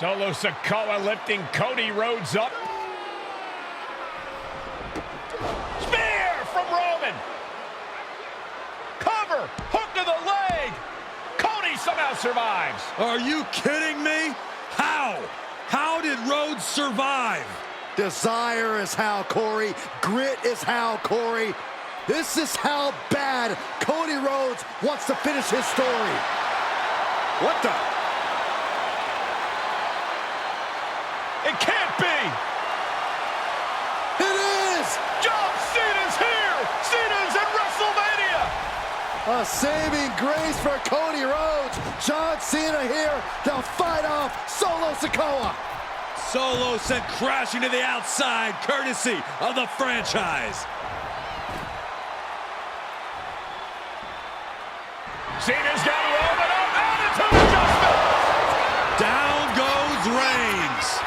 Solo Sikoa lifting Cody Rhodes up. Spear from Roman. Cover, hook to the leg. Cody somehow survives. Are you kidding me? How? How did Rhodes survive? Desire is how, Corey. Grit is how, Corey. This is how bad Cody Rhodes wants to finish his story. What the? It can't be. It is! John Cena's here. Cena's in WrestleMania. A saving grace for Cody Rhodes. John Cena here to fight off Solo Sikoa. Solo sent crashing to the outside, courtesy of the franchise. Cena's got Roman up. Attitude adjustment. Down goes Reigns.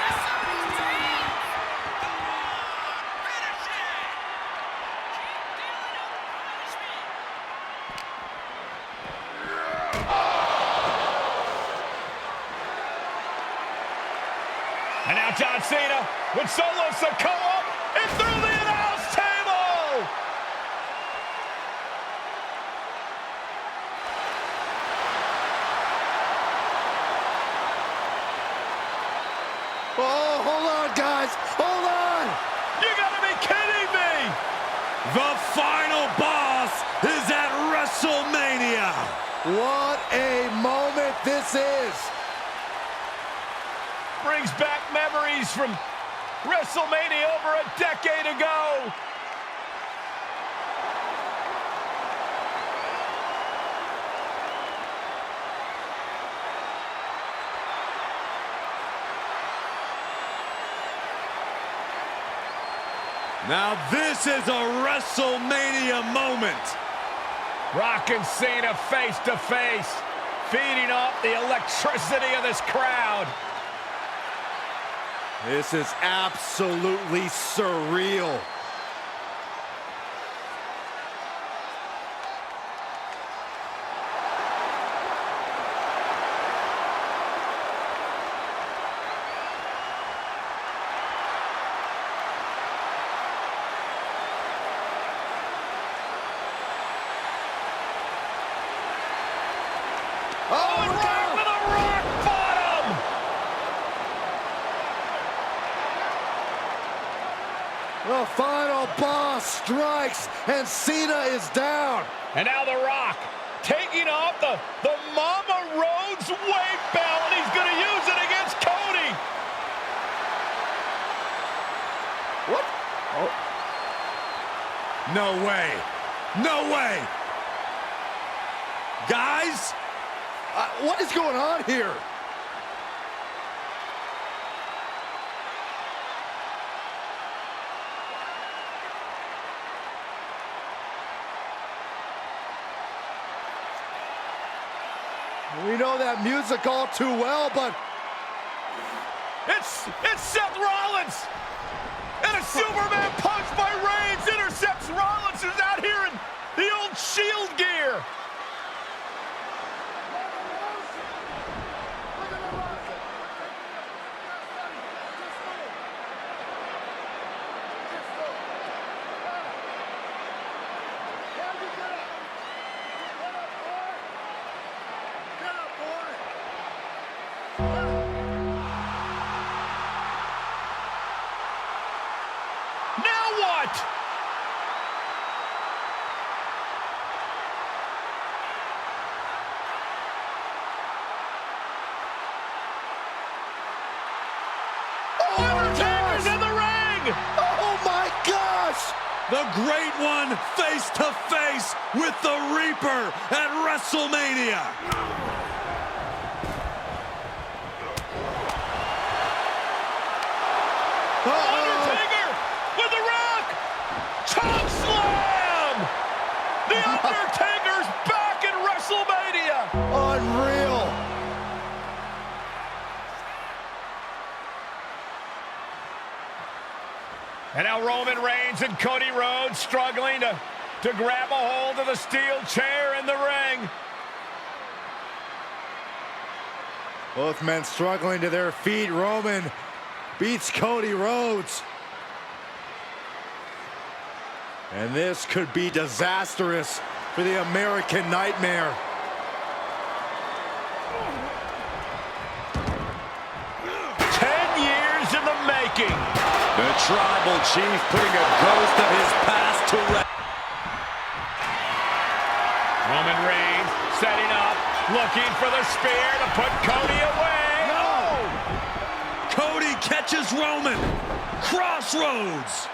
And now John Cena with Solo Sikoa and through the announce table. Oh, hold on, guys. Hold on. You gotta be kidding me. The final boss is at WrestleMania. What a moment this is. Brings back memories from WrestleMania over a decade ago. Now this is a WrestleMania moment. Rock and Cena face to face, feeding off the electricity of this crowd. This is absolutely surreal. Oh, right with a rock bottom! The final boss strikes, and Cena is down. And now The Rock taking off the Mama Rhodes weight belt, and he's going to use it against Cody. What? Oh. No way. No way. Guys, What is going on here? We know that music all too well, but It's Seth Rollins. And a Superman punch by Reigns intercepts Rollins, who's out here in the old Shield gear. Now what? Undertaker's in the ring! oh my gosh! the great one face to face with the Reaper at WrestleMania. Undertaker with the Rock! Choke slam! The Undertaker's back in WrestleMania! Unreal! And now Roman Reigns and Cody Rhodes struggling to grab a hold of the steel chair in the ring. Both men struggling to their feet. Roman beats Cody Rhodes. And this could be disastrous for the American Nightmare. In the making. The Tribal Chief putting a ghost of his past to rest. Roman Reigns setting up, looking for the spear to put Cody away. No! Cody catches Roman. Crossroads.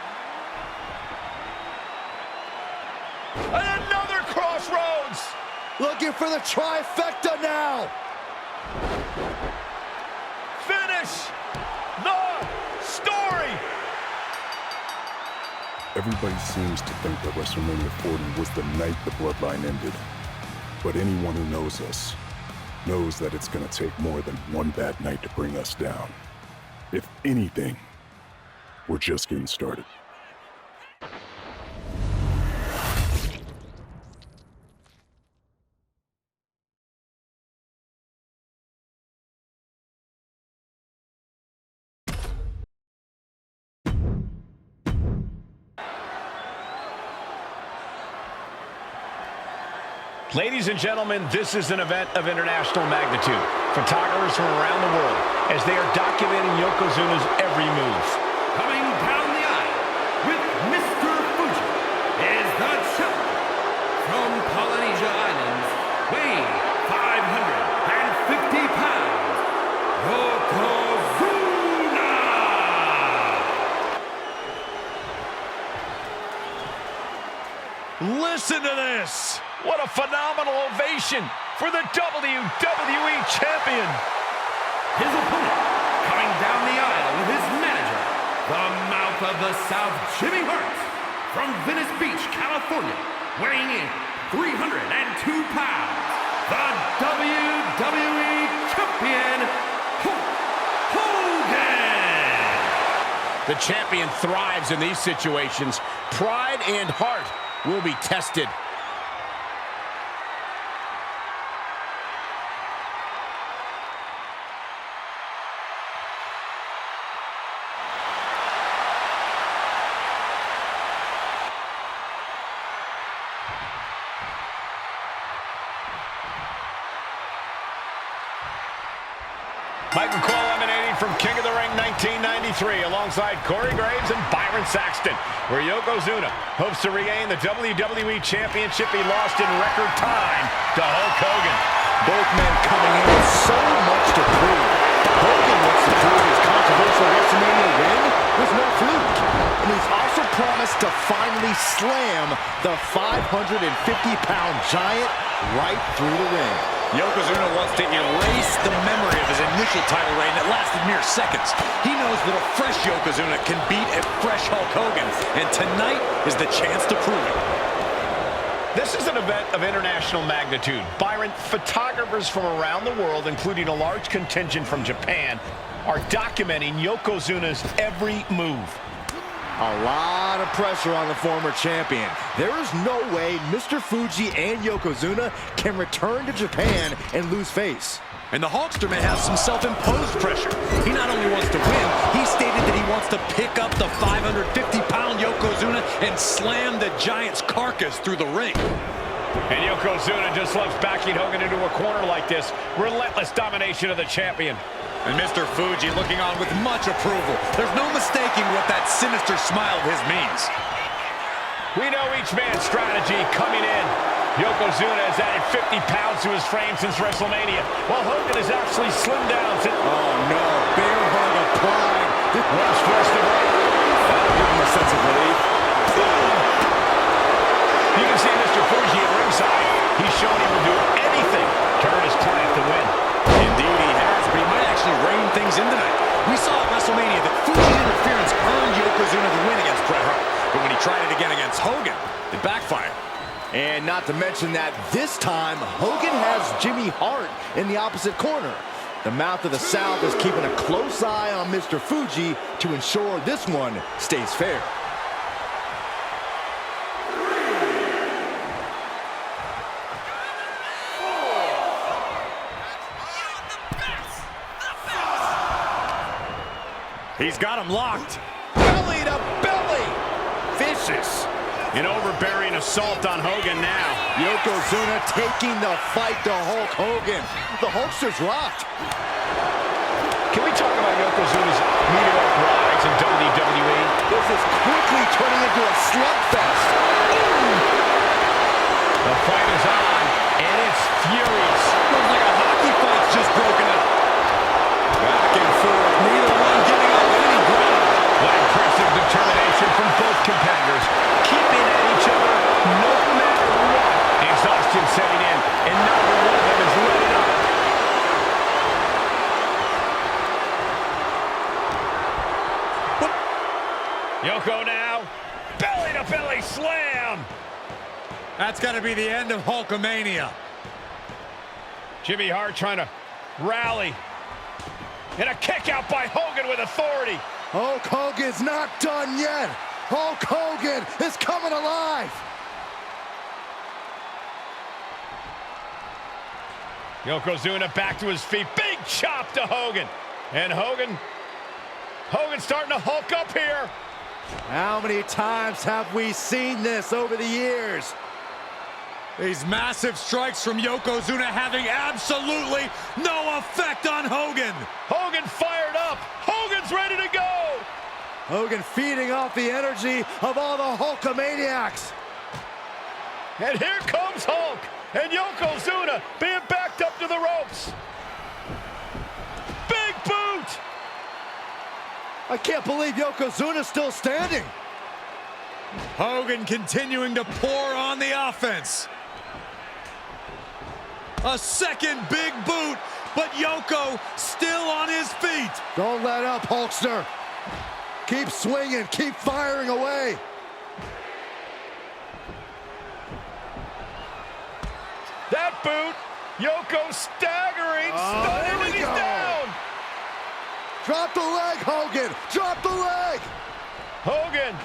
And another crossroads. Looking for the trifecta now. Finish the story. Everybody seems to think that WrestleMania 40 was the night the Bloodline ended. But anyone who knows us knows that it's going to take more than one bad night to bring us down. If anything, we're just getting started. Ladies and gentlemen, this is an event of international magnitude. Photographers from around the world as they are documenting Yokozuna's every move. Coming down the aisle with Mr. Fuji is the champion from Polynesia Islands, weighing 550 pounds, Yokozuna! Listen to this. What a phenomenal ovation for the WWE Champion. His opponent coming down the aisle with his manager, the Mouth of the South, Jimmy Hart, from Venice Beach, California, weighing in 302 pounds, the WWE Champion, Hulk Hogan. The champion thrives in these situations. Pride and heart will be tested. Michael Cole emanating from King of the Ring 1993 alongside Corey Graves and Byron Saxton, where Yokozuna hopes to regain the WWE Championship he lost in record time to Hulk Hogan. Both men coming in with so much to prove. Hogan wants to prove his controversial WrestleMania win was no fluke. And he's also promised to finally slam the 550-pound giant right through the ring. Yokozuna wants to erase the memory of his initial title reign that lasted mere seconds. He knows that a fresh Yokozuna can beat a fresh Hulk Hogan, and tonight is the chance to prove it. This is an event of international magnitude. Byron, photographers from around the world, including a large contingent from Japan, are documenting Yokozuna's every move. A lot of pressure on the former champion. There is no way Mr. Fuji and Yokozuna can return to Japan and lose face. And the Hulkster may have some self-imposed pressure. He not only wants to win, he stated that he wants to pick up the 550-pound Yokozuna and slam the giant's carcass through the ring. And Yokozuna just loves backing Hogan into a corner like this. Relentless domination of the champion. And Mr. Fuji looking on with much approval. There's no mistaking what that sinister smile of his means. We know each man's strategy coming in. Yokozuna has added 50 pounds to his frame since WrestleMania, while Hogan has actually slimmed down since... Oh no, bear hug applied. Once forced to break. That'll give him a sense of relief. You can see Mr. Fuji at ringside. He's shown he will do anything to hurt his client to win. Indeed he has, but he might actually rein things in tonight. We saw at WrestleMania that Fuji's interference earned Yokozuna the win against Bret Hart. But when he tried it again against Hogan, it backfired. And not to mention that this time, Hogan has Jimmy Hart in the opposite corner. The Mouth of the South is keeping a close eye on Mr. Fuji to ensure this one stays fair. He's got him locked. Belly to belly. Vicious. An overbearing assault on Hogan now. Yokozuna taking the fight to Hulk Hogan. The Hulkster's rocked. Can we talk about Yokozuna's meteoric rise in WWE? This is quickly turning into a slugfest. The fight is on, and it's furious. Looks like a hockey fight's just broken up. Back and forth, neither one getting up any ground. What impressive determination from both competitors, keeping at each other no matter what. Exhaustion setting in, and neither one of them is letting up. Yoko now, belly-to-belly slam. That's got to be the end of Hulkamania. Jimmy Hart trying to rally. And a kick out by Hogan with authority. Hulk Hogan's not done yet. Hulk Hogan is coming alive. Yokozuna back to his feet. Big chop to Hogan. And Hogan's starting to hulk up here. How many times have we seen this over the years? These massive strikes from Yokozuna having absolutely no effect on Hogan. Hogan fired up. Hogan's ready to go. Hogan feeding off the energy of all the Hulkamaniacs. And here comes Hulk. And Yokozuna being backed up to the ropes. Big boot. I can't believe Yokozuna's still standing. Hogan continuing to pour on the offense. A second big boot, but Yoko still on his feet. Don't let up, Hulkster. Keep swinging, keep firing away. That boot, Yoko staggering, stunning, and he's down. Drop the leg, Hogan. Drop the leg. Hogan,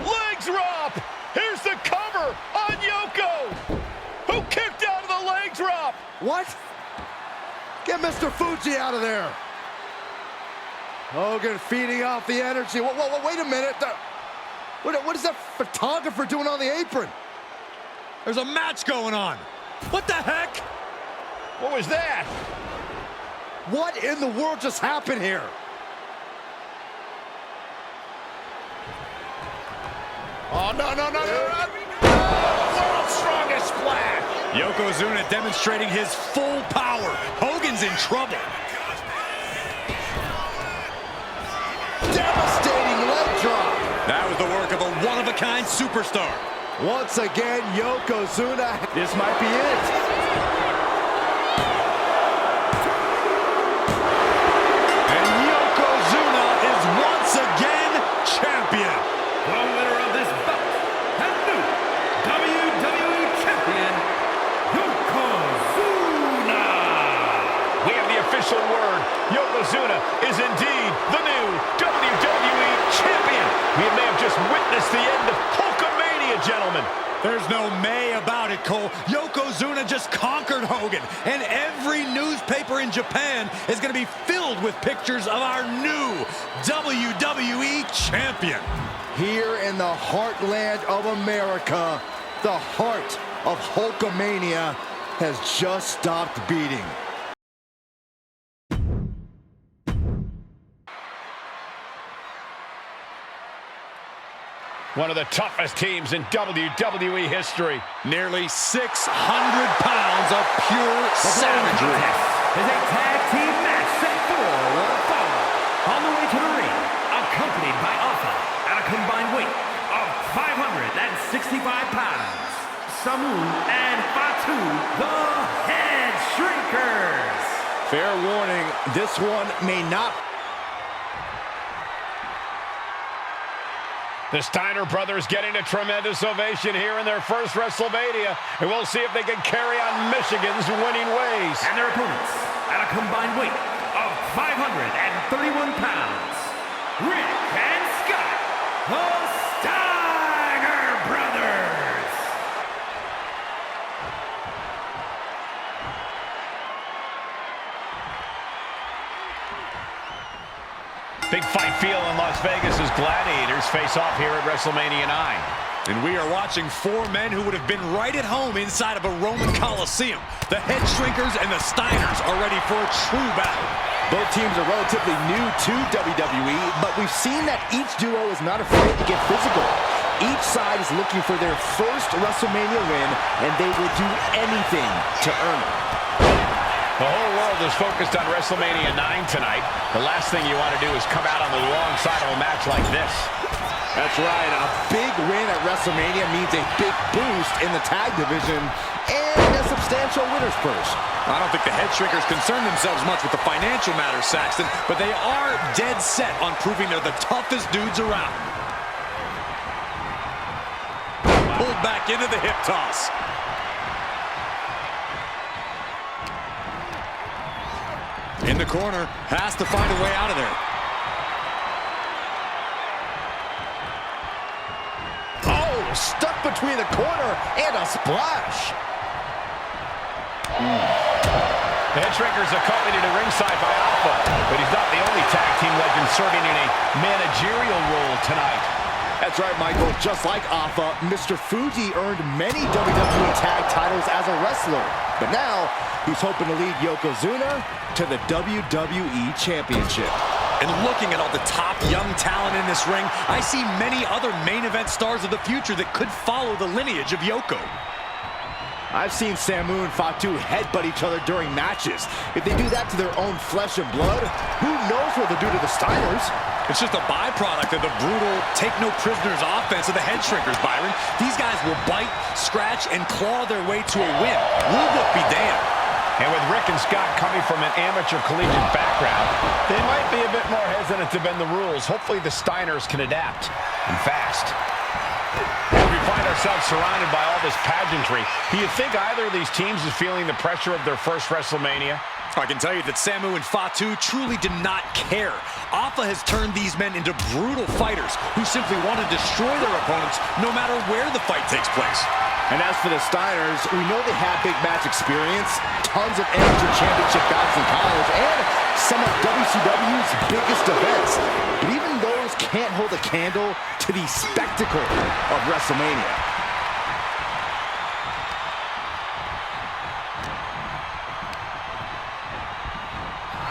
leg drop. Here's the cover on Yoko, who kicked out of the leg drop. What? Get Mr. Fuji out of there. Hogan feeding off the energy. Wait a minute. What is that photographer doing on the apron? There's a match going on. What the heck? What was that? What in the world just happened here? Oh, no. World's strongest splash. Yokozuna demonstrating his full power. Hogan's in trouble. Devastating leg drop. That was the work of a one-of-a-kind superstar. Once again, Yokozuna. This might be it. And Yokozuna is once again champion. The winner of this bout and new WWE Champion, Yokozuna. We have the official word. Yokozuna is indeed the new WWE Champion. We may have just witnessed the end of Hulkamania, gentlemen. There's no may about it, Cole. Yokozuna just conquered Hogan, and every newspaper in Japan is going to be filled with pictures of our new WWE Champion. Here in the heartland of America, the heart of Hulkamania has just stopped beating. One of the toughest teams in WWE history. Nearly 600 pounds of pure savagery. Is a tag team match set for one fall. On the way to the ring, accompanied by Alpha at a combined weight of 565 pounds. Samu and Fatu, the Head Shrinkers. Fair warning, this one may not. The Steiner brothers getting a tremendous ovation here in their first WrestleMania. And we'll see if they can carry on Michigan's winning ways. And their opponents at a combined weight of 531 pounds. Rick and Scott, the Steiner brothers. Big fight feel in Las Vegas as gladiators face off here at WrestleMania 9. And we are watching four men who would have been right at home inside of a Roman Coliseum. The Head Shrinkers and the Steiners are ready for a true battle. Both teams are relatively new to WWE, but we've seen that each duo is not afraid to get physical. Each side is looking for their first WrestleMania win, and they will do anything to earn it. The whole world is focused on WrestleMania 9 tonight. The last thing you want to do is come out on the wrong side of a match like this. That's right. A big win at WrestleMania means a big boost in the tag division and a substantial winner's purse. I don't think the Head Shrinkers concern themselves much with the financial matters, Saxton, but they are dead set on proving they're the toughest dudes around. Pulled back into the hip toss. In the corner, has to find a way out of there. Stuck between the corner and a splash. The Head Shrinkers accompanied to ringside by Alpha, but he's not the only tag team legend serving in a managerial role tonight. That's right, Michael. Just like Alpha, Mr. Fuji earned many WWE tag titles as a wrestler. But now, he's hoping to lead Yokozuna to the WWE Championship. And looking at all the top young talent in this ring, I see many other main event stars of the future that could follow the lineage of Yoko. I've seen Samu and Fatu headbutt each other during matches. If they do that to their own flesh and blood, who knows what they'll do to the Steiners? It's just a byproduct of the brutal take-no-prisoners offense of the Head Shrinkers, Byron. These guys will bite, scratch, and claw their way to a win. Rule book be damned. And with Rick and Scott coming from an amateur collegiate background, they might be a bit more hesitant to bend the rules. Hopefully the Steiners can adapt, and fast. As we find ourselves surrounded by all this pageantry, do you think either of these teams is feeling the pressure of their first WrestleMania? I can tell you that Samu and Fatu truly did not care. Alpha has turned these men into brutal fighters who simply want to destroy their opponents no matter where the fight takes place. And as for the Steiners, we know they have big match experience, tons of amateur championship bouts in college, and some of WCW's biggest events. But even those can't hold a candle to the spectacle of WrestleMania.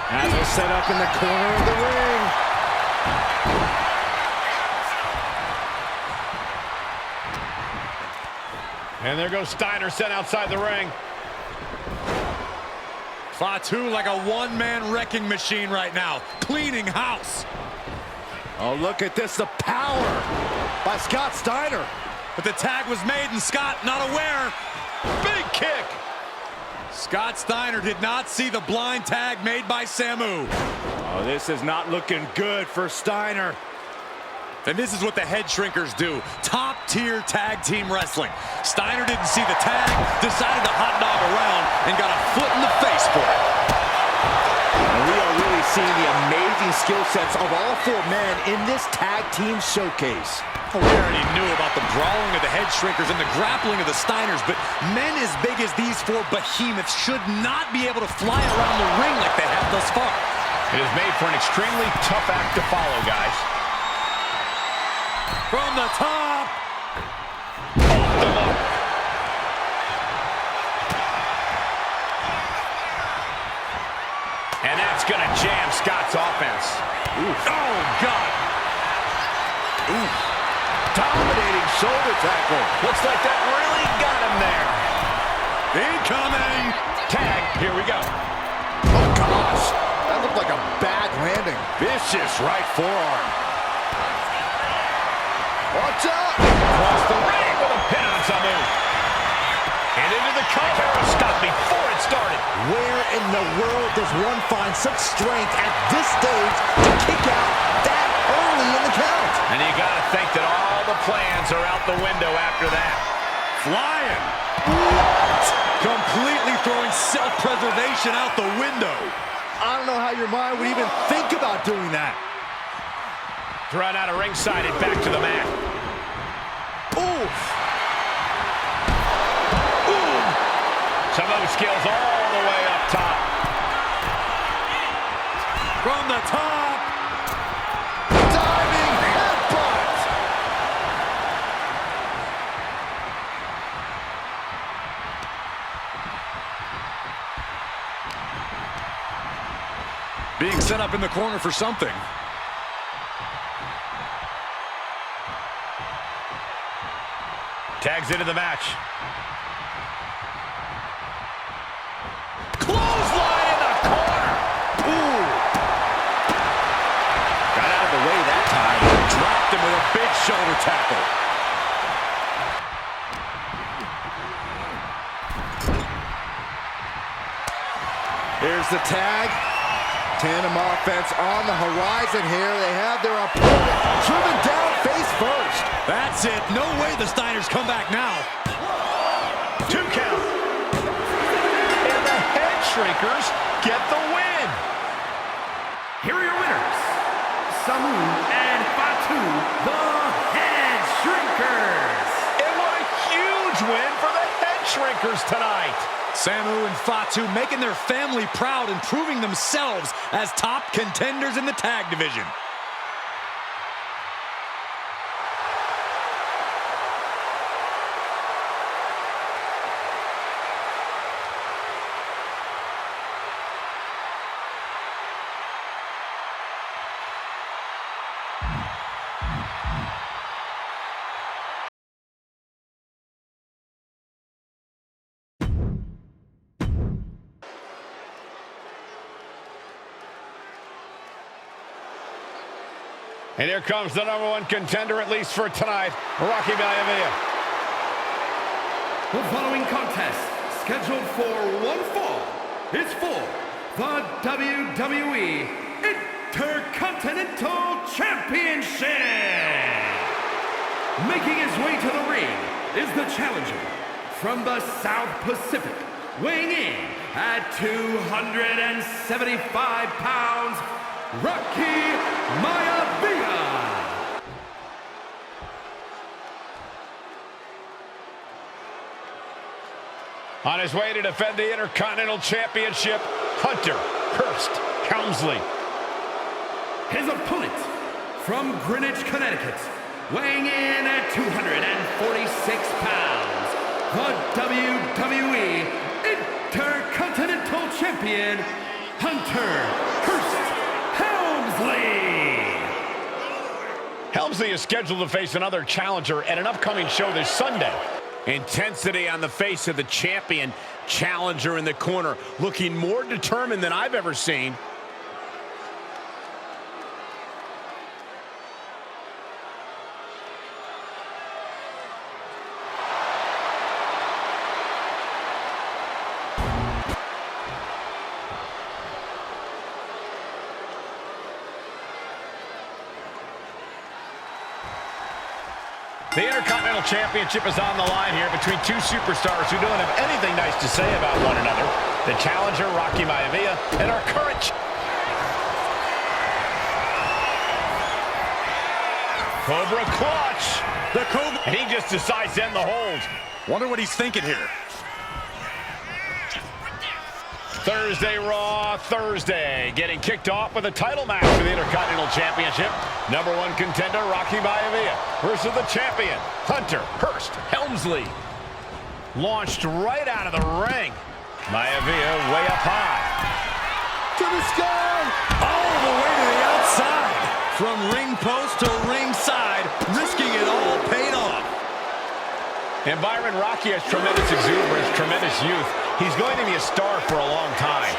As we're set up in the corner of the ring. And there goes Steiner sent outside the ring. Fatu like a one-man wrecking machine right now, cleaning house. Oh, look at this, the power by Scott Steiner. But the tag was made and Scott not aware. Big kick. Scott Steiner did not see the blind tag made by Samu. Oh, this is not looking good for Steiner. And this is what the Head Shrinkers do. Top-tier tag team wrestling. Steiner didn't see the tag, decided to hot dog around, and got a foot in the face for it. And we are really seeing the amazing skill sets of all four men in this tag team showcase. We already knew about the brawling of the Head Shrinkers and the grappling of the Steiners, but men as big as these four behemoths should not be able to fly around the ring like they have thus far. It is made for an extremely tough act to follow, guys. From the top. And that's going to jam Scott's offense. Oof. Oh, God. Oof. Dominating shoulder tackle. Looks like that really got him there. Incoming. Tag, here we go. Oh, gosh. That looked like a bad landing. Vicious right forearm. Watch out! Across the ring with a pin on Samu. And into the cover of Scott before it started. Where in the world does one find such strength at this stage to kick out that early in the count? And you got to think that all the plans are out the window after that. Flying. What? Completely throwing self-preservation out the window. I don't know how your mind would even think about doing that. Thrown out of ringside and back to the mat. Oof. Ooh. Samu skills all the way up top. From the top. Being set up in the corner for something. Tags into the match. Clothesline in the corner. Ooh. Got out of the way that time. Dropped him with a big shoulder tackle. Here's the tag. Tandem offense on the horizon here. They have their opponent driven down face first. That's it. No way the Steiners come back now. 2 count. And the Head Shrinkers get the win. Here are your winners, Samu and Fatu, the Head Shrinkers. And what a huge win for the Head Shrinkers tonight. Samu and Fatu making their family proud and proving themselves as top contenders in the tag division. And here comes the #1 contender, at least for tonight, Rocky Maivia. The following contest, scheduled for one fall, is for the WWE Intercontinental Championship. Making his way to the ring is the challenger from the South Pacific, weighing in at 275 pounds, Rocky Maivia. On his way to defend the Intercontinental Championship, Hunter Hearst Helmsley. His opponent from Greenwich, Connecticut, weighing in at 246 pounds, the WWE Intercontinental Champion, Hunter Hearst Helmsley. Helmsley is scheduled to face another challenger at an upcoming show this Sunday. Intensity on the face of the champion. Challenger in the corner, looking more determined than I've ever seen. The Intercontinental Championship is on the line here between two superstars who don't have anything nice to say about one another. The challenger, Rocky Maivia, and our current... Cobra clutch! The Cobra... And he just decides to end the hold. Wonder what he's thinking here. Thursday Raw, Thursday, getting kicked off with a title match for the Intercontinental Championship. #1 contender, Rocky Maivia, versus the champion, Hunter Hearst Helmsley. Launched right out of the ring. Maivia way up high. To the sky! All the way to the outside. From ring post to ringside, risking it all paid off. And Byron, Rocky has tremendous exuberance, tremendous youth. He's going to be a star for a long time.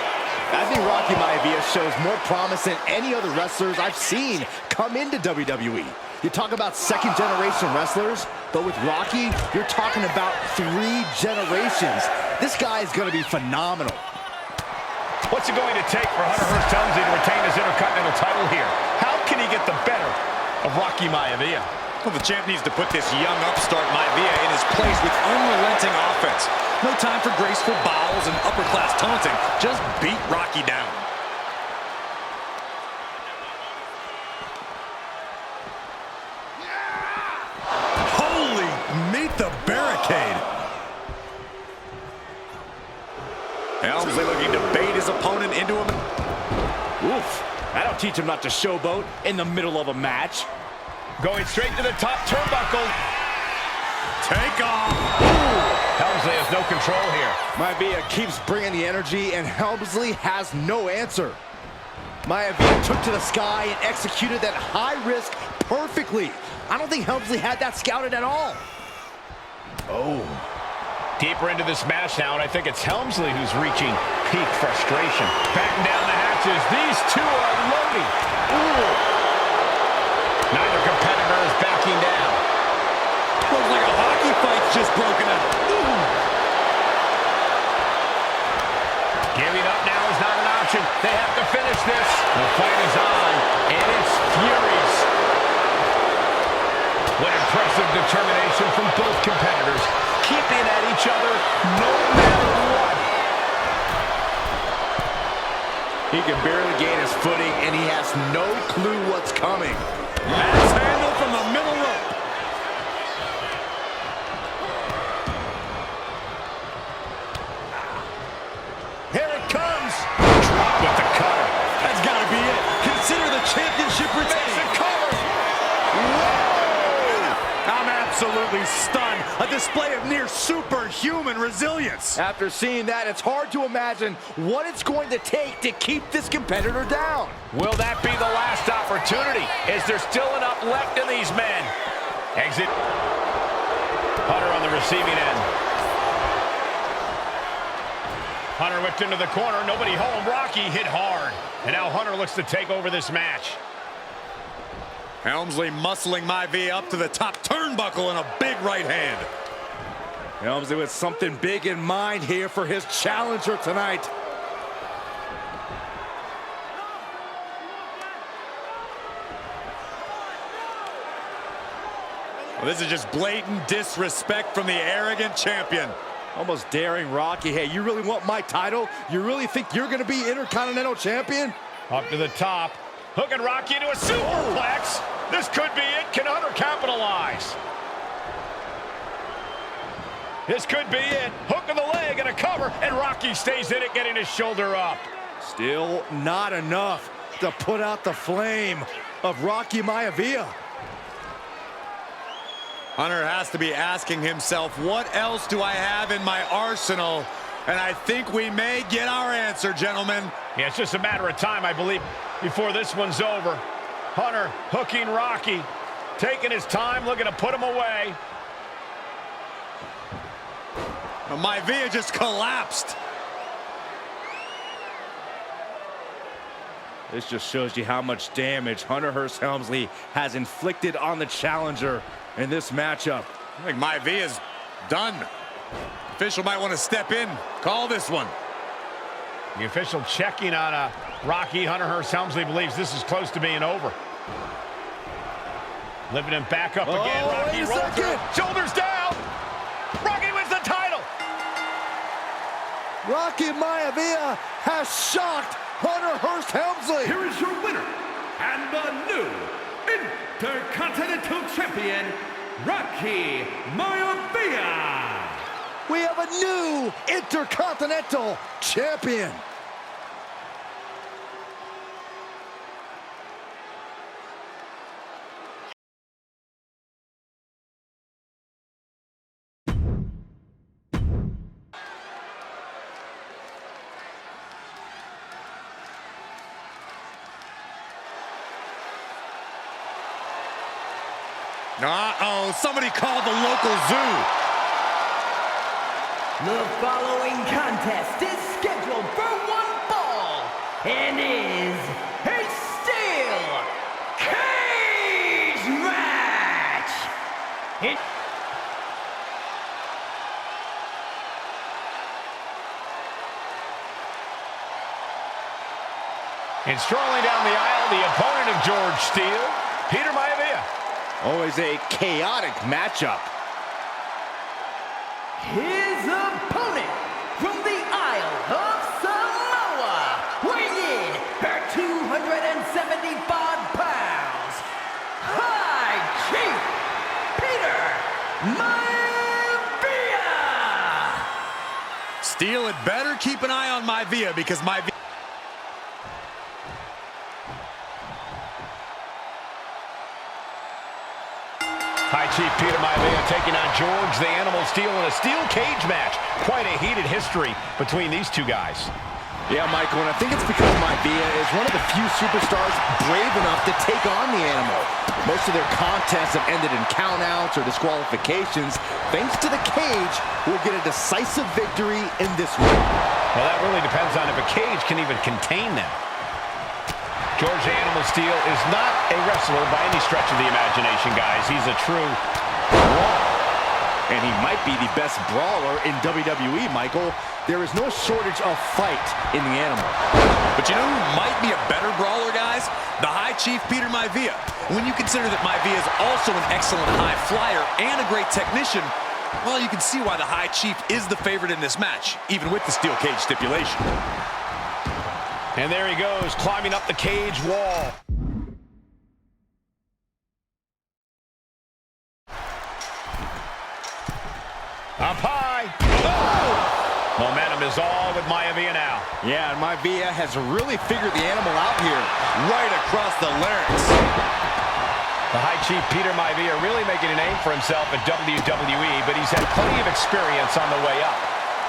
I think Rocky Maivia shows more promise than any other wrestlers I've seen come into WWE. You talk about second-generation wrestlers, but with Rocky, you're talking about 3 generations. This guy is going to be phenomenal. What's it going to take for Hunter Hearst Helmsley to retain his Intercontinental title here? How can he get the better of Rocky Maivia? Well, the champ needs to put this young upstart Maivia in his place with unrelenting offense. No time for graceful bows and upper-class taunting. Just beat Rocky down. Holy, meet the barricade. Helmsley looking to bait his opponent into him. Oof. That'll teach him not to showboat in the middle of a match. Going straight to the top turnbuckle. Take off. Helmsley has no control here. Maivia keeps bringing the energy, and Helmsley has no answer. Maivia took to the sky and executed that high risk perfectly. I don't think Helmsley had that scouted at all. Oh. Deeper into this match now, and I think it's Helmsley who's reaching peak frustration. Batten down the hatches. These two are loading. Ooh. Neither competitor is backing down. Looks like a hockey fight's just broken out. Ooh. Giving up now is not an option. They have to finish this. The fight is on, and it's furious. What impressive determination from both competitors, keeping at each other no matter what. He can barely gain his footing, and he has no clue what's coming. Axe handle from the middle rope. Here it comes. Drop with the cutter. That's got to be it. Consider the championship retained. I'm absolutely stunned. A display of near superhuman resilience. After seeing that, it's hard to imagine what it's going to take to keep this competitor down. Will that be the last opportunity? Is there still enough left in these men? Exit. Hunter on the receiving end. Hunter whipped into the corner. Nobody home. Rocky hit hard. And now Hunter looks to take over this match. Helmsley muscling Maivia up to the top turnbuckle and a big right hand. Helmsley with something big in mind here for his challenger tonight. Well, this is just blatant disrespect from the arrogant champion. Almost daring Rocky. Hey, you really want my title? You really think you're going to be Intercontinental Champion? Up to the top. Hooking Rocky into a superplex. This could be it. Can Hunter capitalize? This could be it. Hook of the leg and a cover, and Rocky stays in it, getting his shoulder up. Still not enough to put out the flame of Rocky Maivia. Hunter has to be asking himself, what else do I have in my arsenal? And I think we may get our answer, gentlemen. Yeah, it's just a matter of time, I believe, before this one's over. Hunter hooking Rocky, taking his time, looking to put him away. Maivia just collapsed. This just shows you how much damage Hunter Hearst Helmsley has inflicted on the challenger in this matchup. I think Maivia's done. Official might want to step in, call this one. The official checking on Rocky. Hunter Hearst Helmsley believes this is close to being over. Lifting him back up again. Rocky rolls through. Shoulders down. Rocky wins the title. Rocky Maivia has shocked Hunter Hearst Helmsley. Here is your winner and the new Intercontinental Champion, Rocky Maivia. We have a new Intercontinental Champion. Uh-oh, somebody called the local zoo. The following contest is scheduled for one fall and is a steel cage match. And strolling down the aisle, the opponent of George Steele, Peter Maivia. Always a chaotic matchup. His opponent from the Isle of Samoa, weighing in at 275 pounds, High Chief Peter Maivia. Steele had better keep an eye on Maivia because Maivia. High Chief Peter Maivia taking on George the Animal Steele in a steel cage match. Quite a heated history between these two guys. Yeah, Michael, and I think it's because Maivia is one of the few superstars brave enough to take on the animal. Most of their contests have ended in countouts or disqualifications. Thanks to the cage, we'll get a decisive victory in this one. Well, that really depends on if a cage can even contain them. George Animal Steel is not a wrestler by any stretch of the imagination, guys. He's a true brawler. And he might be the best brawler in WWE, Michael. There is no shortage of fight in the animal. But you know who might be a better brawler, guys? The High Chief, Peter Maivia. When you consider that Maivia is also an excellent high flyer and a great technician, well, you can see why the High Chief is the favorite in this match, even with the steel cage stipulation. And there he goes, climbing up the cage wall. Up high. Oh! Momentum is all with Maivia now. Yeah, and Maivia has really figured the animal out here. Right across the larynx. The High Chief Peter Maivia really making a name for himself at WWE, but he's had plenty of experience on the way up.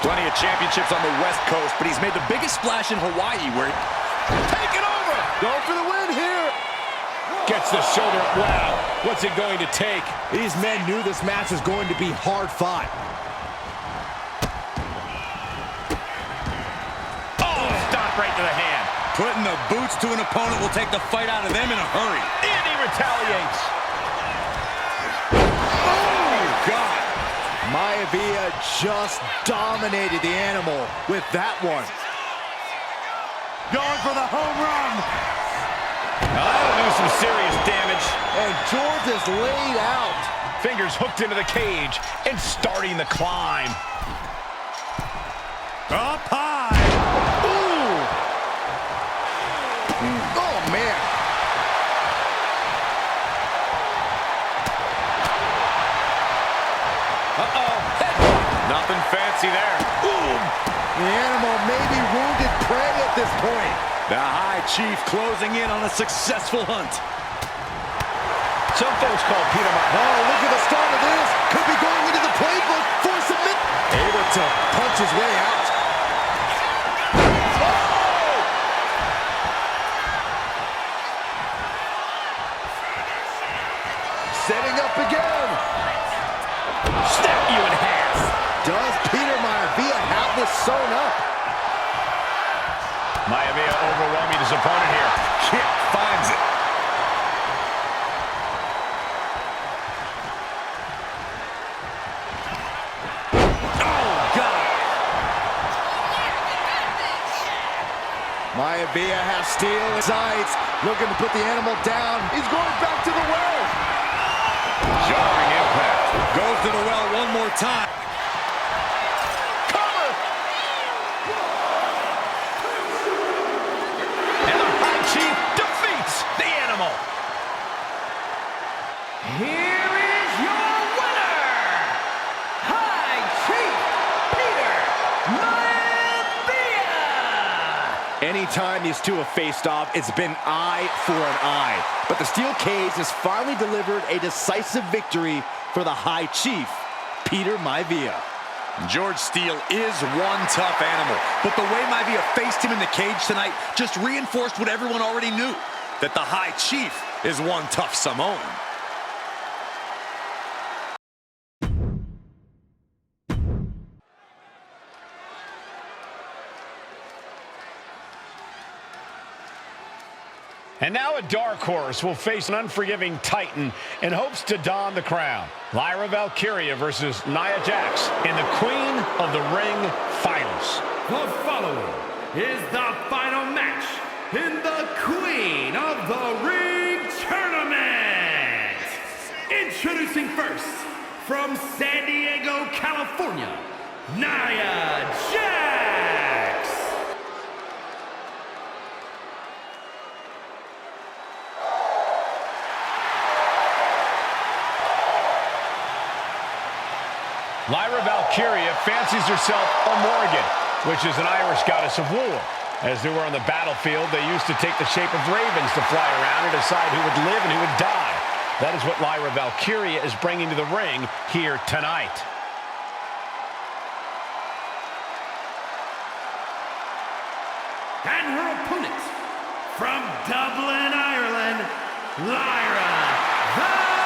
Plenty of championships on the West Coast, but he's made the biggest splash in Hawaii where... Take it over! Go for the win here! Gets the shoulder up. Wow, what's it going to take? These men knew this match was going to be hard fought. Right to the hand. Putting the boots to an opponent will take the fight out of them in a hurry. And he retaliates. Oh, God. Maivia just dominated the animal with that one. Going for the home run. Now that'll do some serious damage. And George is laid out. Fingers hooked into the cage and starting the climb. Up high. Oh, man. Uh-oh. Nothing fancy there. Boom. The animal may be wounded prey at this point. The High Chief closing in on a successful hunt. Some folks call Peter Maivia. Oh, look at the start of this. Could be going into the playbook for a submit. Able to punch his way out. Setting up again. Snap you in half. Does Peter Maivia have this sewn up? Maivia overwhelming his opponent here. Kick finds it. Oh, God. Maivia has steel in sights. Looking to put the animal down. He's going back to the well. Jarring impact. Goes to the well one more time. Cover! And the High Chief defeats the animal. Here is your winner, High Chief Peter Maivia! Anytime these two have faced off, it's been eye for an eye. But the steel cage has finally delivered a decisive victory for the High Chief, Peter Maivia. George Steele is one tough animal, but the way Maivia faced him in the cage tonight just reinforced what everyone already knew, that the High Chief is one tough Samoan. And now a dark horse will face an unforgiving Titan in hopes to don the crown. Lyra Valkyria versus Nia Jax in the Queen of the Ring Finals. The following is the final match in the Queen of the Ring Tournament. Introducing first, from San Diego, California, Nia Jax. Lyra Valkyria fancies herself a Morrigan, which is an Irish goddess of war. As they were on the battlefield, they used to take the shape of ravens to fly around and decide who would live and who would die. That is what Lyra Valkyria is bringing to the ring here tonight. And her opponent, from Dublin, Ireland, Lyra Valkyria.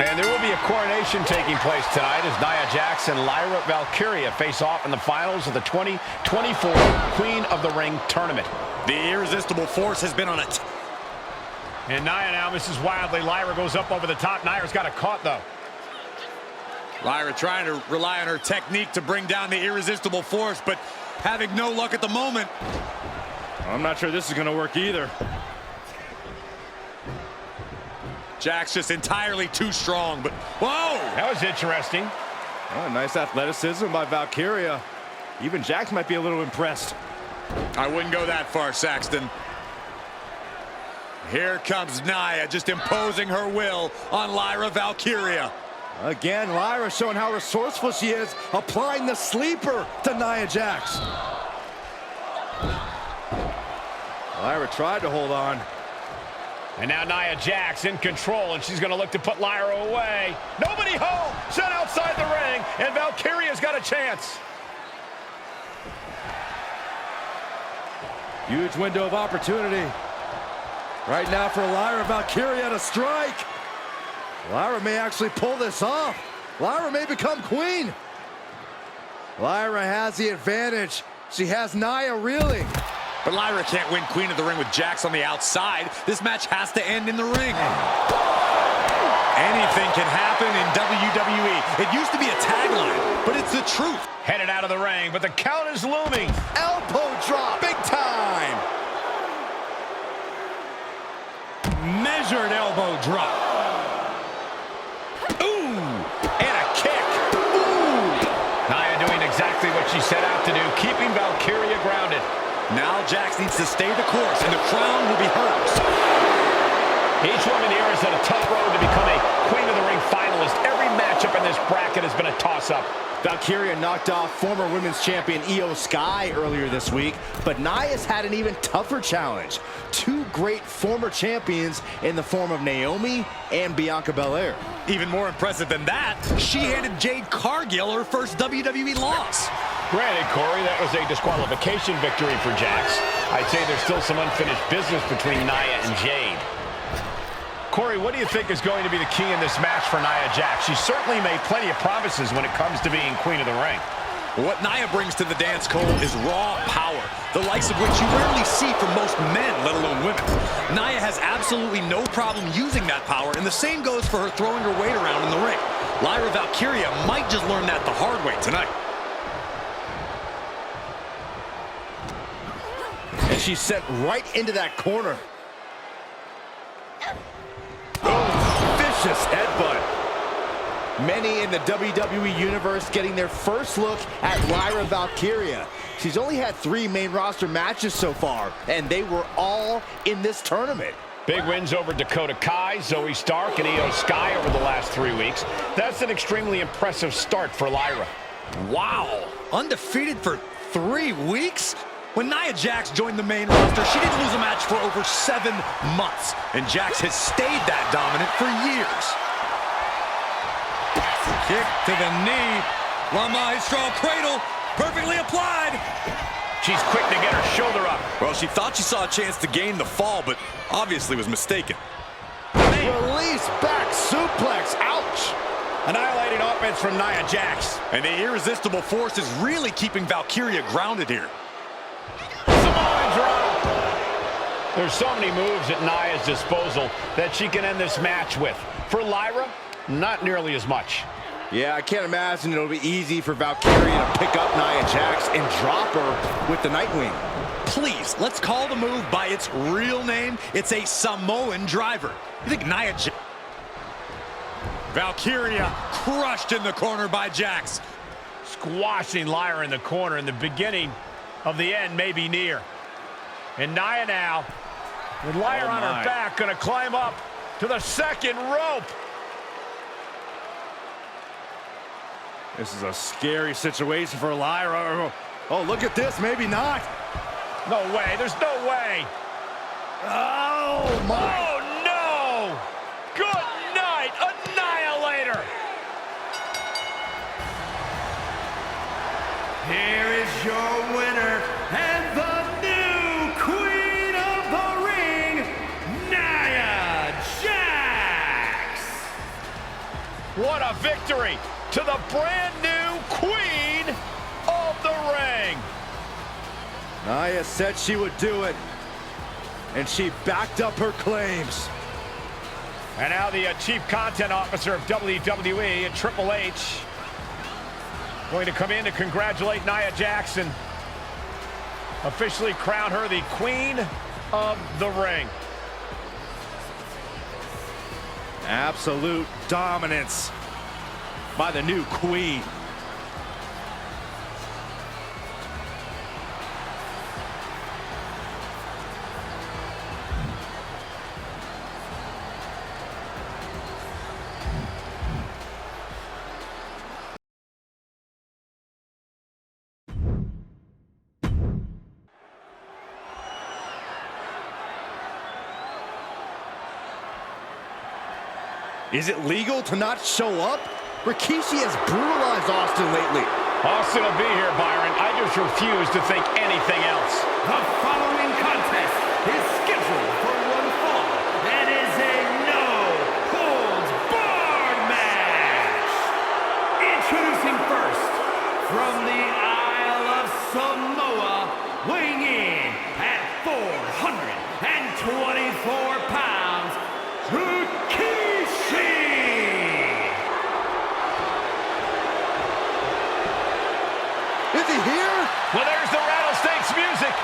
And there will be a coronation taking place tonight as Nia Jax and Lyra Valkyria face off in the finals of the 2024 Queen of the Ring tournament. The irresistible force has been on it. And Nia now misses wildly. Lyra goes up over the top. Nia's got it caught, though. Lyra trying to rely on her technique to bring down the irresistible force, but having no luck at the moment. I'm not sure this is going to work either. Jax just entirely too strong, but whoa! That was interesting. Oh, nice athleticism by Valkyria. Even Jax might be a little impressed. I wouldn't go that far, Saxton. Here comes Nia, just imposing her will on Lyra Valkyria. Again, Lyra showing how resourceful she is, applying the sleeper to Nia Jax. Lyra tried to hold on. And now Nia Jax in control, and she's going to look to put Lyra away. Nobody home! Set outside the ring, and Valkyria's got a chance. Huge window of opportunity. Right now for Lyra Valkyria to strike. Lyra may actually pull this off. Lyra may become queen. Lyra has the advantage. She has Nia reeling. But Lyra can't win Queen of the Ring with Jax on the outside. This match has to end in the ring. Anything can happen in WWE. It used to be a tagline, but it's the truth. Headed out of the ring, but the count is looming. Elbow drop, big time. Measured elbow drop. Ooh, and a kick. Ooh. Nia doing exactly what she set out to do, keeping Valkyria grounded. Now Jax needs to stay the course, and the crown will be hers. Each woman here has had a tough road to become a Queen of the Ring finalist. Every matchup in this bracket has been a toss-up. Valkyria knocked off former women's champion Io Sky earlier this week, but Nia's had an even tougher challenge. Two great former champions in the form of Naomi and Bianca Belair. Even more impressive than that, she handed Jade Cargill her first WWE loss. Granted, Corey, that was a disqualification victory for Jax. I'd say there's still some unfinished business between Nia and Jade. Corey, what do you think is going to be the key in this match for Nia Jax? She's certainly made plenty of promises when it comes to being Queen of the Ring. What Nia brings to the dance, Cole, is raw power, the likes of which you rarely see from most men, let alone women. Nia has absolutely no problem using that power, and the same goes for her throwing her weight around in the ring. Lyra Valkyria might just learn that the hard way tonight. And she's sent right into that corner. Vicious headbutt. Many in the WWE Universe getting their first look at Lyra Valkyria. She's only had 3 main roster matches so far, and they were all in this tournament. Big wins over Dakota Kai, Zoe Stark, and Io Sky over the last 3 weeks. That's an extremely impressive start for Lyra. Wow, undefeated for 3 weeks? When Nia Jax joined the main roster, she didn't lose a match for over 7 months. And Jax has stayed that dominant for years. Kick to the knee. La Maestro cradle, perfectly applied. She's quick to get her shoulder up. Well, she thought she saw a chance to gain the fall, but obviously was mistaken. Release back suplex, ouch. Annihilating offense from Nia Jax. And the irresistible force is really keeping Valkyria grounded here. Samoan drop. There's so many moves at Nia's disposal that she can end this match with. For Lyra, not nearly as much. Yeah, I can't imagine it'll be easy for Valkyria to pick up Nia Jax and drop her with the Nightwing. Please, let's call the move by its real name. It's a Samoan driver. You think Nia Jax... Valkyria crushed in the corner by Jax. Squashing Lyra in the corner, and the beginning of the end may be near. And Nia now, with Lyra on her back, gonna climb up to the second rope. This is a scary situation for Lyra. Oh, look at this, maybe not. No way, there's no way. Oh, my. Oh, no! Good night, Annihilator! Here is your winner and the new Queen of the Ring, Nia Jax! What a victory to the brand new Queen of the Ring! Nia said she would do it, and she backed up her claims. And now the Chief Content Officer of WWE and Triple H going to come in to congratulate Nia Jax, officially crown her the Queen of the Ring. Absolute dominance by the new Queen. Is it legal to not show up? Rikishi has brutalized Austin lately. Austin will be here, Byron. I just refuse to think anything else. The following contest is scheduled for one fall and is a no-holds-barred match. Introducing first, from the Isle of Samoa, weighing in at 424 pounds, Rikishi! Is he here? Well, there's the Rattlesnakes music.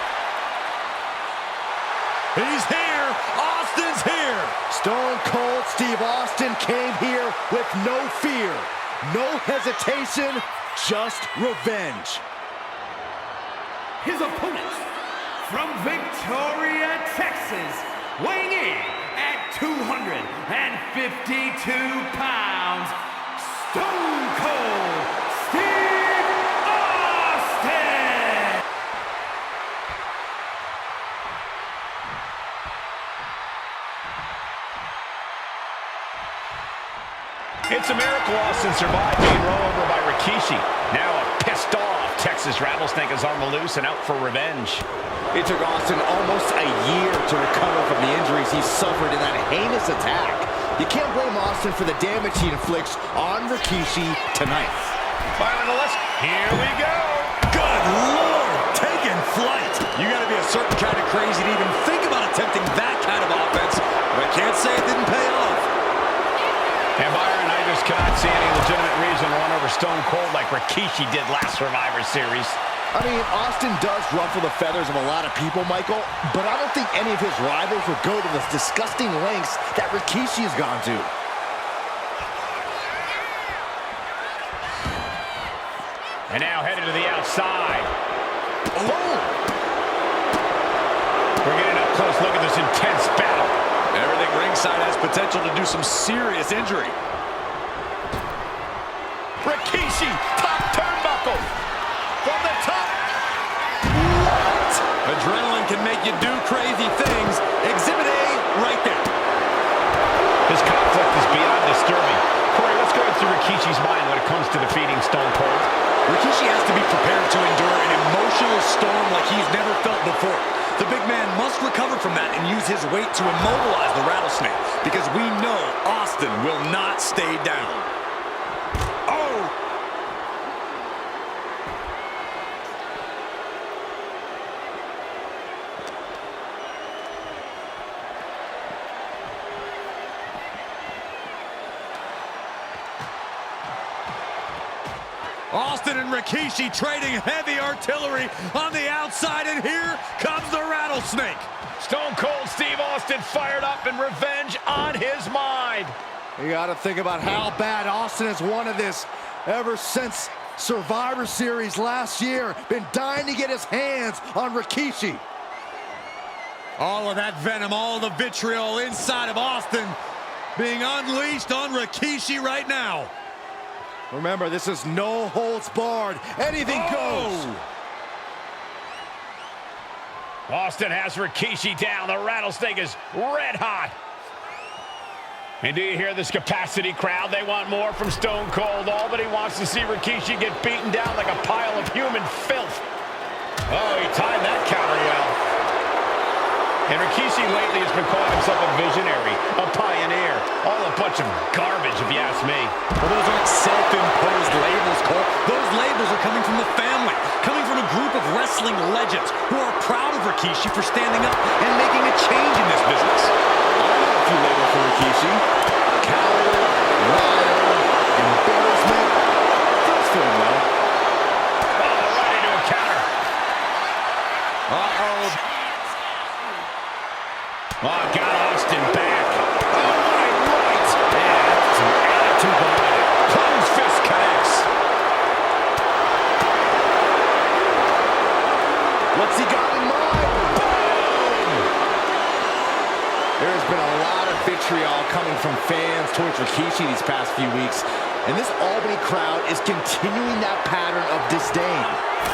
He's here. Austin's here. Stone Cold Steve Austin came here with no fear, no hesitation, just revenge. His opponent, from Victoria, Texas, weighing in at 252 pounds, Stone Cold Steve Austin! It's a miracle Austin survived being run over by Rikishi. Now a pissed off Texas Rattlesnake is on the loose and out for revenge. It took Austin almost a year to recover from the injuries he suffered in that heinous attack. You can't blame Austin for the damage he inflicts on Rikishi tonight. Byron, here we go. Good Lord, taking flight. You got to be a certain kind of crazy to even think about attempting that kind of offense. But I can't say it didn't pay off. And Byron, I just cannot see any legitimate reason to run over Stone Cold like Rikishi did last Survivor Series. I mean, Austin does ruffle the feathers of a lot of people, Michael, but I don't think any of his rivals would go to the disgusting lengths that Rikishi has gone to. And now headed to the outside. Oh! We're getting up close look at this intense battle. Everything ringside has potential to do some serious injury. Rikishi, top turnbuckle. From the top. What? Adrenaline can make you do crazy things. Exhibit A right there. This conflict is beyond disturbing. Corey, what's going through Rikishi's mind when it comes to defeating Stone Cold? Rikishi has to be prepared to endure an emotional storm like he's never felt before. The big man must recover from that and use his weight to immobilize the Rattlesnake, because we know Austin will not stay down. Oh! Austin and Rikishi trading heavy artillery on the outside, and here comes the Rattlesnake. Stone Cold Steve Austin fired up and revenge on his mind. You got to think about how bad Austin has wanted this ever since Survivor Series last year. Been dying to get his hands on Rikishi. All of that venom, all the vitriol inside of Austin being unleashed on Rikishi right now. Remember, this is no holds barred. Anything goes. Austin has Rikishi down. The Rattlesnake is red hot. And do you hear this capacity crowd? They want more from Stone Cold. Albany wants to see Rikishi get beaten down like a pile of human filth. Oh, he timed that counter well. And Rikishi lately has been calling himself a visionary, a pioneer. All a bunch of garbage, if you ask me. Well, those aren't self-imposed labels, Cole. Those labels are coming from the family, coming from a group of wrestling legends who are proud of Rikishi for standing up and making a change in this business. I know a few labels for Rikishi. Coward, liar, embarrassment. Those fit him well. Oh, right into a counter. Uh-oh. Oh, got Austin back. Oh, right. Yeah, that's some attitude behind it. Closed fist connects. What's he got in mind? Boom! There's been a lot of vitriol coming from fans towards Rikishi these past few weeks, and this Albany crowd is continuing that pattern of disdain.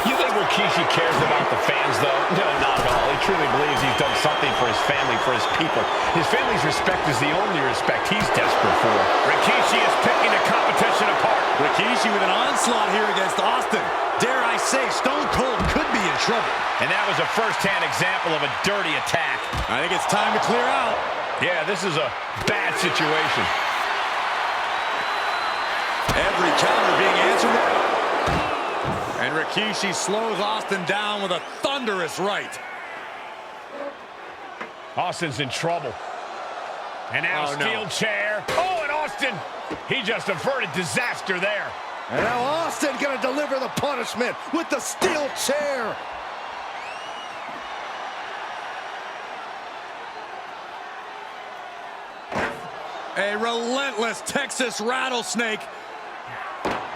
You think Rikishi cares about the fans, though? No, not at all. He truly believes he's done something for his family, for his people. His family's respect is the only respect he's desperate for. Rikishi is picking the competition apart. Rikishi with an onslaught here against Austin. Dare I say, Stone Cold could be in trouble. And that was a first-hand example of a dirty attack. I think it's time to clear out. Yeah, this is a bad situation. Every counter being answered. And Rikishi slows Austin down with a thunderous right. Austin's in trouble. And now steel chair. Oh, and Austin, he just averted disaster there. And now Austin gonna deliver the punishment with the steel chair. A relentless Texas rattlesnake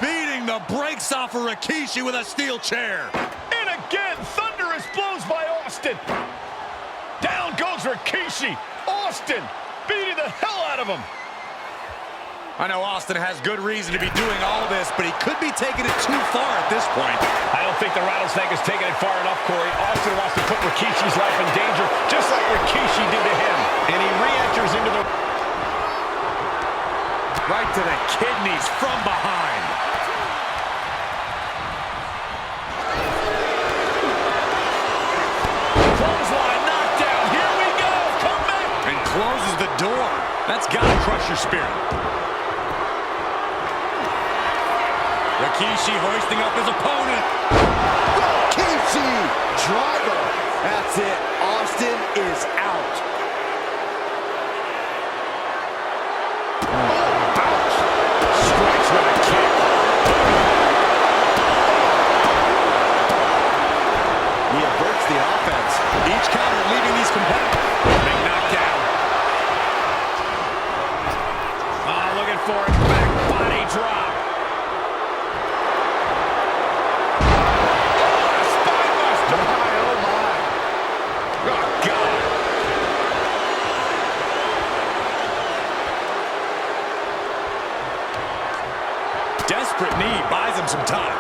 beating the brakes off of Rikishi with a steel chair. And again, thunderous blows by Austin. Down goes Rikishi. Austin beating the hell out of him. I know Austin has good reason to be doing all this, but he could be taking it too far at this point. I don't think the Rattlesnake has taken it far enough, Corey. Austin wants to put Rikishi's life in danger, just like Rikishi did to him. And he re-enters into the... Right to the kidneys from behind. Clothesline knockdown. Here we go. Come back. And closes the door. That's got to crush your spirit. Rikishi hoisting up his opponent. Rikishi driver. That's it. Austin is out. Oh, ouch. Strikes with a kick. He averts the offense. Each counter leaving these competitors. Big knockdown. Looking for it. Back body drop. Desperate knee buys him some time.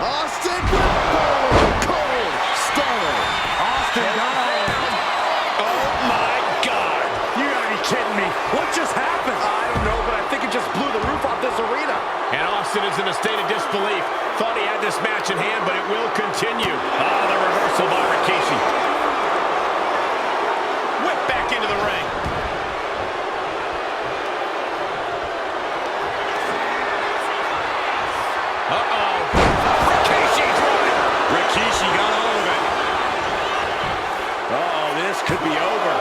Austin with cold stunner. Austin got on. Oh my God. You gotta be kidding me. What just happened? I don't know, but I think it just blew the roof off this arena. And Austin is in a state of disbelief. Thought he had this match in hand, but it will continue. The reversal by Rikishi. Whip back into the ring. Rikishi's running. Rikishi got all of it. This could be over.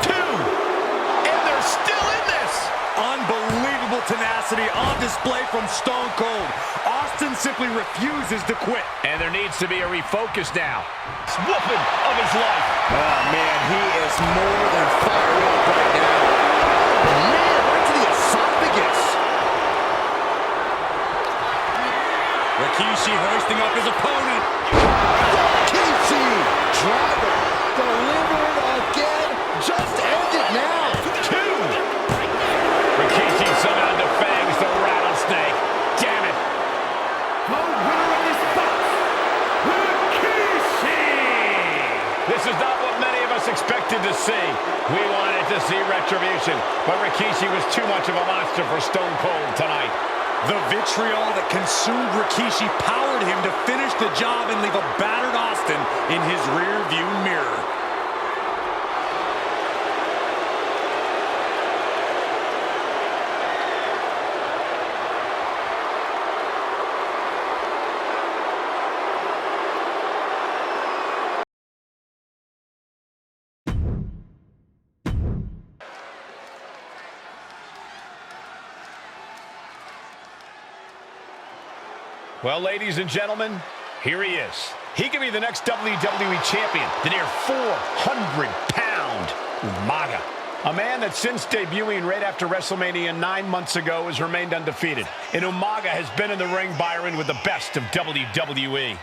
2. And they're still in this. Unbelievable tenacity on display from Stone Cold. Austin simply refuses to quit. And there needs to be a refocus now. Whooping of his life. Oh, man, he is more than fired up right now. Oh, man, right to the esophagus. Rikishi hoisting up his opponent. Rikishi driver delivered again. Just end it now. 2. Rikishi somehow defangs the Rattlesnake. Damn it. The winner of this bout This is not what many of us expected to see. We wanted to see retribution, but Rikishi was too much of a monster for Stone Cold tonight. The vitriol that consumed Rikishi powered him to finish the job and leave a battered Austin in his rear-view mirror. Well, ladies and gentlemen, here he is. He could be the next WWE champion, the near 400-pound Umaga. A man that since debuting right after WrestleMania 9 months ago has remained undefeated. And Umaga has been in the ring, Byron, with the best of WWE.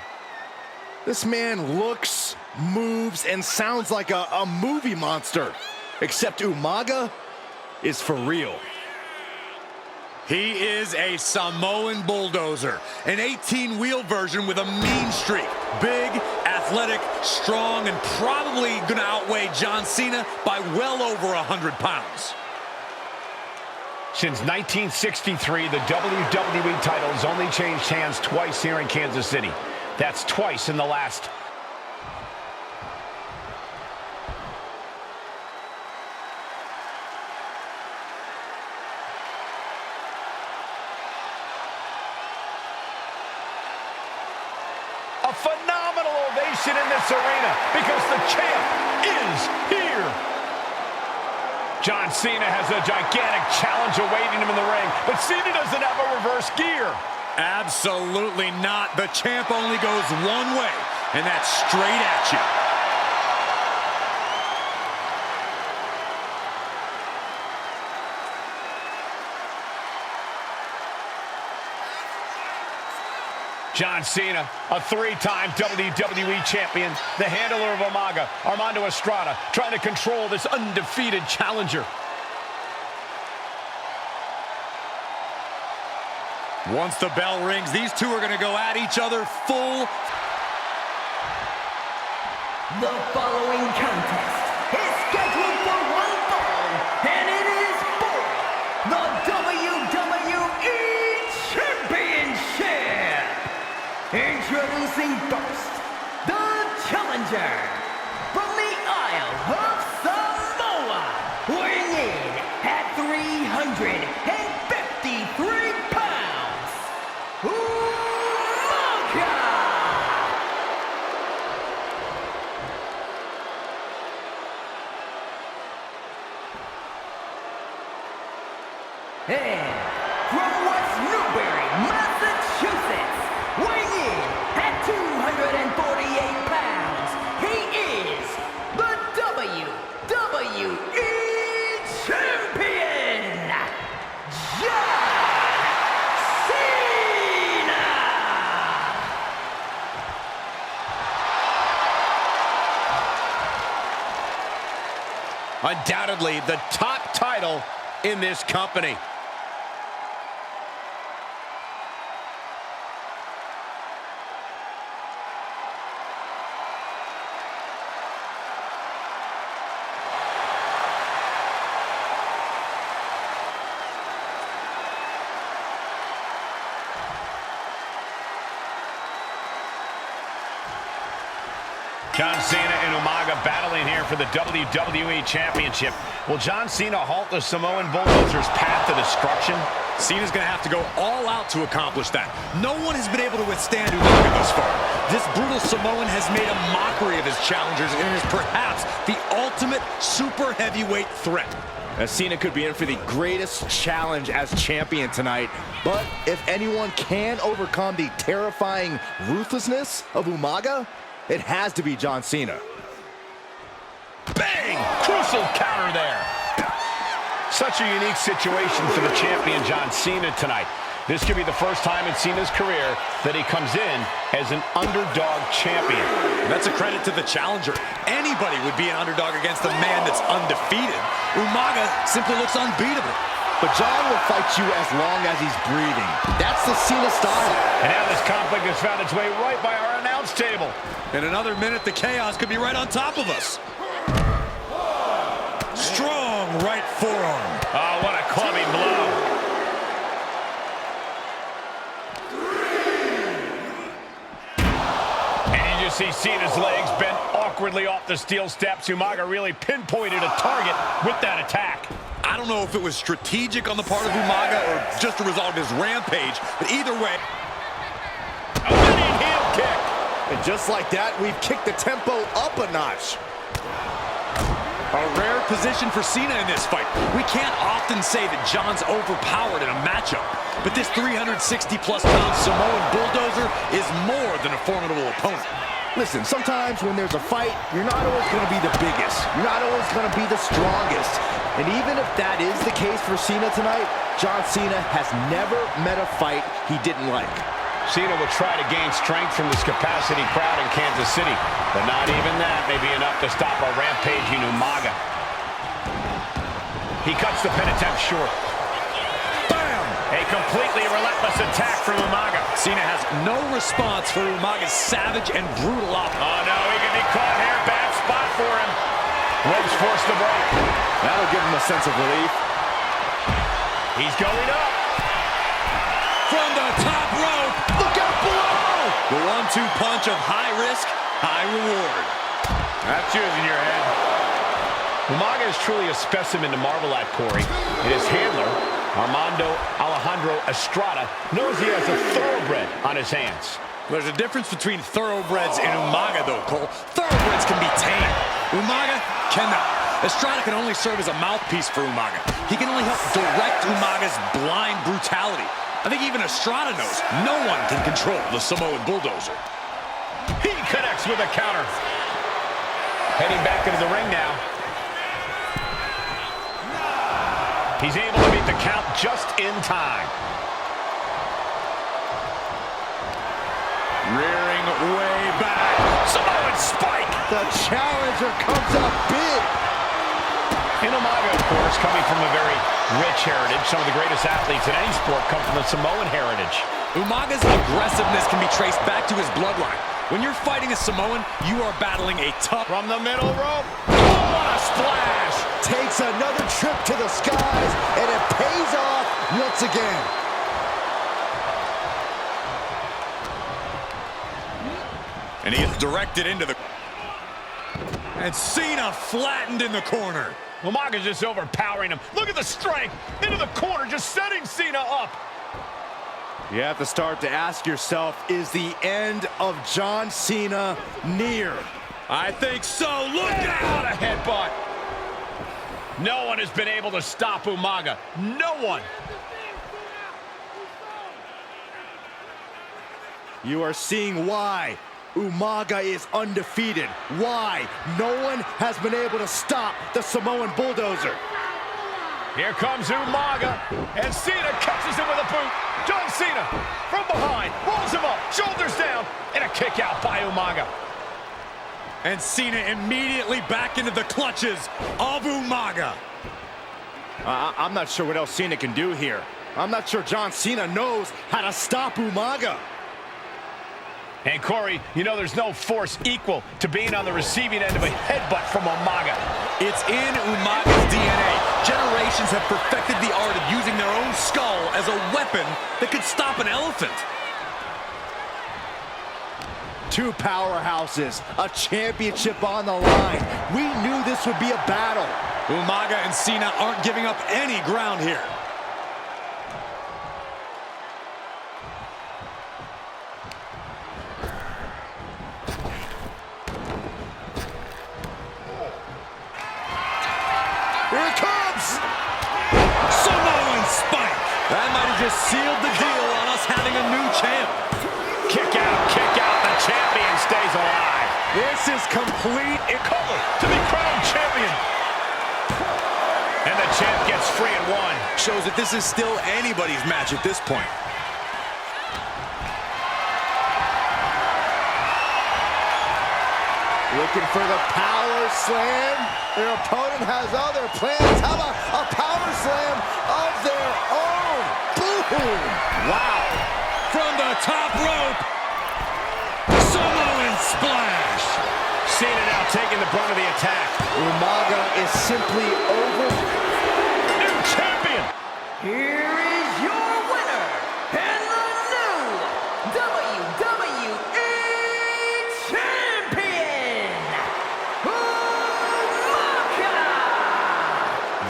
This man looks, moves, and sounds like a movie monster. Except Umaga is for real. He is a Samoan bulldozer, an 18-wheel version with a mean streak. Big, athletic, strong, and probably going to outweigh John Cena by well over 100 pounds. Since 1963, the WWE title has only changed hands twice here in Kansas City. That's twice in the last... A phenomenal ovation in this arena because the champ is here. John Cena has a gigantic challenge awaiting him in the ring, but Cena doesn't have a reverse gear. Absolutely not. The champ only goes one way, and that's straight at you. John Cena, a three-time WWE champion, the handler of Umaga, Armando Estrada, trying to control this undefeated challenger. Once the bell rings, these two are going to go at each other full. The following contest is scheduled for one fall, and it is for the WWE Championship. Introducing first, the challenger from the Isle of Samoa, weighing in at 353 pounds, Umaga! And from West Newbury, Massachusetts, weighing in at 248 pounds, he is the WWE Champion, John Cena! Undoubtedly the top title in this company. John Cena and Umaga battling here for the WWE Championship. Will John Cena halt the Samoan Bulldozer's path to destruction? Cena's going to have to go all out to accomplish that. No one has been able to withstand Umaga thus far. This brutal Samoan has made a mockery of his challengers and is perhaps the ultimate super heavyweight threat. Cena could be in for the greatest challenge as champion tonight. But if anyone can overcome the terrifying ruthlessness of Umaga, it has to be John Cena. Bang! Crucial counter there. Such a unique situation for the champion John Cena tonight. This could be the first time in Cena's career that he comes in as an underdog champion. And that's a credit to the challenger. Anybody would be an underdog against a man that's undefeated. Umaga simply looks unbeatable. But John will fight you as long as he's breathing. That's the Cena style. And now this conflict has found its way right by our announcer announce table. In another minute, the chaos could be right on top of us. Strong right forearm. Oh, what a clubbing blow. And you just see Cena's legs bent awkwardly off the steel steps. Umaga really pinpointed a target with that attack. I don't know if it was strategic on the part of Umaga or just a result of his rampage, but either way. A winning heel kick. And just like that, we've kicked the tempo up a notch. A rare position for Cena in this fight. We can't often say that John's overpowered in a matchup, but this 360-plus pound Samoan bulldozer is more than a formidable opponent. Listen, sometimes when there's a fight, you're not always going to be the biggest. You're not always going to be the strongest. And even if that is the case for Cena tonight, John Cena has never met a fight he didn't like. Cena will try to gain strength from this capacity crowd in Kansas City, but not even that may be enough to stop a rampaging Umaga. He cuts the pin attempt short. Bam! A completely relentless attack from Umaga. Cena has no response for Umaga's savage and brutal offense. Oh no, he can be caught here. Bad spot for him. Ropes forced to break. That'll give him a sense of relief. He's going up. From the top rope. Look out below! The 1-2 punch of high risk, high reward. That's using your head. Umaga is truly a specimen to marvel at, Corey. And his handler, Armando Alejandro Estrada, knows he has a thoroughbred on his hands. There's a difference between thoroughbreds and Umaga, though, Cole. Thoroughbreds can be tamed. Umaga cannot. Estrada can only serve as a mouthpiece for Umaga. He can only help direct Umaga's blind brutality. I think even Estrada knows no one can control the Samoan bulldozer. He connects with a counter. Heading back into the ring now. He's able to beat the count just in time. Rearing way back. Samoan spike. The challenger comes up big. And Umaga, of course, coming from a very rich heritage. Some of the greatest athletes in any sport come from the Samoan heritage. Umaga's aggressiveness can be traced back to his bloodline. When you're fighting a Samoan, you are battling a tough... From the middle rope. Oh, what a splash! Takes another trip to the skies, and it pays off once again. And he is directed into the... And Cena flattened in the corner. Umaga's just overpowering him. Look at the strength. Into the corner, just setting Cena up. You have to start to ask yourself, is the end of John Cena near? I think so. Look out! A headbutt. No one has been able to stop Umaga. No one. You are seeing why Umaga is undefeated. Why no one has been able to stop the Samoan bulldozer. Here comes Umaga, and Cena catches him with a boot. John Cena from behind, rolls him up, shoulders down, and a kick out by Umaga. And Cena immediately back into the clutches of Umaga. I'm not sure what else Cena can do here. I'm not sure John Cena knows how to stop Umaga. And Corey, you know there's no force equal to being on the receiving end of a headbutt from Umaga. It's in Umaga's DNA. Generations have perfected the art of using their own skull as a weapon that could stop an elephant. Two powerhouses, a championship on the line. We knew this would be a battle. Umaga and Cena aren't giving up any ground here. Here it comes! Samoan spike! That might have just sealed the deal on us having a new champ. Kick out, the champion stays alive. This is complete Cover to be crowned champion. And the champ gets free at one. Shows that this is still anybody's match at this point. Looking for the power slam. Their opponent has other plans. How about a power slam of their own? Boom! Wow. From the top rope. Samoan splash. Cena now taking the brunt of the attack. Umaga is simply over. New champion. Here is your winner and the new WWE Champion, Umaga!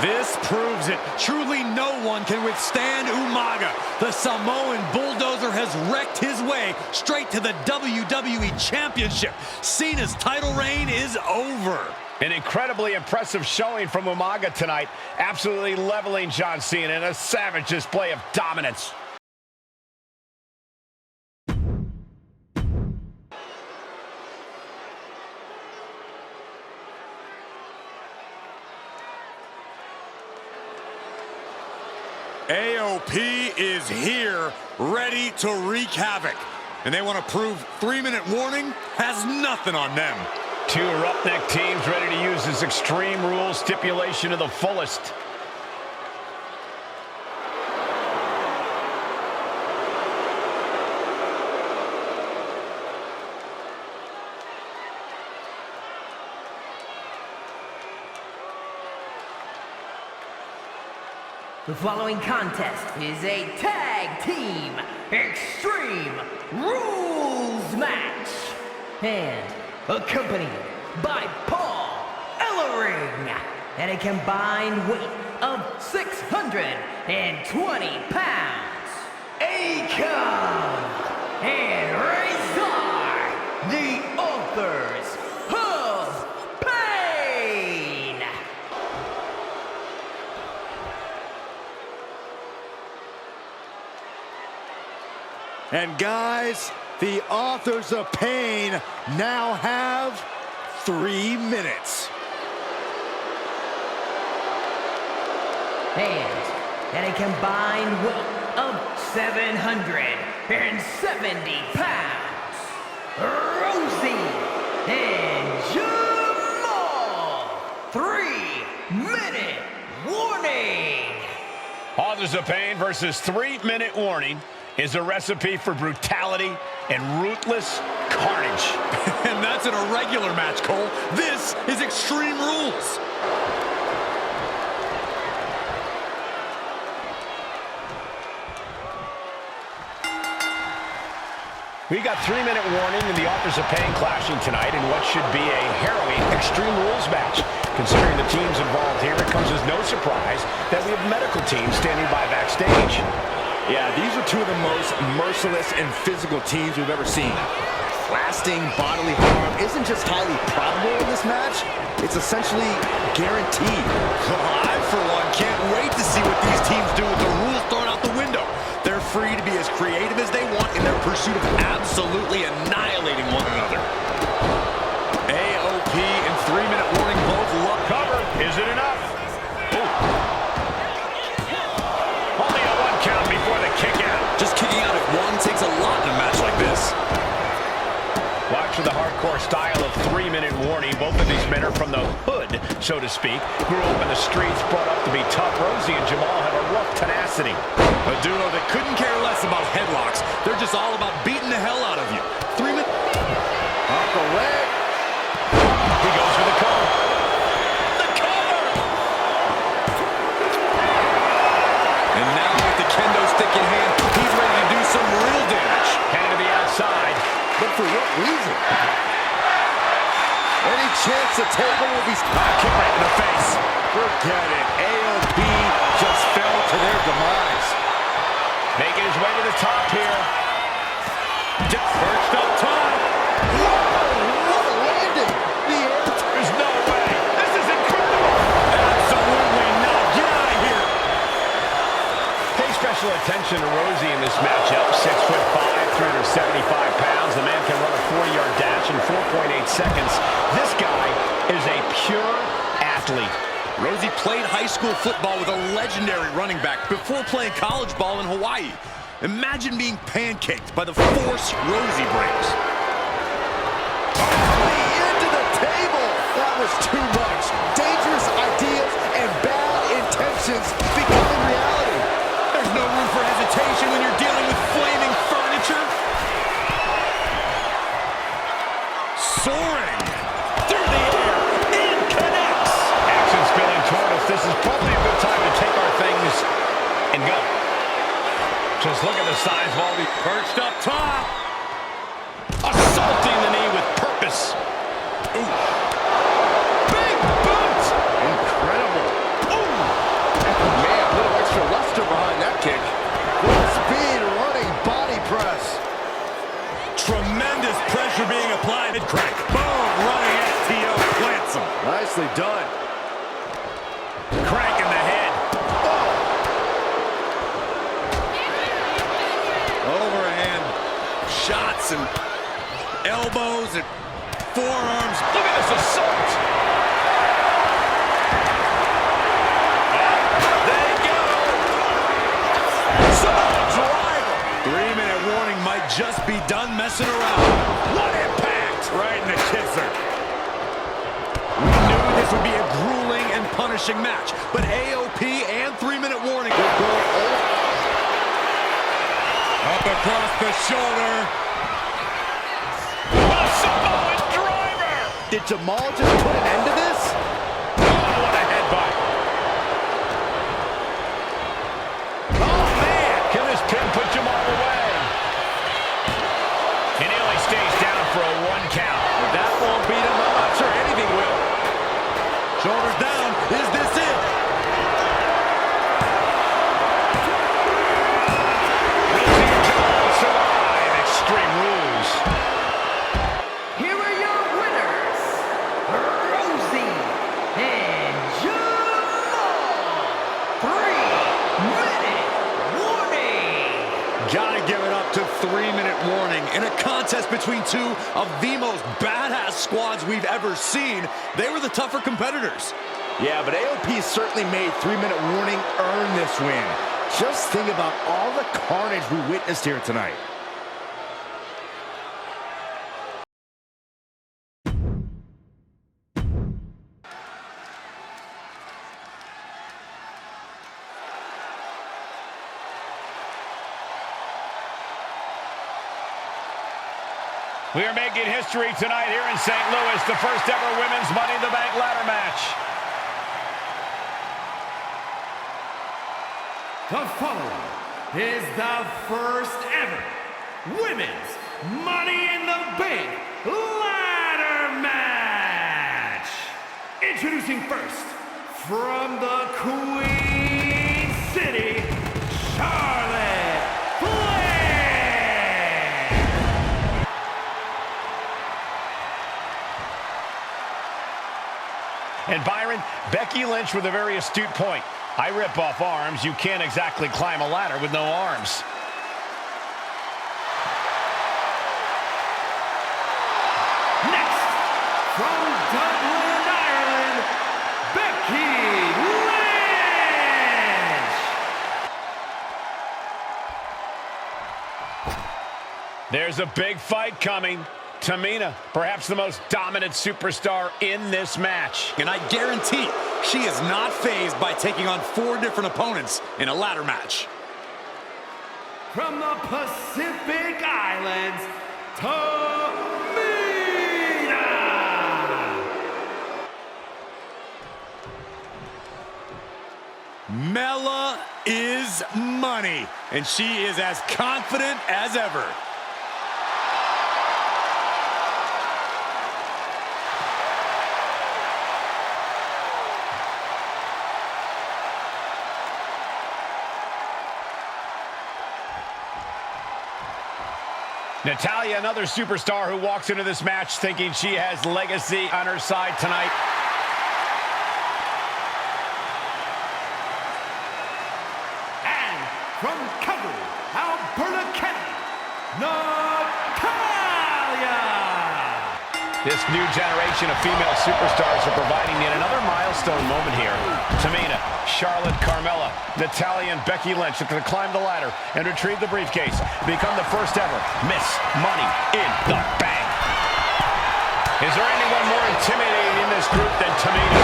This proves it. Truly no one can withstand Umaga. The Samoan bulldozer has wrecked his way straight to the WWE Championship. Cena's title reign is over. An incredibly impressive showing from Umaga tonight, absolutely leveling John Cena in a savage display of dominance. AOP is here, ready to wreak havoc. And they want to prove 3-minute warning has nothing on them. Two roughneck teams ready to use this Extreme Rules stipulation to the fullest. The following contest is a tag team Extreme Rules match and accompanied by Paul Ellering at a combined weight of 620 pounds. Akon and Razor, the authors of Pain. And guys, the authors of Pain now have 3 minutes. And at a combined weight of 770 pounds, Rosie and Jamal. 3-minute warning. Authors of Pain versus 3-minute warning is a recipe for brutality and ruthless carnage. And that's an irregular match, Cole. This is Extreme Rules. We got 3-minute warning and the Authors of Pain clashing tonight in what should be a harrowing Extreme Rules match. Considering the teams involved here, it comes as no surprise that we have medical teams standing by backstage. Yeah, these are two of the most merciless and physical teams we've ever seen. Lasting bodily harm isn't just highly probable in this match, it's essentially guaranteed. I, for one, can't wait to see what these teams do with the rules thrown out the window. They're free to be as creative as they want in their pursuit of absolutely annihilating one another. AOP and 3-minute warning both love Cover. Is it enough? Only a 1 count before the kick out. Just kicking out at 1 takes a lot in a match like this. Watch for the hardcore style of 3-minute warning. Both of these men are from the hood, so to speak. Grew up in the streets, brought up to be tough. Rosie and Jamal have a rough tenacity. A duo that couldn't care less about headlocks. They're just all about beating the hell out of you. 3 minutes. Off the leg. He goes for the cover. The cover! And now with the kendo stick in hand, he's ready to do some real damage. Heading to the outside. But for what reason? Any chance the table will be... Kick right in the face. Forget it. AOP just fell to their demise. Making his way to the top here. Just perched up top. Whoa, what a landing. The air... There's no way. This is incredible. Absolutely not. Get out of here. Pay special attention to Rosie in this matchup. 6'5", 375 pounds. The man can run a 40-yard dash in 4.8 seconds. This guy is a pure athlete. Rosie played high school football with a legendary running back before playing college ball in Hawaii. Imagine being pancaked by the force Rosie brings. Into the table. That was too much. Dangerous ideas and bad intentions becoming reality. There's no room for hesitation when you're dealing with flaming furniture. Soaring through the air and connects. Action spilling toward us. This is probably a good time to take our things and go. Just look at the size of all these. Perched up top. Assaulting the knee with purpose. Ooh. Big boot. Incredible. Ooh. Man, a little extra luster behind that kick. Full speed running body press. Tremendous pressure being applied. Crank. Boom. Running STO. Plants him. Nicely done. Crank in the head. Overhand shots and elbows and forearms. Look at this assault. They go. Samoa driver. 3-minute warning might just be done messing around. What impact! Right in the kisser. We knew this would be a grueling and punishing match, but AOP and 3-minute warning will go up across the shoulder. A Samoan driver. Did Jamal just put an end to this? Oh, what a headbutt. Oh, man. Can this pin put Jamal away? And he only stays down for a 1 count. If that won't beat him, I'm not sure anything will. Shoulders down. Is this it? We'll see Jamal survive Extreme Rules. Here are your winners, Rosie and Jamal. 3-minute warning. Gotta give it up to 3-minute warning. In a contest between two of the most badass squads we've ever seen, they were the tougher competitors. Yeah, but AOP certainly made 3-minute warning earn this win. Just think about all the carnage we witnessed here tonight. We are making history tonight here in St. Louis, the first ever women's Money in the Bank ladder match. The following is the first ever Women's Money in the Bank ladder match. Introducing first, from the Queen City, Charlotte Flair. And Byron, Becky Lynch with a very astute point. I rip off arms. You can't exactly climb a ladder with no arms. Next, from Dublin, Ireland, Becky Lynch. There's a big fight coming. Tamina, perhaps the most dominant superstar in this match. And I guarantee she is not fazed by taking on 4 different opponents in a ladder match. From the Pacific Islands, Tamina. Mella is money, and she is as confident as ever. Natalya, another superstar who walks into this match thinking she has legacy on her side tonight. And from Calgary, Alberta, Canada, Natalya. This new generation of female superstars are providing yet another milestone moment here. Tamina, Charlotte, Carmella, Natalya, and Becky Lynch are going to climb the ladder and retrieve the briefcase, become the first ever Miss Money in the Bank. Is there anyone more intimidating in this group than Tamina?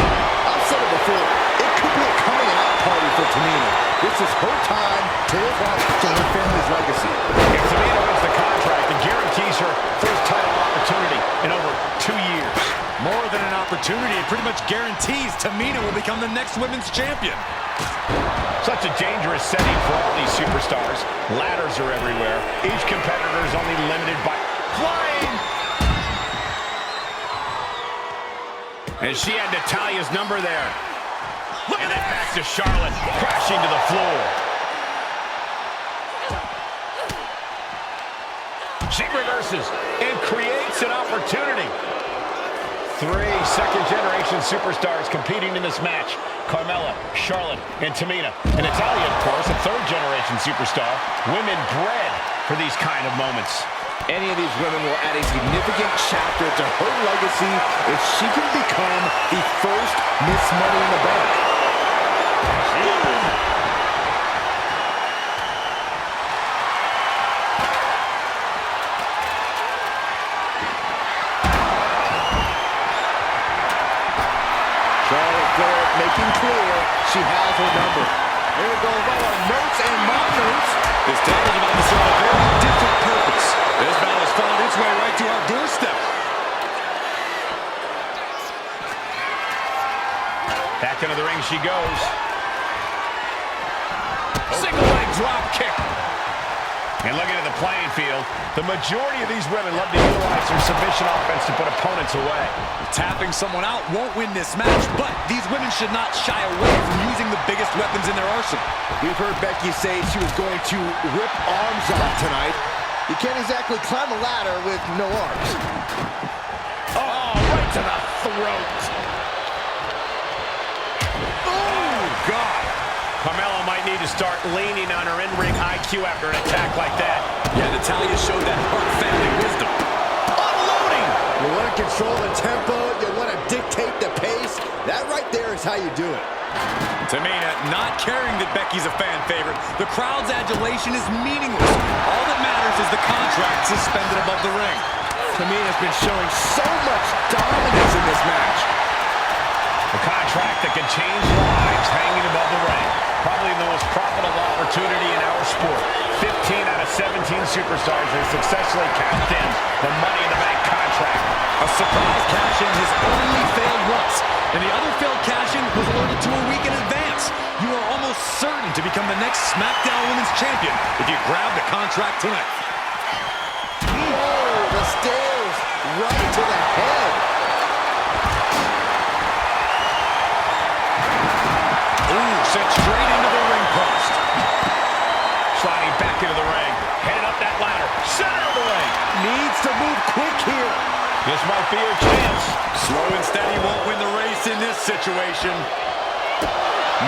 I've said it before, it could be a coming out party for Tamina. This is her time to live up to her family's legacy. If Tamina wins the contract, it guarantees her first title opportunity in over opportunity, it pretty much guarantees Tamina will become the next women's champion. Such a dangerous setting for all these superstars. Ladders are everywhere. Each competitor is only limited by flying. And she had Natalya's number there. And then back to Charlotte, crashing to the floor. She reverses and creates an opportunity. 3 second-generation superstars competing in this match. Carmella, Charlotte, and Tamina. And Natalya, of course, a third-generation superstar. Women bred for these kind of moments. Any of these women will add a significant chapter to her legacy if she can become the first Miss Money in the Bank. Charlotte Flair making clear she has her number. Here we go, all notes and mock notes. This title is about to serve a very different purpose. This battle has found its way right to our doorstep. Back into the ring she goes. Single leg drop kick. And looking at the playing field, the majority of these women love to utilize their submission offense to put opponents away. Tapping someone out won't win this match, but these women should not shy away from using the biggest weapons in their arsenal. We've heard Becky say she was going to rip arms off tonight. You can't exactly climb a ladder with no arms. Oh, right to the throat. Oh, God. Carmella might need to start leaning on her in-ring IQ after an attack like that. Yeah, Natalya showed that Hart family wisdom. Unloading. You want to control the tempo, you want to dictate the pace. That right there is how you do it. Tamina not caring that Becky's a fan favorite. The crowd's adulation is meaningless. All that matters is the contract suspended above the ring. Tamina's been showing so much dominance in this match. A contract that can change lives hanging above the ring. Probably the most profitable opportunity in our sport. 15 out of 17 superstars have successfully cashed in the Money in the Bank contract. A surprise cash-in has only failed once, and the other failed cash-in was alerted to a week in advance. You are almost certain to become the next SmackDown Women's Champion if you grab the contract tonight. Oh, the stairs right to the head. Ooh, sent straight into the ring post. Sliding back into the ring. Headed up that ladder. Center of the ring. Needs to move quick here. This might be her chance. Slow and steady won't win the race in this situation.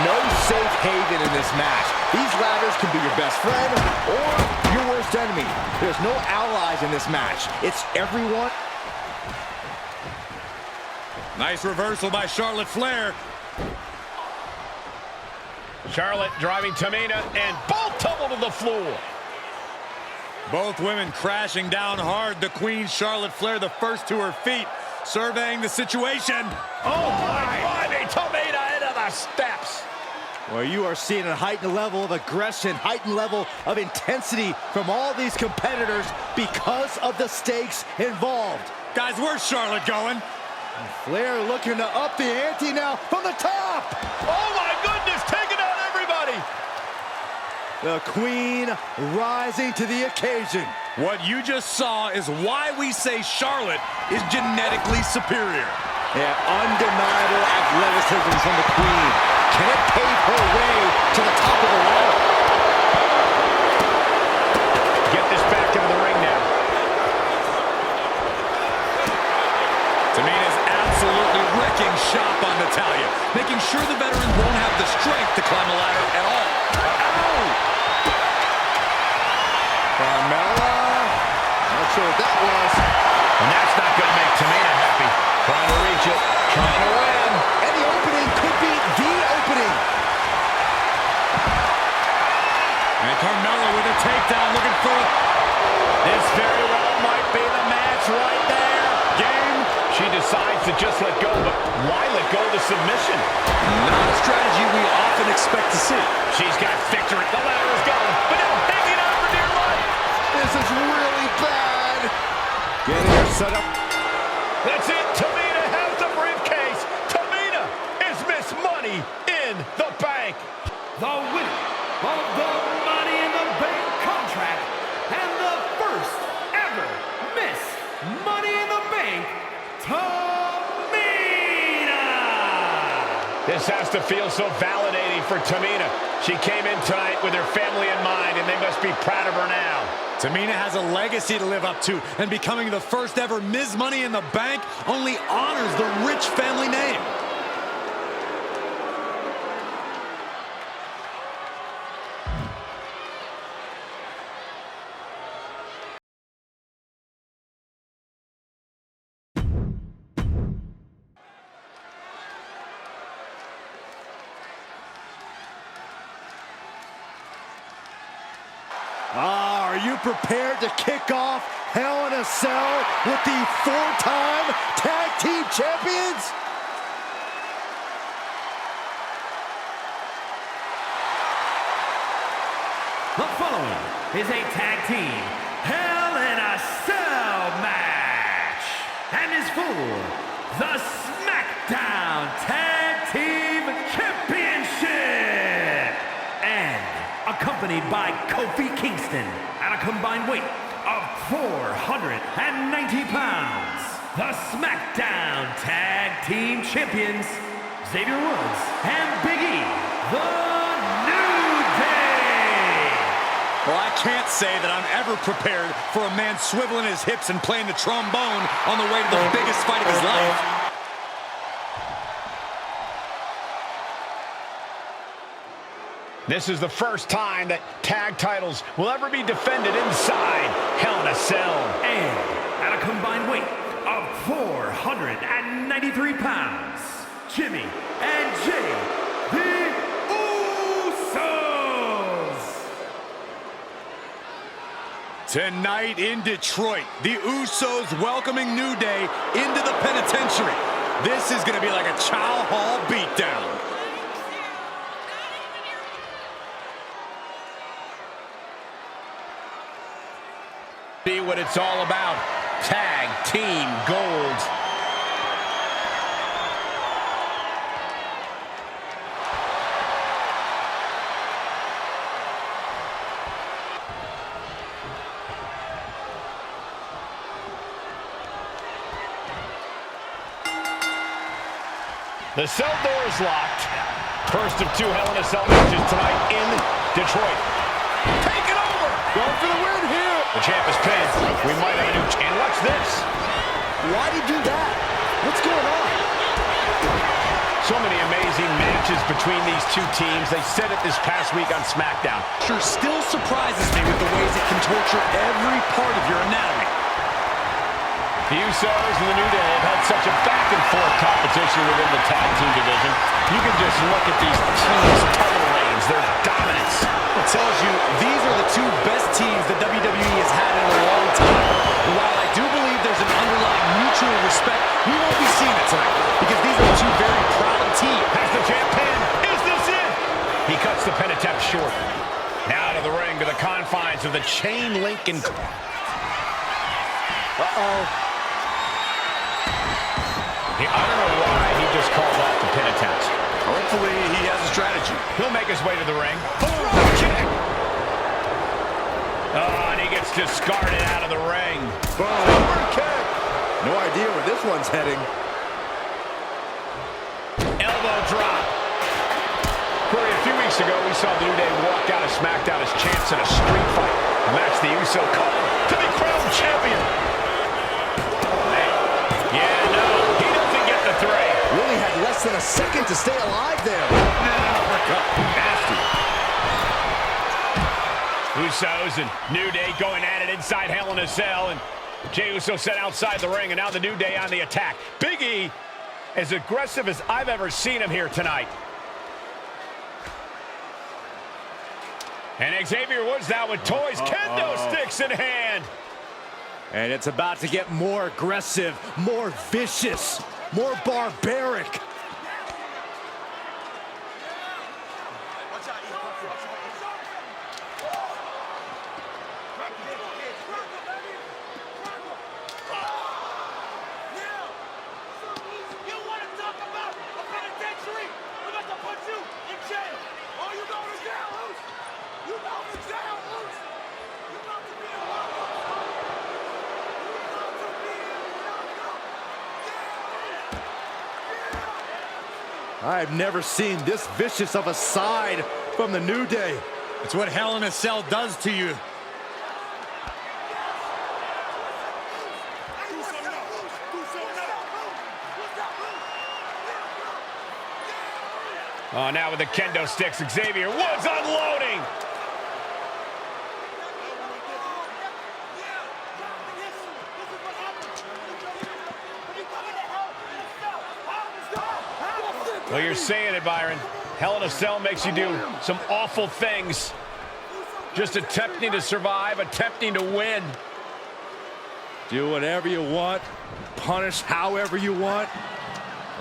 No safe haven in this match. These ladders can be your best friend or your worst enemy. There's no allies in this match. It's everyone. Nice reversal by Charlotte Flair. Charlotte driving Tamina, and both tumble to the floor. Both women crashing down hard. The Queen, Charlotte Flair, the first to her feet, surveying the situation. Oh, my. Driving Tamina into the steps. Well, you are seeing a heightened level of aggression, heightened level of intensity from all these competitors because of the stakes involved. Guys, where's Charlotte going? Flair looking to up the ante now from the top. Oh, my goodness, taking out everybody. The Queen rising to the occasion. What you just saw is why we say Charlotte is genetically superior. Yeah, undeniable athleticism from the Queen. Can it pave her way to the top of the ladder? Get this back into the ring now. Tamina's absolutely wrecking shop on Natalya, making sure the veteran won't have the strength to climb a ladder at all. Ow! Carmella. Not sure what that was. And that's not going to make Tamina happy. Trying to reach it, trying to win. Any opening could be the opening. And Carmella with a takedown, looking for This very well might be the match right there. game. She decides to just let go, but why let go of the submission? Not a strategy we often expect to see. She's got victory. The ladder is going, but now hanging on for dear life. This is really bad. Getting her set up. That's it. Tamina has the briefcase. the winner of the Money in the Bank contract and the first ever Miss Money in the Bank, Tamina! This has to feel so validating for Tamina. She came in tonight with her family in mind, and they must be proud of her now. Tamina has a legacy to live up to, and becoming the first ever Ms. Money in the Bank only honors the rich family name. Are you prepared to kick off Hell in a Cell with the four-time Tag Team Champions? The following is a tag team Hell in a Cell match and is for the SmackDown Tag Team Championship and accompanied by Kofi Kingston at a combined weight of 490 pounds. The SmackDown Tag Team Champions, Xavier Woods and Big E, the New Day. Well, I can't say that I'm ever prepared for a man swiveling his hips and playing the trombone on the way to the biggest fight of his life. This is the first time that tag titles will ever be defended inside Hell in a Cell. And at a combined weight of 493 pounds, Jimmy and Jay, the Usos. Tonight in Detroit, the Usos welcoming New Day into the penitentiary. This is going to be like a Chow Hall beatdown. See what it's all about. Tag Team Gold. The cell door is locked. First of two Hell in a Cell matches tonight in Detroit. Take it over! Going for the win here! The champ is pinned. We might have a new champ. What's this? Why'd he do that? What's going on? So many amazing matches between these two teams. They said it this past week on SmackDown. Sure still surprises me with the ways it can torture every part of your anatomy. The Usos and the New Day have had such a back-and-forth competition within the tag team division. You can just look at these teams' title reigns, their dominance. It tells you these are the two best teams the WWE has had in a long time. And while I do believe there's an underlying mutual respect, we won't be seeing it tonight because these are two very proud teams. Has the champ pinned? Is this it? He cuts the pin attempt short. Now to the ring, to the confines of the chain link and... I don't know why he just called off the pin attempt. Hopefully he has a strategy. He'll make his way to the ring. Boom! Kick! Oh, and he gets discarded out of the ring. Boom! Super kick! No idea where this one's heading. Elbow drop. Corey, a few weeks ago, we saw the New Day walk out of SmackDown as champs in a street fight. A match the Uso called to be crowned champion. Yeah, no, he doesn't get the three. Really had less than a second to stay alive there. Nasty. Usos and New Day going at it inside Hell in a Cell, and Jey Uso set outside the ring, and now the New Day on the attack. Big E, as aggressive as I've ever seen him here tonight. And Xavier Woods now with toys, kendo sticks in hand. And it's about to get more aggressive, more vicious, more barbaric. You want to talk about a penitentiary? We're going to put you in jail. All you know I've never seen this vicious of a side from the New Day. It's what Hell in a Cell does to you. Oh, now with the kendo sticks, Xavier Woods unloading. Well, you're saying it, Byron. Hell in a Cell makes you do some awful things. Just attempting to survive, attempting to win. Do whatever you want, punish however you want.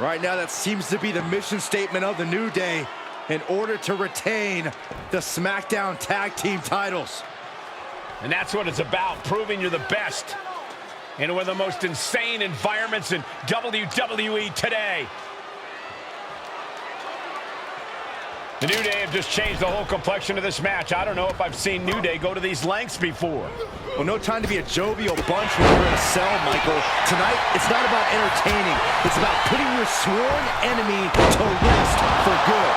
Right now, that seems to be the mission statement of the New Day in order to retain the SmackDown Tag Team titles. And that's what it's about, proving you're the best in one of the most insane environments in WWE today. The New Day have just changed the whole complexion of this match. I don't know if I've seen New Day go to these lengths before. Well, no time to be a jovial bunch when you're in a cell, Michael. Tonight, it's not about entertaining. It's about putting your sworn enemy to rest for good.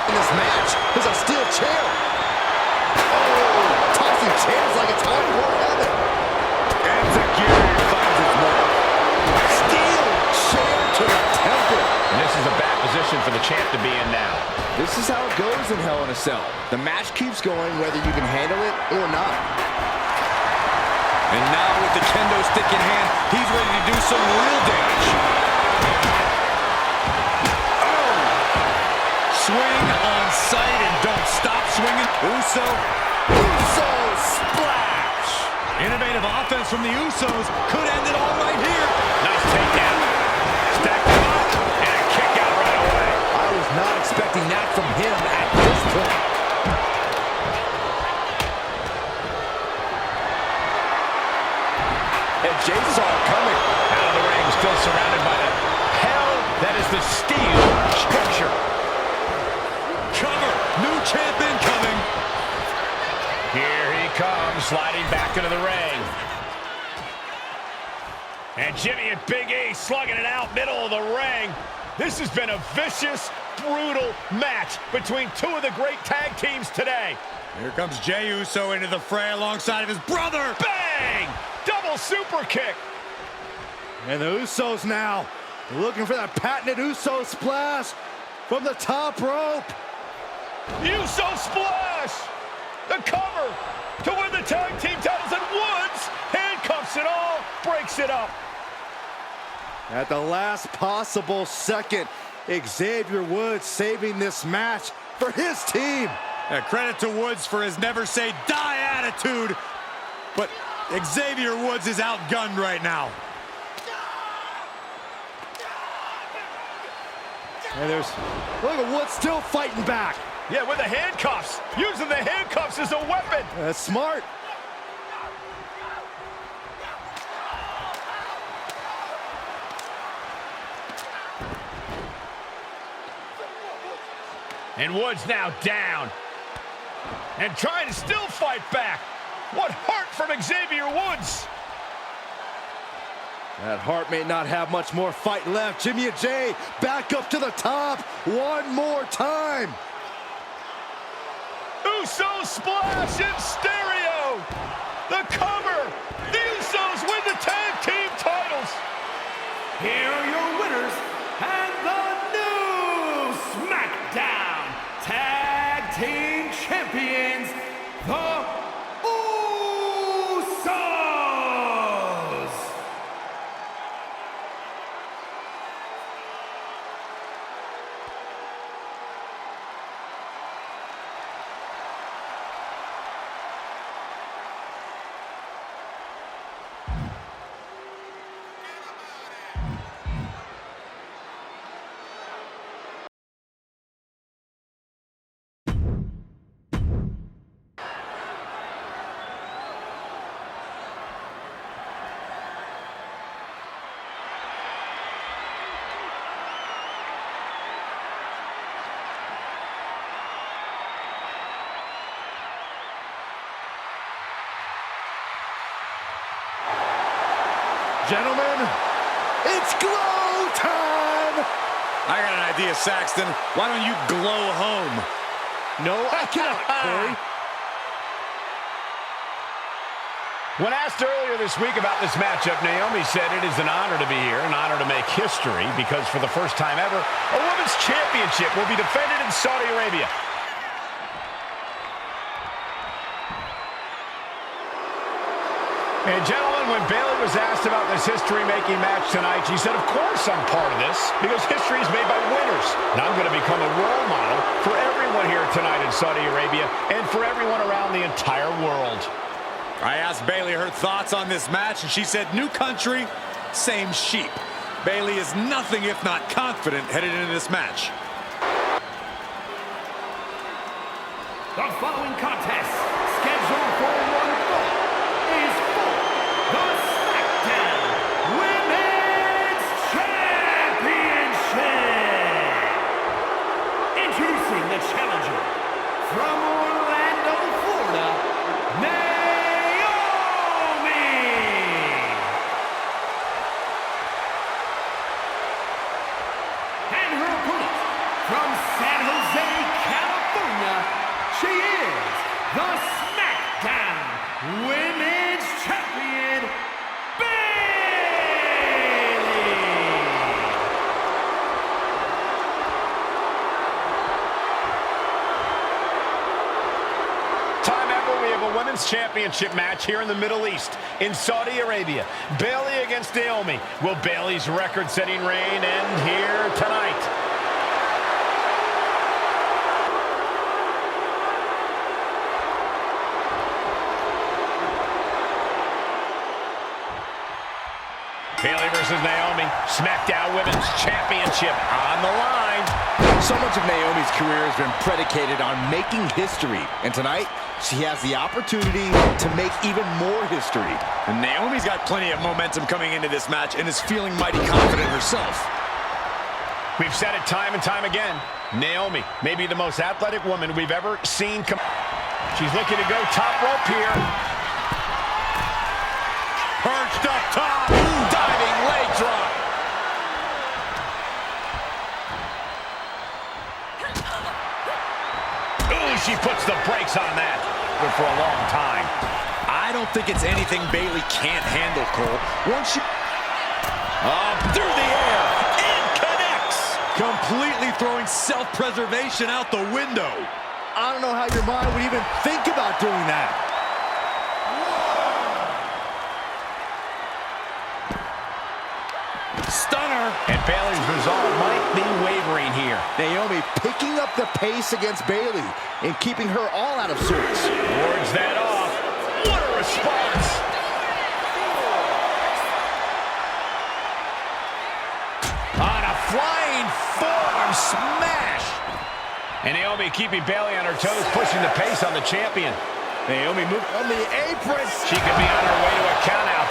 In this match, there's a steel chair. Oh, tossing chairs like it's on for heaven. And Zagiri finds his mark. Steel chair to the temple. And this is a bad position for the champ to be in now. This is how it goes in Hell in a Cell. The match keeps going whether you can handle it or not. And now with the kendo stick in hand, he's ready to do some real damage. Oh! Swing on sight and don't stop swinging. Uso splash! Innovative offense from the Usos could end it all right here. Nice takedown. Stacked him up and a kick out right away. I was not expecting that from him at this point. And Jay saw it coming. Out of the ring, still surrounded by the hell that is the steel structure. Cover. New champ incoming. Here he comes, sliding back into the ring. And Jimmy and Big E slugging it out, middle of the ring. This has been a vicious, brutal match between two of the great tag teams today. Here comes Jey Uso into the fray alongside of his brother. Bang! Double super kick. And the Usos now looking for that patented Uso splash from the top rope. Uso splash! The cover to win the tag team titles, and Woods handcuffs it all, breaks it up. At the last possible second, Xavier Woods saving this match for his team. Credit to Woods for his never say die attitude, but Xavier Woods is outgunned right now. And look at Woods still fighting back. Yeah, with the handcuffs. Using the handcuffs as a weapon. That's smart. And Woods now down. And trying to still fight back. What heart from Xavier Woods. That heart may not have much more fight left. Jimmy and Jay back up to the top one more time. Uso splash in stereo. The cover. The Usos win the tag team titles. Here are your winners and the new SmackDown Tag Team Champions, the Usos! Gentlemen, it's glow time! I got an idea, Saxton. Why don't you glow home? No, I cannot, Corey. When asked earlier this week about this matchup, Naomi said it is an honor to be here, an honor to make history, because for the first time ever, a women's championship will be defended in Saudi Arabia. And gentlemen, when Bayley was asked about this history-making match tonight, she said, of course I'm part of this, because history is made by winners. And I'm going to become a role model for everyone here tonight in Saudi Arabia and for everyone around the entire world. I asked Bayley her thoughts on this match, and she said, new country, same sheep. Bayley is nothing if not confident headed into this match. The following contest, scheduled for one fall, is for the SmackDown Women's Championship. Introducing the challenger from Orlando, Florida, from San Jose, California, she is the SmackDown Women's Champion, Bayley! Time ever, we have a women's championship match here in the Middle East, in Saudi Arabia. Bayley against Naomi. Will Bayley's record-setting reign end here tonight? Bayley versus Naomi, SmackDown Women's Championship on the line. So much of Naomi's career has been predicated on making history. And tonight, she has the opportunity to make even more history. And Naomi's got plenty of momentum coming into this match and is feeling mighty confident herself. We've said it time and time again. Naomi may be the most athletic woman we've ever seen. She's looking to go top rope here. Perched up top. Diving leg drop. Ooh, she puts the brakes on that. Good for a long time. I don't think it's anything Bayley can't handle, Cole. Once she... Up through the air. And connects. completely throwing self-preservation out the window. I don't know how your mind would even think about doing that. Stunner. And Bayley's resolve might be wavering here. Naomi picking up the pace against Bayley and keeping her all out of sorts. Wards that off. What a response. On a flying forearm smash. And Naomi keeping Bayley on her toes, pushing the pace on the champion. Naomi moved on the apron. She could be on her way to a countout.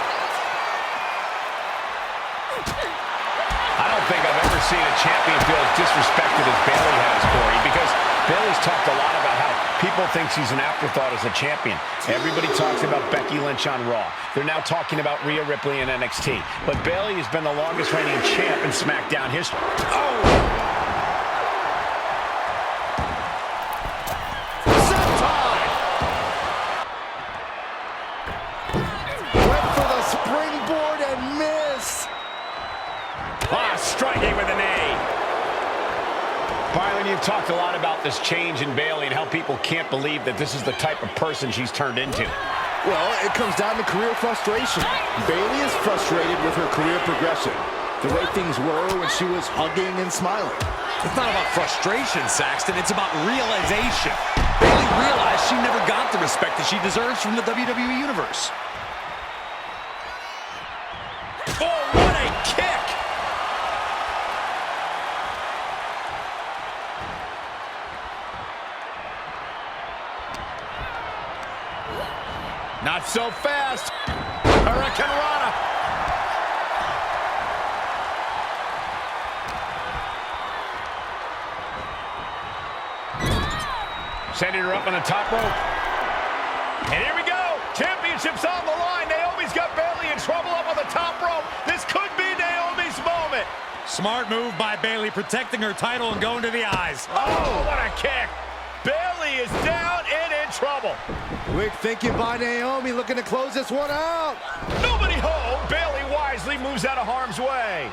I don't think I've ever seen a champion feel as disrespected as Bayley has, Corey, because Bayley's talked a lot about how people think she's an afterthought as a champion. Everybody talks about Becky Lynch on Raw. They're now talking about Rhea Ripley in NXT. But Bayley has been the longest reigning champ in SmackDown history. Oh! Striking with a knee. Byron, you've talked a lot about this change in Bayley and how people can't believe that this is the type of person she's turned into. Well, it comes down to career frustration. Bayley is frustrated with her career progression. The way things were when she was hugging and smiling. It's not about frustration, Saxton. It's about realization. Bayley realized she never got the respect that she deserves from the WWE Universe. Oh, what a kick! Not so fast. Hurricane Rana. Sending her up on the top rope. And here we go. Championship's on the line. Naomi's got Bayley in trouble up on the top rope. This could be Naomi's moment. Smart move by Bayley, protecting her title and going to the eyes. Oh, what a kick. Bayley is down and in trouble. Quick thinking by Naomi, looking to close this one out. Nobody home. Bayley wisely moves out of harm's way.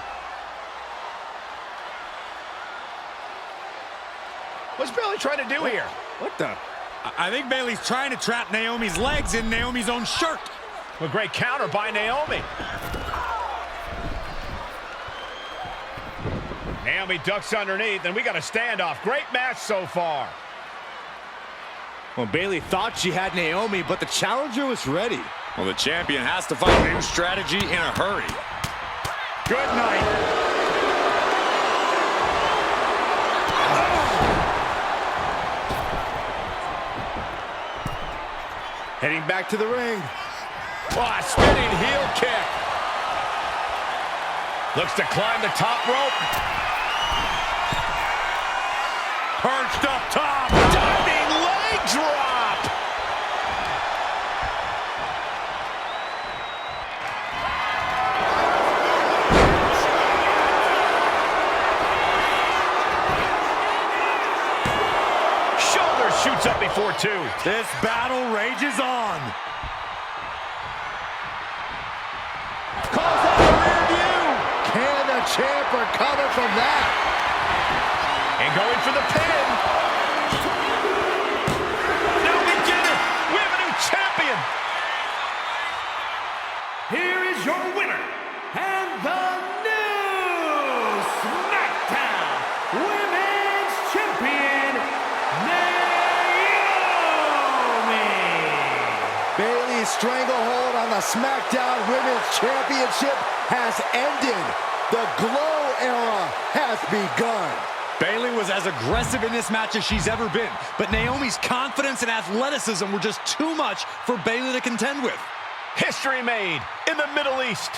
What's Bayley trying to do here? What the? I think Bayley's trying to trap Naomi's legs in Naomi's own shirt. A great counter by Naomi. Naomi ducks underneath, and we got a standoff. Great match so far. Well, Bayley thought she had Naomi, but the challenger was ready. Well, the champion has to find a new strategy in a hurry. Good night. Heading back to the ring. Oh, a spinning heel kick. Looks to climb the top rope. Perched up top. Diving leg drop. Shoulder shoots up before two. This battle rages on. Calls out the rear view. Can the champ recover from that? And going for the pin. Now we get it. We have a new champion. Here is your winner, and the new SmackDown Women's Champion, Naomi. Bayley's stranglehold on the SmackDown Women's Championship has ended. The Glow era has begun. Bayley was as aggressive in this match as she's ever been, but Naomi's confidence and athleticism were just too much for Bayley to contend with. History made in the Middle East.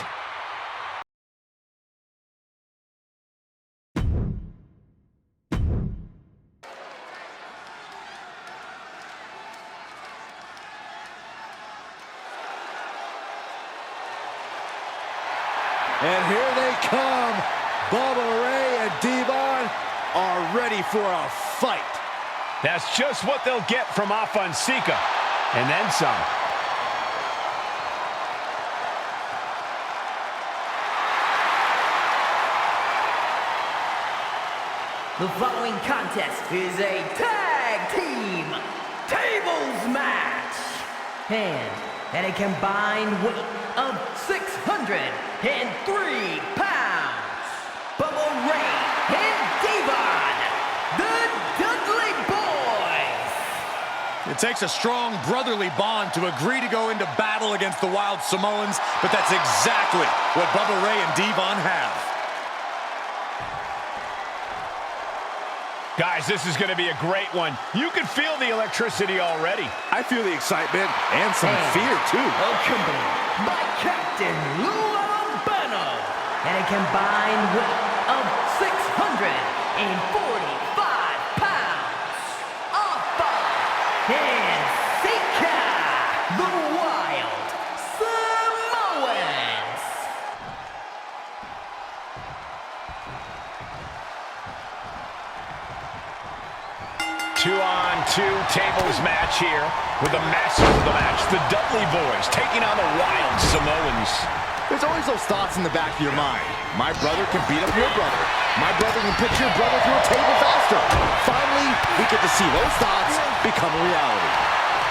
And here they come. Bubba Ray and Devon are ready for a fight. That's just what they'll get from Afonseca. And then some. The following contest is a tag team tables match. And at a combined weight of 603 pounds, Bubba Ray and Devon, the Dudley Boys. It takes a strong brotherly bond to agree to go into battle against the Wild Samoans, but that's exactly what Bubba Ray and Devon have. Guys, this is going to be a great one. You can feel the electricity already. I feel the excitement and some fear, too. Accompanied by Captain Lou Albano and a combined weight of 645 pounds. Alpha and Sika, the Wild Samoans. 2-on-2 tables match here with the masters of the match, the Dudley Boys, taking on the Wild Samoans. There's always those thoughts in the back of your mind. My brother can beat up your brother. My brother can pitch your brother through a table faster. Finally, we get to see those thoughts become a reality.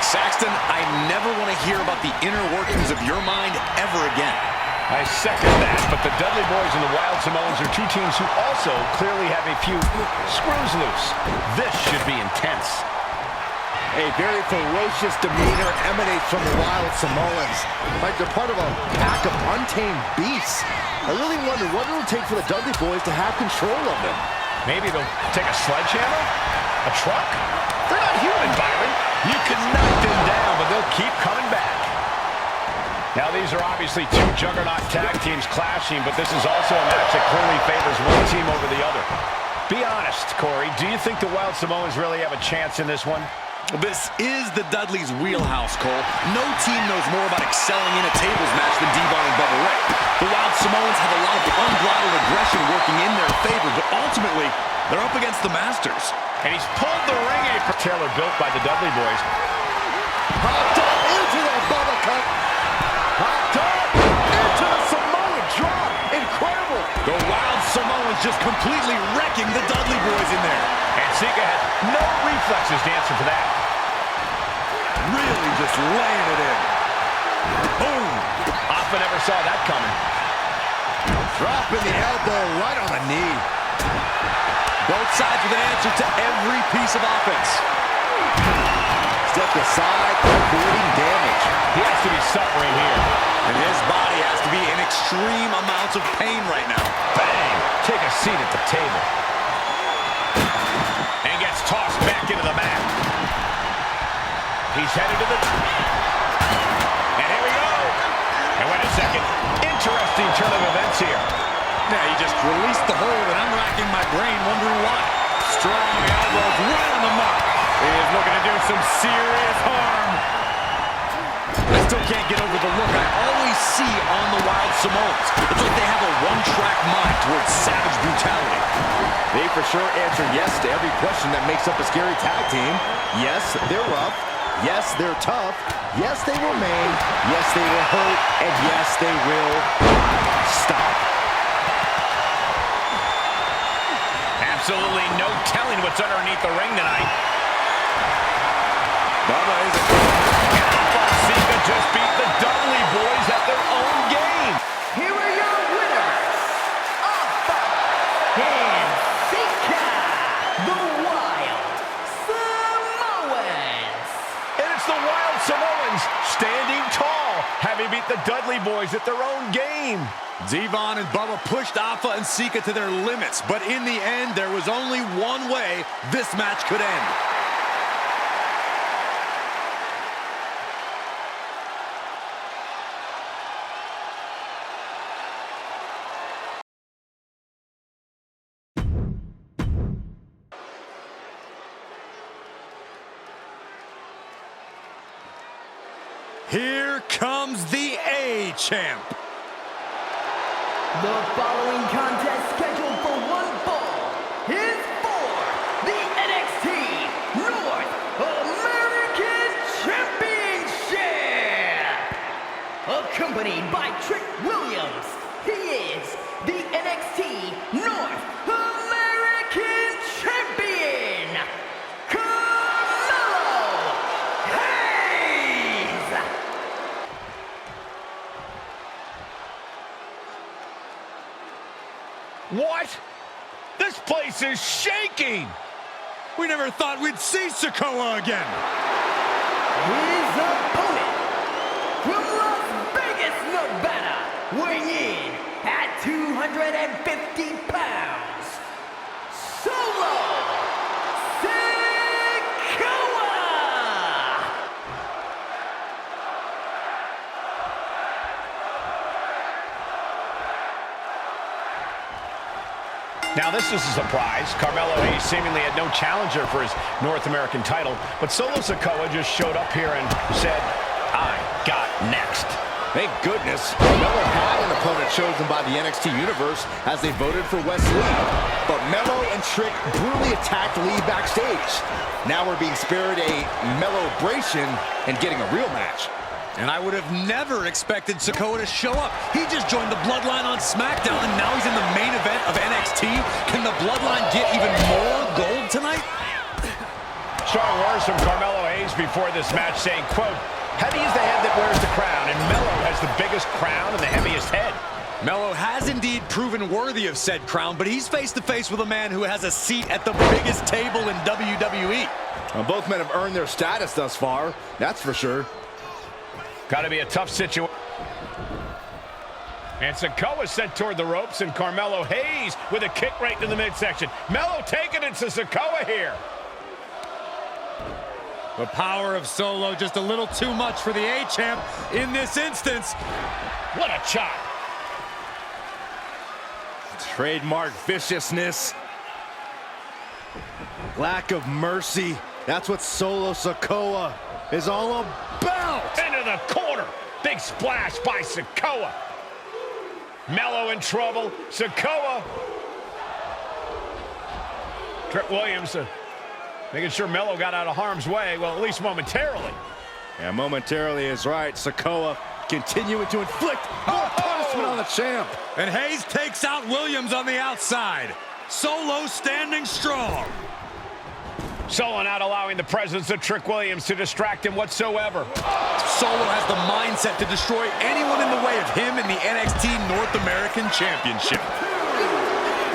Saxton, I never want to hear about the inner workings of your mind ever again. I second that, but the Dudley Boys and the Wild Samoans are two teams who also clearly have a few screws loose. This should be intense. A very ferocious demeanor emanates from the Wild Samoans, like they're part of a pack of untamed beasts. I really wonder what it'll take for the Dudley Boys to have control of them. Maybe they'll take a sledgehammer? A truck? They're not human, Byron. You can knock them down, but they'll keep coming back. Now, these are obviously two juggernaut tag teams clashing, but this is also a match that clearly favors one team over the other. Be honest, Corey, do you think the Wild Samoans really have a chance in this one? This is the Dudley's wheelhouse, Cole. No team knows more about excelling in a tables match than Devon and Bubba Ray. The Wild Samoans have a lot of unbridled aggression working in their favor, but ultimately, they're up against the Masters. And he's pulled the ring apron. Taylor built by the Dudley boys. Hopped up into the Bubba cut. Hopped up into the Samoan drop. Incredible. The Wild Samoans just completely wrecking the Dudley boys in there. And Sika has no reflexes to answer for that. Really just laying it in. Boom. Alpha never saw that coming. Dropping the elbow right on the knee. Both sides with an answer to every piece of offense. Step aside, avoiding damage. He has to be suffering here. And his body has to be in extreme amounts of pain right now. Bang! Take a seat at the table. And gets tossed back into the mat. He's headed to the... And here we go! And wait a second. Interesting turn of events here. Yeah, he just released the hold, and I'm racking my brain wondering why. Strong elbows right on the mark. He is looking to do some serious harm. I still can't get over the look I always see on the Wild Samoans. It's like they have a one-track mind towards savage brutality. They for sure answer yes to every question that makes up a scary tag team. Yes, they're rough. Yes, they're tough. Yes, they will maim. Yes, they will hurt. And yes, they will stop. Absolutely no telling what's underneath the ring tonight. Bubba is a... Sika just beat the Dudley boys at their own game. Here are your winners, Alpha and Sika, the Wild Samoans. And it's the Wild Samoans standing tall, having beat the Dudley boys at their own game. Devon and Bubba pushed Alpha and Sika to their limits, but in the end, there was only one way this match could end. Here comes the A-Champ. The following contest scheduled for one fall is for the NXT North American Championship. Accompanied by Trick Williams, he is the NXT North American Champion, Carmelo Hayes. What? This place is shaking! We never thought we'd see Sikoa again. His opponent from Las Vegas, Nevada, weighing in at 250 pounds, Solo Sikoa! Now this is a surprise. Carmelo Hayes seemingly had no challenger for his North American title, but Solo Sikoa just showed up here and said, I got next. Thank goodness. Melo had an opponent chosen by the NXT Universe as they voted for Wes Lee. But Melo and Trick brutally attacked Lee backstage. Now we're being spared a Melo-bration and getting a real match. And I would have never expected Sikoa to show up. He just joined the Bloodline on SmackDown, and now he's in the main event of NXT. Can the Bloodline get even more gold tonight? Strong words from Carmelo Hayes before this match saying, quote, heavy is the head that wears the crown, and Melo has the biggest crown and the heaviest head. Melo has indeed proven worthy of said crown, but he's face-to-face with a man who has a seat at the biggest table in WWE. Well, both men have earned their status thus far, that's for sure. Got to be a tough situation. And Sikoa sent toward the ropes, and Carmelo Hayes with a kick right to the midsection. Melo taking it to Sikoa here. The power of Solo just a little too much for the A-Champ in this instance. What a chop. Trademark viciousness. Lack of mercy. That's what Solo Sikoa is all about. Into the corner. Big splash by Sikoa. Mello in trouble. Sikoa. Trick Williams making sure Mello got out of harm's way. Well, at least momentarily. Yeah, momentarily is right. Sikoa continuing to inflict more punishment on the champ. And Hayes takes out Williams on the outside. Solo standing strong. Solo not allowing the presence of Trick Williams to distract him whatsoever. Solo has the mindset to destroy anyone in the way of him in the NXT North American Championship.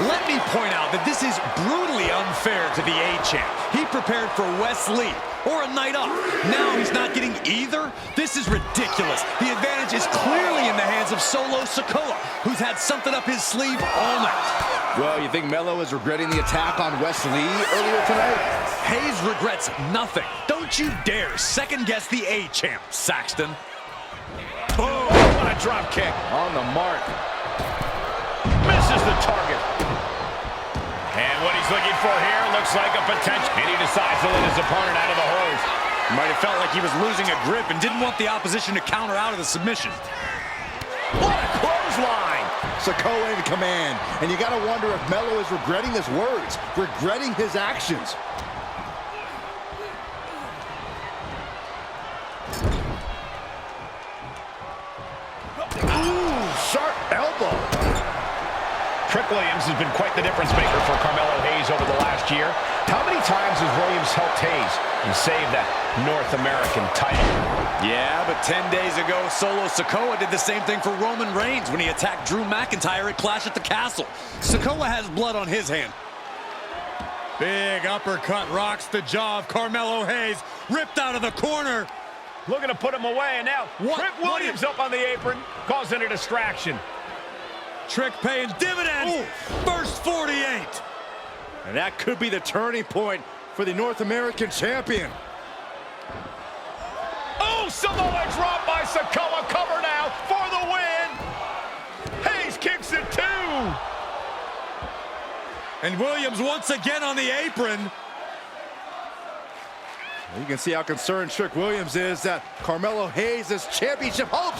Let me point out that this is brutally unfair to the A-Champ. He prepared for Wes Lee or a night off. Now he's not getting either? This is ridiculous. The advantage is clearly in the hands of Solo Sikoa, who's had something up his sleeve all night. Well, you think Mello is regretting the attack on Wes Lee earlier tonight? Hayes regrets nothing. Don't you dare second-guess the A-Champ, Saxton. Boom! What a drop kick. On the mark. Misses the target. And what he's looking for here looks like a potential. And he decides to let his opponent out of the hose. Might have felt like he was losing a grip and didn't want the opposition to counter out of the submission. What a clothesline! Sikoa in command. And you gotta wonder if Mello is regretting his words, regretting his actions. Ooh, sharp elbow. Trick Williams has been quite the difference maker for Carmelo Hayes over the last year. How many times has Williams helped Hayes and saved that North American title? Yeah, but 10 days ago, Solo Sikoa did the same thing for Roman Reigns when he attacked Drew McIntyre at Clash at the Castle. Sikoa has blood on his hand. Big uppercut rocks the jaw of Carmelo Hayes, ripped out of the corner. Looking to put him away, and now Trick Williams up on the apron, causing a distraction. Trick paying dividends. Ooh. First 48. And that could be the turning point for the North American champion. Oh, Samoa drop by Sikoa. Cover now for the win. Hayes kicks it too. And Williams once again on the apron. You can see how concerned Trick Williams is that Carmelo Hayes' championship hopes,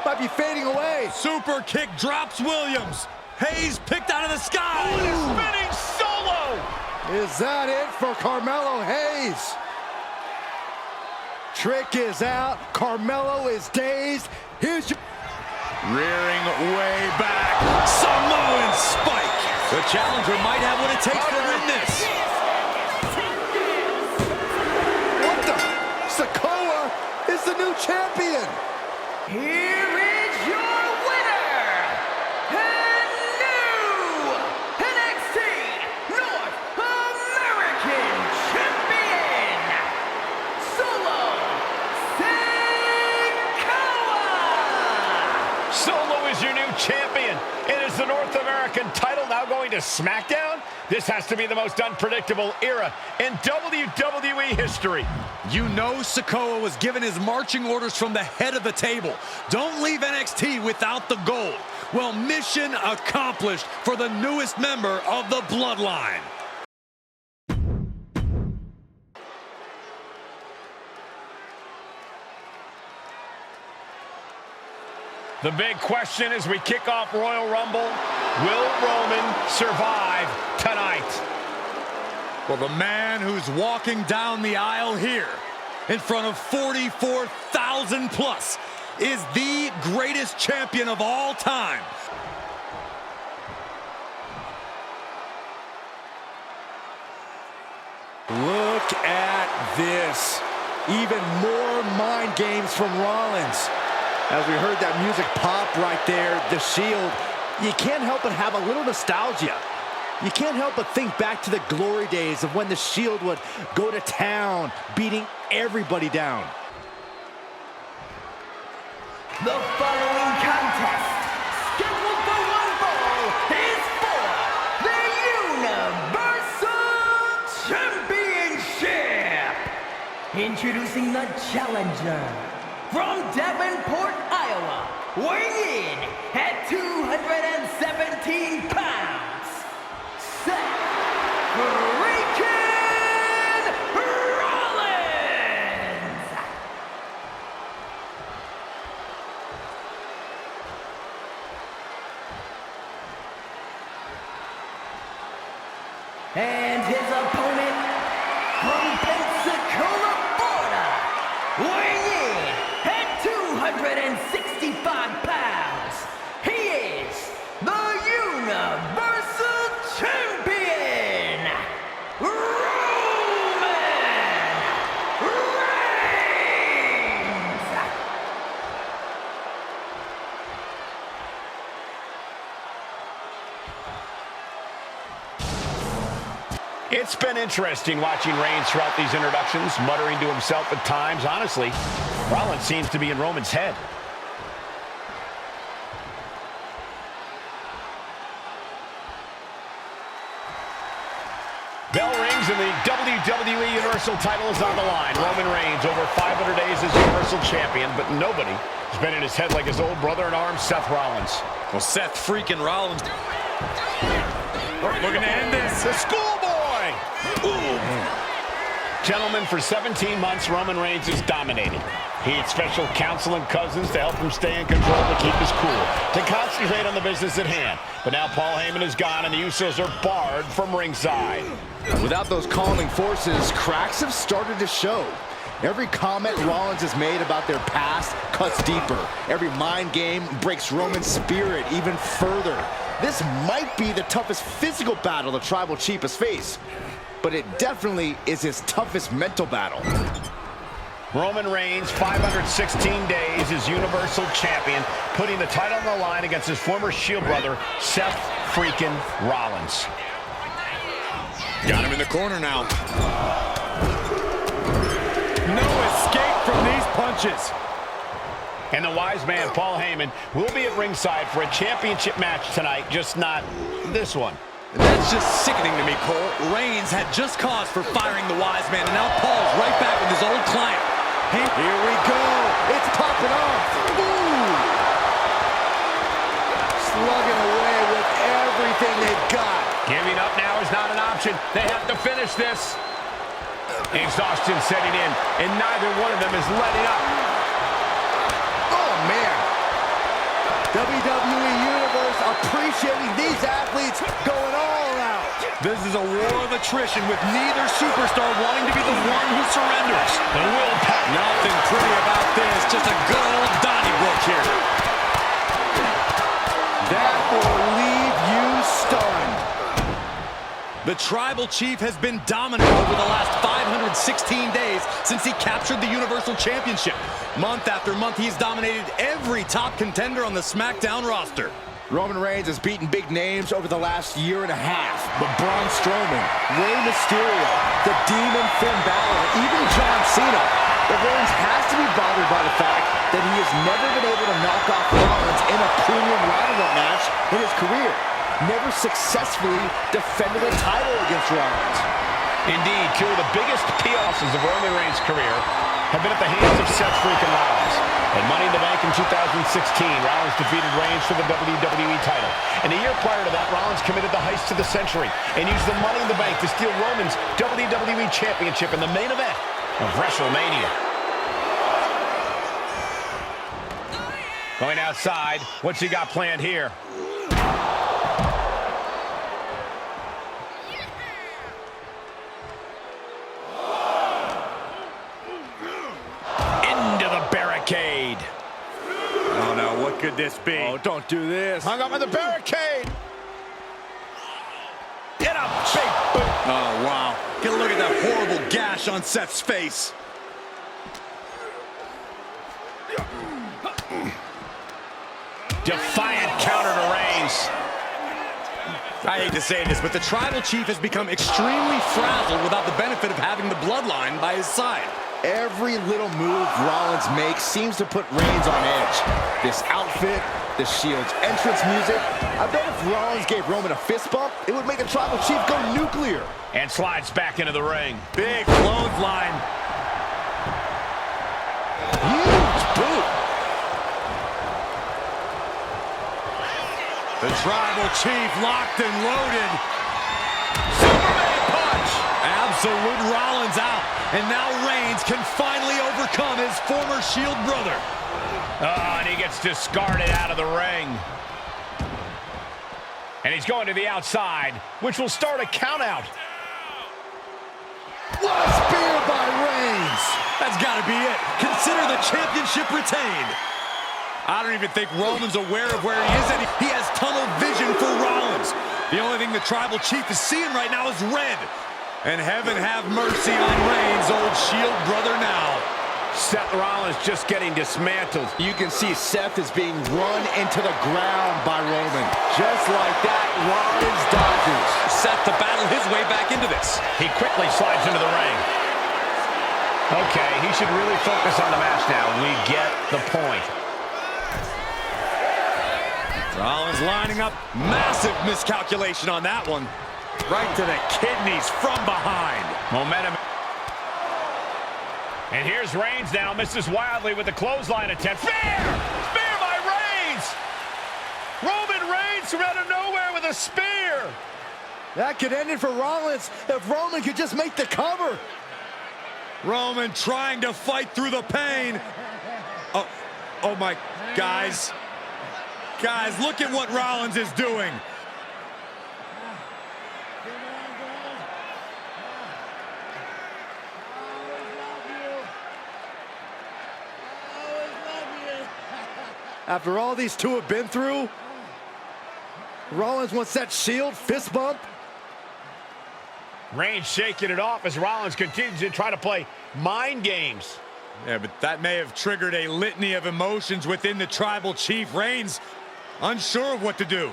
might be fading away. Super kick drops Williams. Hayes picked out of the sky. Spinning Solo. Is that it for Carmelo Hayes? Trick is out. Carmelo is dazed. Here's your... Rearing way back. Samoan spike. The challenger might have what it takes to win this. Sikoa is the new champion. Here is your winner, and new NXT North American Champion, Solo Sikoa! Solo is your new champion. And is the North American title now going to SmackDown? This has to be the most unpredictable era in WWE history. You know Sikoa was given his marching orders from the head of the table. Don't leave NXT without the gold. Well, mission accomplished for the newest member of the Bloodline. The big question as we kick off Royal Rumble, will Roman survive tonight? Well, the man who's walking down the aisle here in front of 44,000 plus is the greatest champion of all time. Look at this. Even more mind games from Rollins. As we heard that music pop right there, the Shield, you can't help but have a little nostalgia. You can't help but think back to the glory days of when the Shield would go to town, beating everybody down. The following contest, scheduled for one fall, is for the Universal Championship. Introducing the challenger from Davenport, Iowa, weighing in at 217 pounds, Seth freaking And his opponent from Pensacola, Florida, weighing in at 265 pounds, he is the Universal Champion, Roman Reigns! It's been interesting watching Reigns throughout these introductions, muttering to himself at times. Honestly, Rollins seems to be in Roman's head. Bell rings and the WWE Universal title is on the line. Roman Reigns over 500 days as Universal Champion, but nobody has been in his head like his old brother-in-arms, Seth Rollins. Well, Seth freaking Rollins looking to end this. The schoolboy! Ooh. Gentlemen, for 17 months, Roman Reigns has dominated. He had special counsel and cousins to help him stay in control, to keep his cool, to concentrate on the business at hand. But now Paul Heyman is gone, and the Usos are barred from ringside. Without those calming forces, cracks have started to show. Every comment Rollins has made about their past cuts deeper. Every mind game breaks Roman's spirit even further. This might be the toughest physical battle the Tribal Chief has faced, but it definitely is his toughest mental battle. Roman Reigns, 516 days as Universal Champion, putting the title on the line against his former Shield brother, Seth freaking Rollins. Got him in the corner now. No escape from these punches. And the wise man, Paul Heyman, will be at ringside for a championship match tonight, just not this one. That's just sickening to me, Cole. Reigns had just cause for firing the wise man, and now Paul's right back with his old client. Here we go. It's popping off. Ooh. Slugging away with everything they've got. Giving up now is not an option. They have to finish this. Exhaustion setting in, and neither one of them is letting up. Oh, man. WWE Universe appreciating these athletes going all out. This is a war of attrition with neither superstar wanting to be the one who surrenders. The willpower. Nothing pretty about this, just a good old Donnybrook here. That will leave you stunned. The Tribal Chief has been dominant over the last 516 days since he captured the Universal Championship. Month after month, he's dominated every top contender on the SmackDown roster. Roman Reigns has beaten big names over the last year and a half. But Braun Strowman, Rey Mysterio, the Demon Finn Balor, even John Cena. But Reigns has to be bothered by the fact that he has never been able to knock off Rollins in a premium rivalry match in his career. Never successfully defended a title against Rollins. Indeed, two of the biggest losses of Roman Reigns' career have been at the hands of Seth freaking Rollins. At Money in the Bank in 2016, Rollins defeated Reigns for the WWE title. And a year prior to that, Rollins committed the heist of the century and used the Money in the Bank to steal Roman's WWE Championship in the main event of WrestleMania. Going outside, what's he got planned here? Oh, no, what could this be? Oh, don't do this. Hung up on the barricade. Get a big boot. Oh, wow. Get a look at that horrible gash on Seth's face. Defiant counter to Reigns. I hate to say this, but the Tribal Chief has become extremely frazzled without the benefit of having the Bloodline by his side. Every little move Rollins makes seems to put Reigns on edge. This outfit, the Shield's entrance music. I bet if Rollins gave Roman a fist bump, it would make the Tribal Chief go nuclear. And slides back into the ring. Big clothesline. Huge boot. The Tribal Chief locked and loaded. Superman punch. Absolute Rollins out. And now Reigns can finally overcome his former Shield brother. And he gets discarded out of the ring. And he's going to the outside, which will start a count out. What a spear by Reigns! That's got to be it. Consider the championship retained. I don't even think Roman's aware of where he is, and he has tunnel vision for Rollins. The only thing the Tribal Chief is seeing right now is red. And heaven have mercy on Reigns, old Shield brother now. Seth Rollins just getting dismantled. You can see Seth is being run into the ground by Roman. Just like that, Rollins dodges. Seth to battle his way back into this. He quickly slides into the ring. Okay, he should really focus on the match now. We get the point. Rollins lining up. Massive miscalculation on that one. Right to the kidneys from behind. Momentum. And here's Reigns now, misses wildly with the clothesline attempt. Spear! Spear by Reigns! Roman Reigns from out of nowhere with a spear! That could end it for Rollins if Roman could just make the cover. Roman trying to fight through the pain. Oh my, guys. Guys, look at what Rollins is doing. After all these two have been through, Rollins wants that Shield fist bump. Reigns shaking it off as Rollins continues to try to play mind games. Yeah, but that may have triggered a litany of emotions within the Tribal Chief. Reigns unsure of what to do.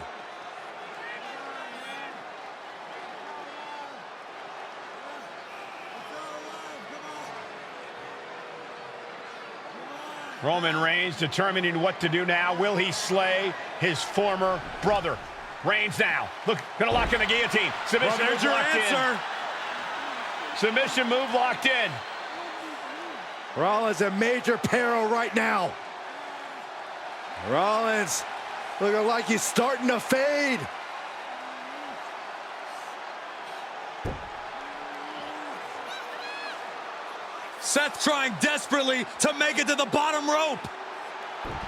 Roman Reigns determining what to do now. Will he slay his former brother? Reigns now. Look, gonna lock in the guillotine. Submission Well, there's move your locked answer. in. Submission move locked in. Rollins in major peril right now. Rollins looking like he's starting to fade. Seth trying desperately to make it to the bottom rope.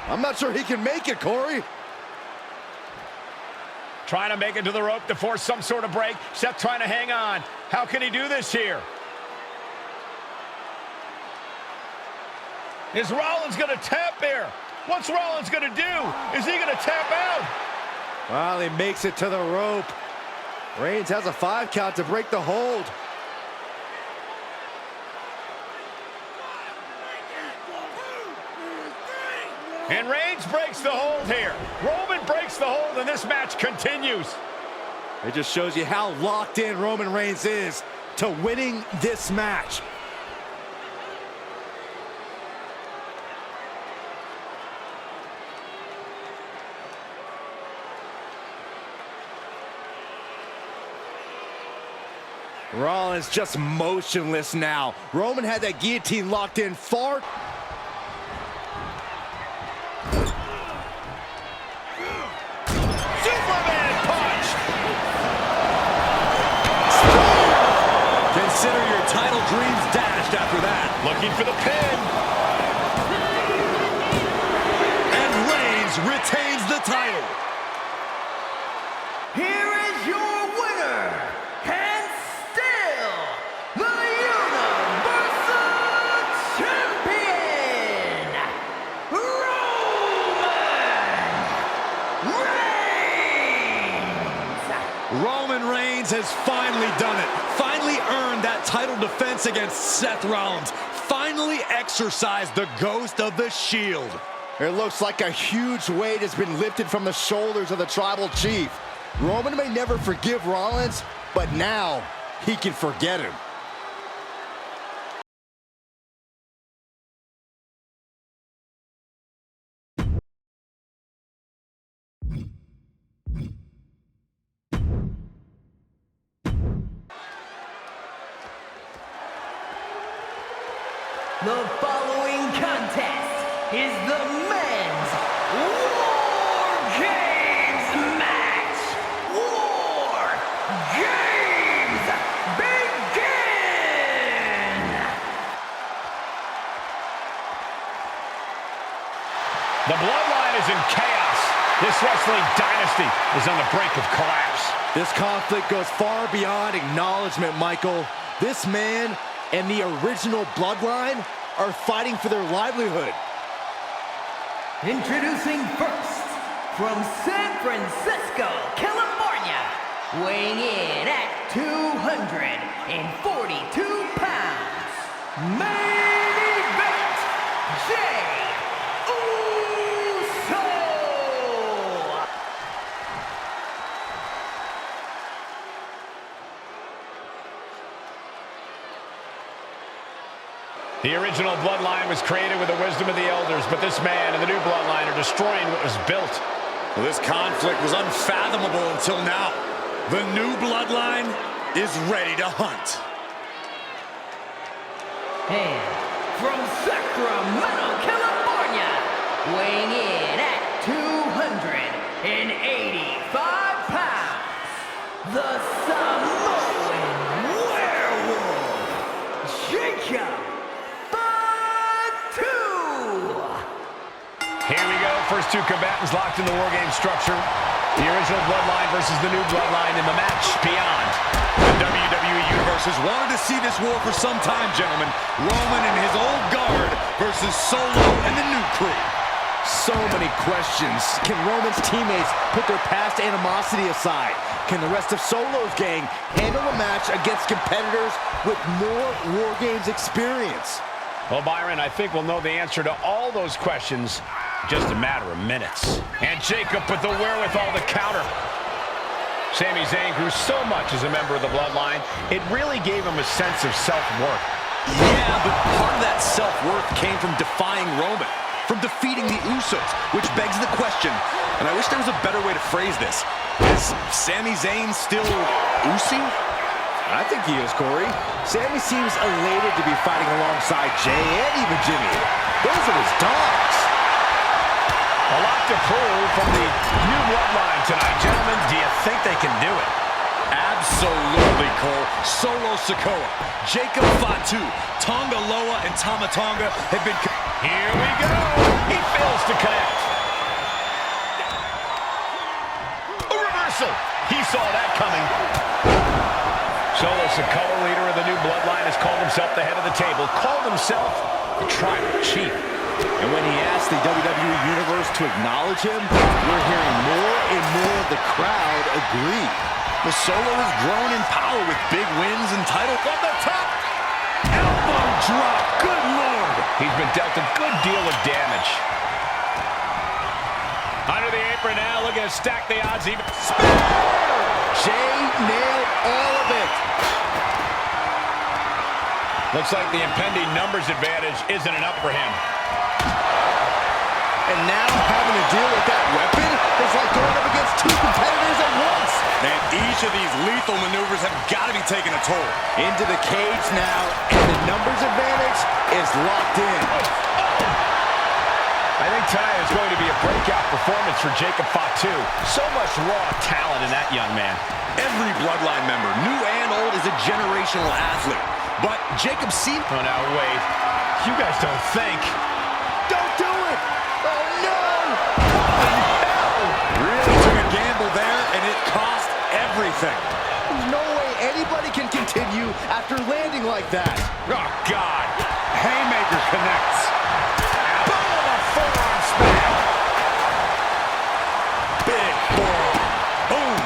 I'm not sure he can make it, Corey. Trying to make it to the rope to force some sort of break. Seth trying to hang on. How can he do this here? Is Rollins going to tap here? What's Rollins going to do? Is he going to tap out? Well, he makes it to the rope. Reigns has a 5 count to break the hold. And Reigns breaks the hold here. Roman breaks the hold, and this match continues. It just shows you how locked in Roman Reigns is to winning this match. Rollins just motionless now. Roman had that guillotine locked in far. Superman punch! Consider your title dreams dashed after that. Looking for the pin. And Reigns retains the title. Here is your winner, and still the Universal Champion, Roman Reigns has finally done it. Finally earned that title defense against Seth Rollins. Finally exorcised the ghost of the Shield. It looks like a huge weight has been lifted from the shoulders of the Tribal Chief. Roman may never forgive Rollins, but now he can forget him. The following contest is the men's War Games match. War Games begin! The Bloodline is in chaos. This wrestling dynasty is on the brink of collapse. This conflict goes far beyond acknowledgement, Michael. This man and the original Bloodline are fighting for their livelihood. Introducing first, from San Francisco, California, weighing in at 242 pounds, main event, Jey Uso! The original Bloodline was created with the wisdom of the elders, but this man and the new Bloodline are destroying what was built. Well, this conflict was unfathomable until now. The new Bloodline is ready to hunt. And from Sacramento, California, weighing in at 285 pounds, the Samoan Werewolf, Jacob Fatu! Here we go, first two combatants locked in the War Game structure. The original Bloodline versus the new Bloodline in the match beyond. The WWE Universe has wanted to see this war for some time, gentlemen. Roman and his old guard versus Solo and the new crew. So many questions. Can Roman's teammates put their past animosity aside? Can the rest of Solo's gang handle a match against competitors with more War Games experience? Well, Byron, I think we'll know the answer to all those questions in just a matter of minutes. And Jacob with the wherewithal to counter. Sami Zayn grew so much as a member of the Bloodline, it really gave him a sense of self-worth. Yeah, but part of that self-worth came from defying Roman, from defeating the Usos, which begs the question, and I wish there was a better way to phrase this. Is Sami Zayn still Usi? I think he is, Corey. Sami seems elated to be fighting alongside Jey and even Jimmy. Those are his dogs. A lot to prove from the new Bloodline tonight. Gentlemen, do you think they can do it? Absolutely, Cole. Solo Sikoa, Jacob Fatu, Tonga Loa, and Tama Tonga have been... Here we go. He fails to connect. A reversal. He saw that coming. Solo Sikoa, leader of the new Bloodline, has called himself the head of the table, called himself the Tribal Chief. And when he asked the WWE Universe to acknowledge him, we're hearing more and more of the crowd agree. The Solo has grown in power with big wins and titles on the top. Elbow drop. Good Lord. He's been dealt a good deal of damage. Under the apron now, looking to stack the odds even. Jey nailed all of it. Looks like the impending numbers advantage isn't enough for him. And now having to deal with that weapon is like going up against two competitors at once. And each of these lethal maneuvers have got to be taking a toll. Into the cage now, and the numbers advantage is locked in. I think tonight is going to be a breakout performance for Jacob Fatu. So much raw talent in that young man. Every Bloodline member, new and old, is a generational athlete. But Jacob seemed... Oh, now, wait. You guys don't think... Don't do it! Oh, no! Really took a gamble there, and it cost everything. There's no way anybody can continue after landing like that. Oh, God. Haymaker connects. Boom, a forearm smack. Big forearm. Boom.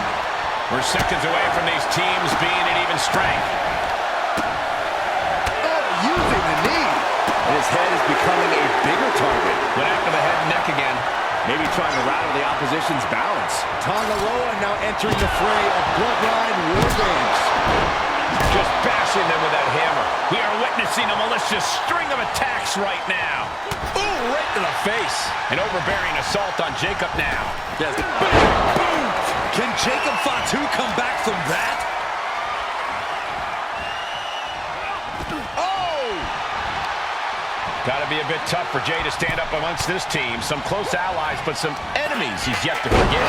We're seconds away from these teams being at even strength. Oh, using the knee. And his head is becoming a bigger target. Went after the head and neck again. Maybe trying to rattle the opposition's balance. Tonga Loa now entering the fray of Bloodline War Games. Just bashing them with that hammer. We are witnessing a malicious string of attacks right now. Ooh, right to the face. An overbearing assault on Jacob now. Yes. Boom. Can Jacob Fatu come back from that? Got to be a bit tough for Jey to stand up amongst this team. Some close allies, but some enemies he's yet to forget.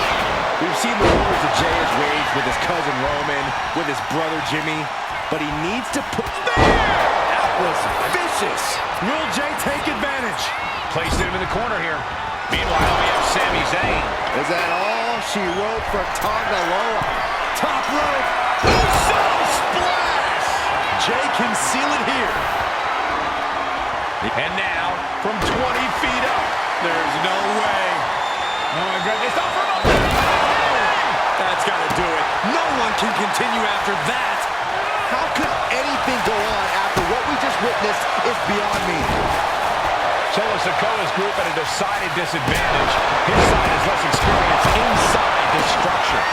We've seen the wars that Jey has waged with his cousin Roman, with his brother Jimmy, but he needs to put... That was vicious. Will Jey take advantage? Placing him in the corner here. Meanwhile, we have Sami Zayn. Is that all she wrote for Tonga Loa? Top rope. Uso splash. Jey can seal it here. And now, from 20 feet up. There's no way. Oh my goodness, up from up. That's got to do it. No one can continue after that. How could anything go on after what we just witnessed is beyond me. Solo Sikoa's group at a decided disadvantage. His side is less experienced inside this structure.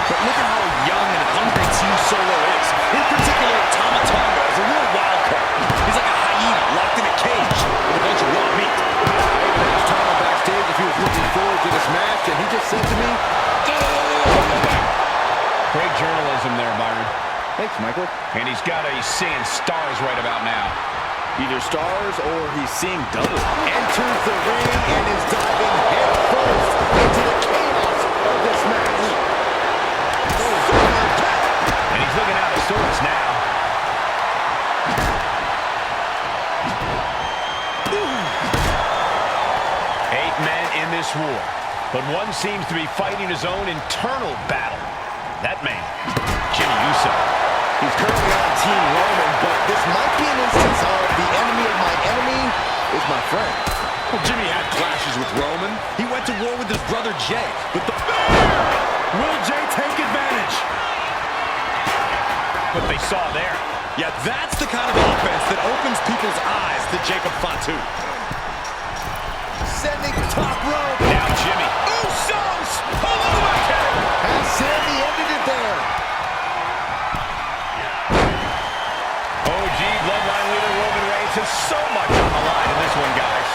But look at how young and hungry Team Solo is. In particular, Tama Tonga is a real wild card. He's like a hyena locked in a cage with a bunch of raw meat. I asked Tama backstage if he was looking forward to this match, and he just said to me, Great journalism there, Byron. thanks, Michael. And he's got a seeing stars right about now. Either stars or he's seeing double. Enters the ring and is diving head first into the chaos of this match. And he's looking out of sorts now. Eight men in this war, but one seems to be fighting his own internal battle. That man, Jimmy Uso. He's currently on Team Roman, but this might be an instance of the enemy of my enemy is my friend. Well, Jimmy had clashes with Roman. He went to war with his brother Jay. But will Jay take advantage? What they saw there. Yeah, that's the kind of offense that opens people's eyes to Jacob Fatu. Sending top rope. Now Jimmy. Usos! Overkill! Has Sammy ended it there? OG Bloodline leader Roman Reigns has so much on the line in this one, guys.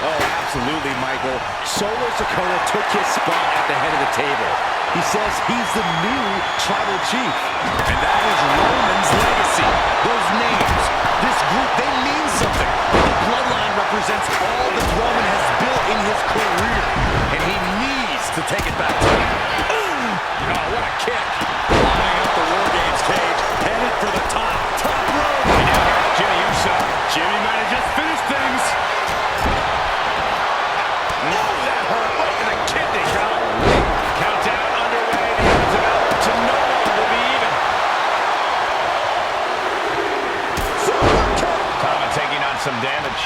Oh, absolutely, Michael. Solo Sikoa took his spot at the head of the table. He says he's the new tribal chief. And that is Roman's legacy. Those names, this group, they mean something. The Bloodline represents all that Roman has built in his career. And he needs to take it back to him. Oh, what a kick. Lining up the War Games cage, headed for the top. Top rope. And now here's Jimmy Uso. Jimmy might have just finished things. No, that hurt right in the kidney. Countdown underway. The odds of out to no one will be even. Tama taking on some damage.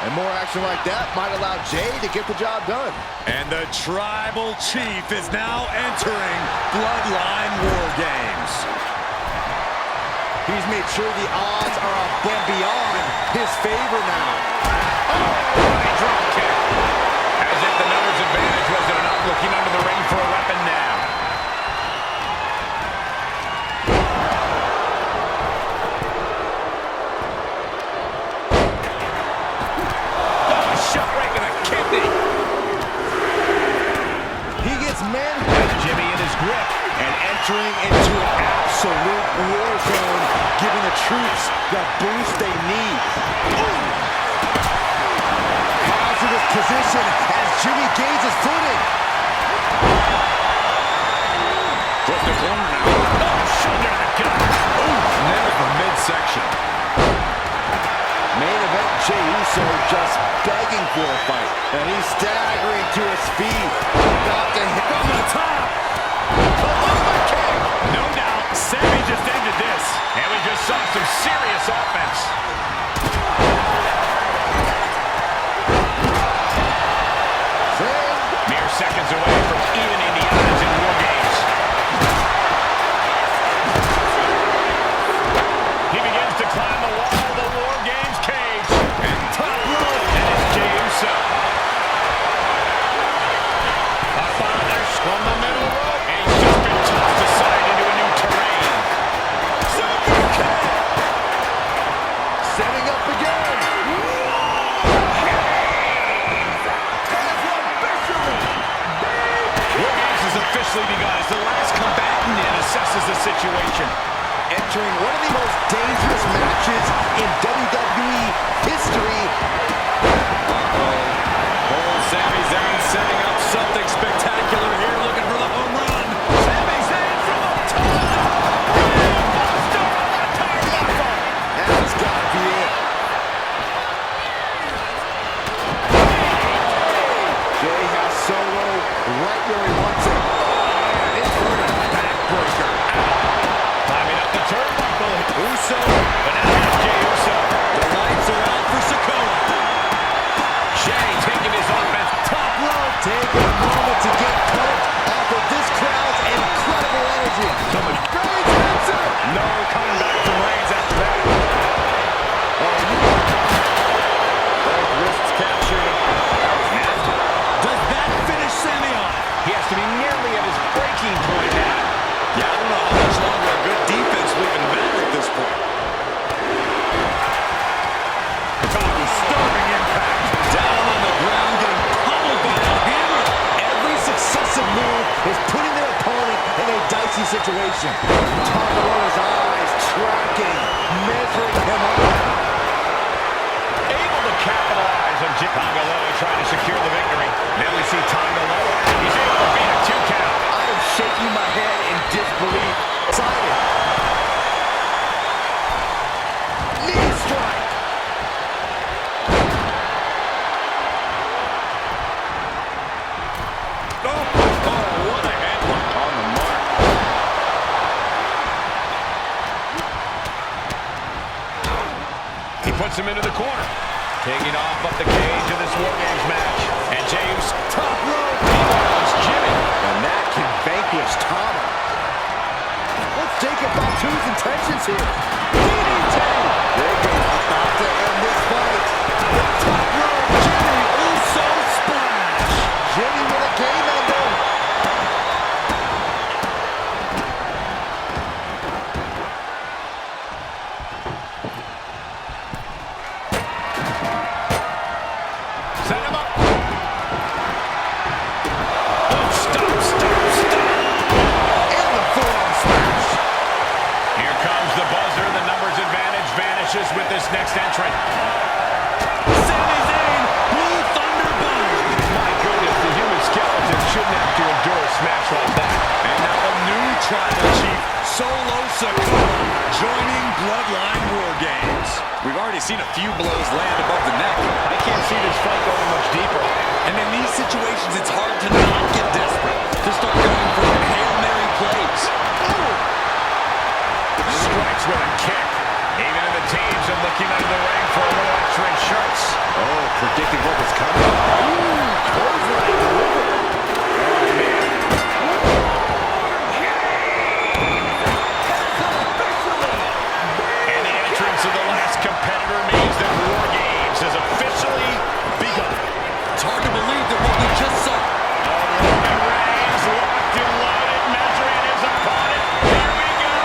And more action like that might allow Jay to get the job done. And the Tribal Chief is now entering Bloodline War Games. He's made sure the odds are above and beyond his favor now. Body drop kick. As if the numbers advantage wasn't enough, looking under the ring for a weapon now. Oh, shot right in the kidney. He gets men. Has Jimmy in his grip. And entering into an absolute war zone, giving the troops the boost they need. Positive position as Jimmy gains his footing. Just a corner now. Oh, shoulder to the gut. Ooh, nailed the midsection. Main event, Jey Uso just begging for a fight. And he's staggering to his feet. About to hit From the top. No doubt, Sammy just ended this. And we just saw some serious offense. Mere seconds away from evening the odds in War Games. He begins to climb the wall of the War Games cage. And top rope. And it's Jey Uso. Up on there from the middle rope. And he's just been tossed aside into a new terrain. Super kick. Setting up again. War Games has officially begun as the last combatant assesses the situation. Entering one of the most dangerous matches in WWE history. Oh, Sami Zayn setting up something spectacular here, looking for the home run. Sami Zayn from up top. Buster on the turnbuckle. That's gotta be it. Jay has Solo right where he wants it. And inverted backbreaker. Climbing up the turnbuckle. Uso. But now He puts him into the corner. Taking off up the cage in this War Games match. And James, top rope. It's Jimmy. And that can vanquish Tommy. Let's take it back to his intentions here. DDT. They're about to end this fight. The top rope. Jimmy Uso splash. Jimmy with a game ender. Set him up. Oh, stop. And the forearm smash. Here comes the buzzer. The numbers advantage vanishes with this next entrant. Sami Zayn, Blue Thunder Bomb. My goodness, the human skeleton shouldn't have to endure a smash like that. And now the new tribal chief, Solo Sikoa, joining Bloodline War Games. We've already seen a few blows land above the neck. I can't see this fight going much deeper. And in these situations, it's hard to not get desperate, to start going for Hail Mary plays. Strikes with a kick. Even in the teams are looking under the ring for a little extra insurance. Oh, predicting what was coming. Ooh, clothesline delivered. Oh, man. And the entrance of the last competitor means that War Games has officially begun. It's hard to believe that what we just saw. Roman Reigns locked and loaded, measuring his opponent. Here we go.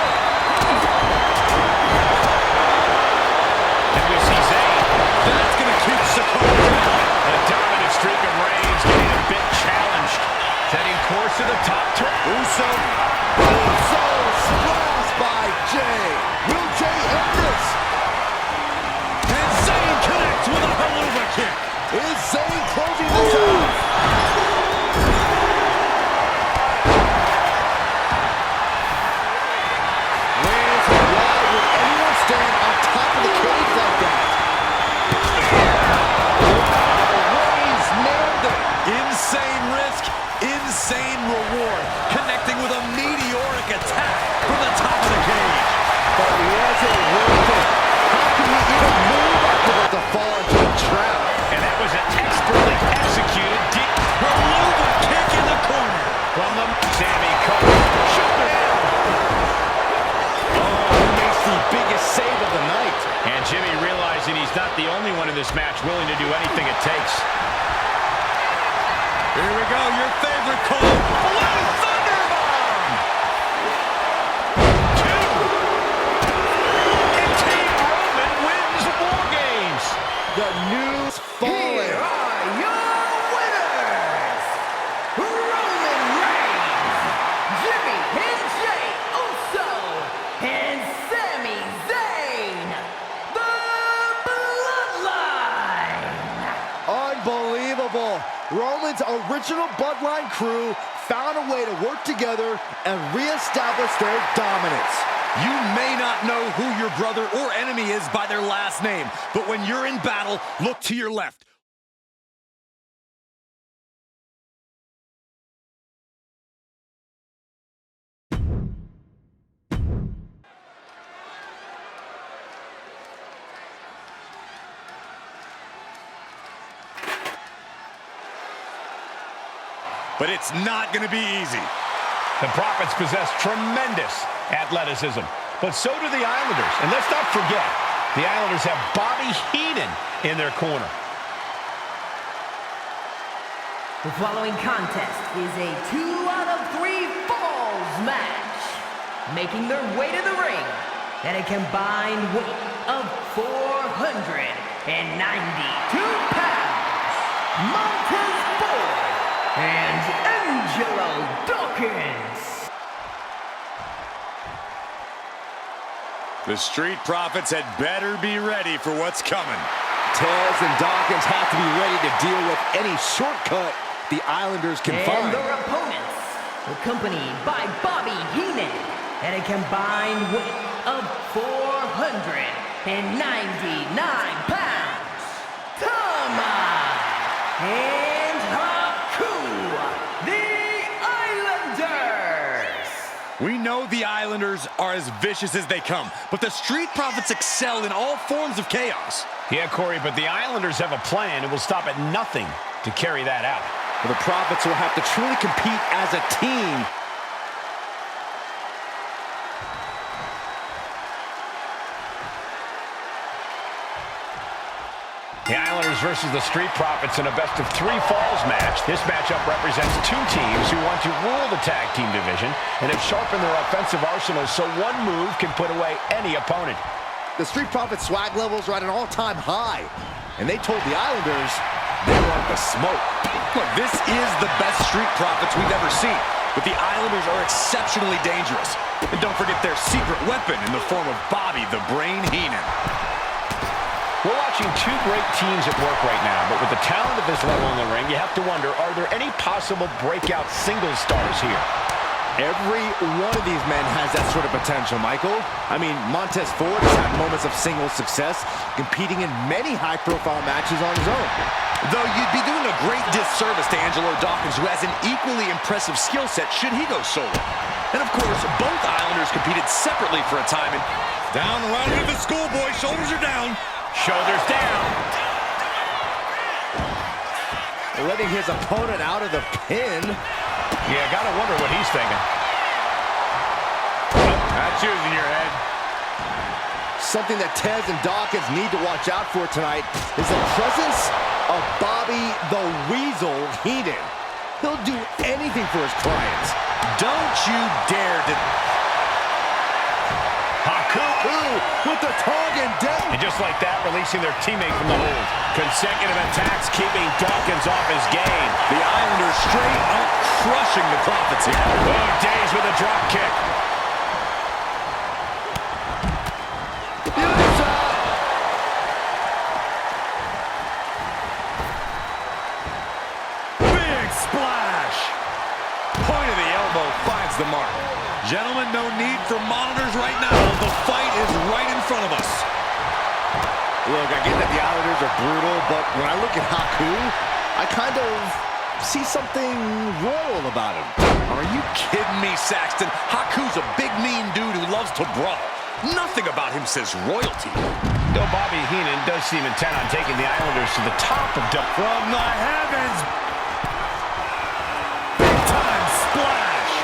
And we see Zayn. That's going to keep Sikoa down. A dominant streak of Reigns getting a bit challenged. Setting course to the top turn. Uso splash by Jay. Will Jay end this? And Zayn connects with a haluva kick. Is Zayn closing this out? Reigns, why would anyone stand on top of the cage like that? Reigns nailed it. Insane risk, insane reward. Connecting with a meteoric attack from the top of the cage. But was it worth it? How can he even move after about to fall into a trap? And that was an expertly executed deep Haluva kick in the corner. from the Sammy cover. Shoulder down. Oh, who makes the biggest save of the night? And Jimmy realizing he's not the only one in this match willing to do anything it takes. Here we go, your favorite call. Blue Thunder Bomb. And Team Roman wins War Games. The news falling. Here are your winners, Roman Reigns, Jimmy and Jay Uso, and Sami Zayn, the Bloodline. Unbelievable. Roman's original Bloodline crew found a way to work together and reestablish their dominance. You may not know who your brother or enemy is by their last name, but when you're in battle, look to your left. But it's not going to be easy. The Profits possess tremendous athleticism, but so do the Islanders. And let's not forget, the Islanders have Bobby Heenan in their corner. The following contest is a 2 out of 3 falls match. Making their way to the ring at a combined weight of 492 pounds, Montez Ford and Angelo Dawkins. The Street Profits had better be ready for what's coming. Taz and Dawkins have to be ready to deal with any shortcut the Islanders can And find. their opponents, accompanied by Bobby Heenan at a combined weight of 499 pounds, Tama and Haku, the Islanders. We know the Islanders Islanders are as vicious as they come, but the Street Profits excel in all forms of chaos. Yeah, Corey, but the Islanders have a plan and will stop at nothing to carry that out. Well, the Profits will have to truly compete as a team. The Islanders versus the Street Profits in a best-of-3 falls match. This matchup represents two teams who want to rule the tag team division and have sharpened their offensive arsenals so one move can put away any opponent. The Street Profits swag levels are at an all-time high, and they told the Islanders they want the smoke. Look, this is the best Street Profits we've ever seen, but the Islanders are exceptionally dangerous. And don't forget their secret weapon in the form of Bobby the Brain Heenan. We're watching two great teams at work right now, but with the talent at this level in the ring, you have to wonder, are there any possible breakout single stars here? Every one of these men has that sort of potential, Michael. I mean, Montez Ford has had moments of single success, competing in many high-profile matches on his own. Though you'd be doing a great disservice to Angelo Dawkins, who has an equally impressive skill set should he go solo. And of course, both Islanders competed separately for a time. And down around to the schoolboy, shoulders are down. Shoulders down. Letting his opponent out of the pin. Yeah, gotta wonder what he's thinking. That's yours in your head. Something that Tez and Dawkins need to watch out for tonight is the presence of Bobby the Weasel Heenan. He'll do anything for his clients. Don't you dare to... Haku with the Tongan death. And just like that, releasing their teammate from the hold. Consecutive attacks keeping Dawkins off his game. The Islanders straight up crushing the Profits here. Oh, Days with a drop kick. Big splash. Point of the elbow finds the mark. Gentlemen, no need for monitors right now. The fight is right in front of us. Look, I get that the Islanders are brutal, but when I look at Haku, I kind of see something royal about him. Are you kidding me, Saxton? Haku's a big, mean dude who loves to brawl. Nothing about him says royalty. Though Bobby Heenan does seem intent on taking the Islanders to the top of From the heavens. Big time splash.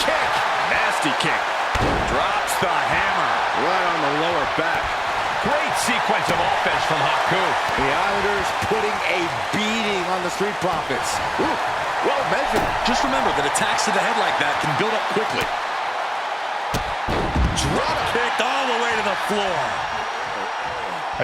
kick. Nasty kick. Drops the hammer. Right on the lower back. Great sequence of offense from Haku. The Islanders putting a beating on the Street Profits. Ooh, well measured. Just remember that attacks to the head like that can build up quickly. Drop kicked all the way to the floor.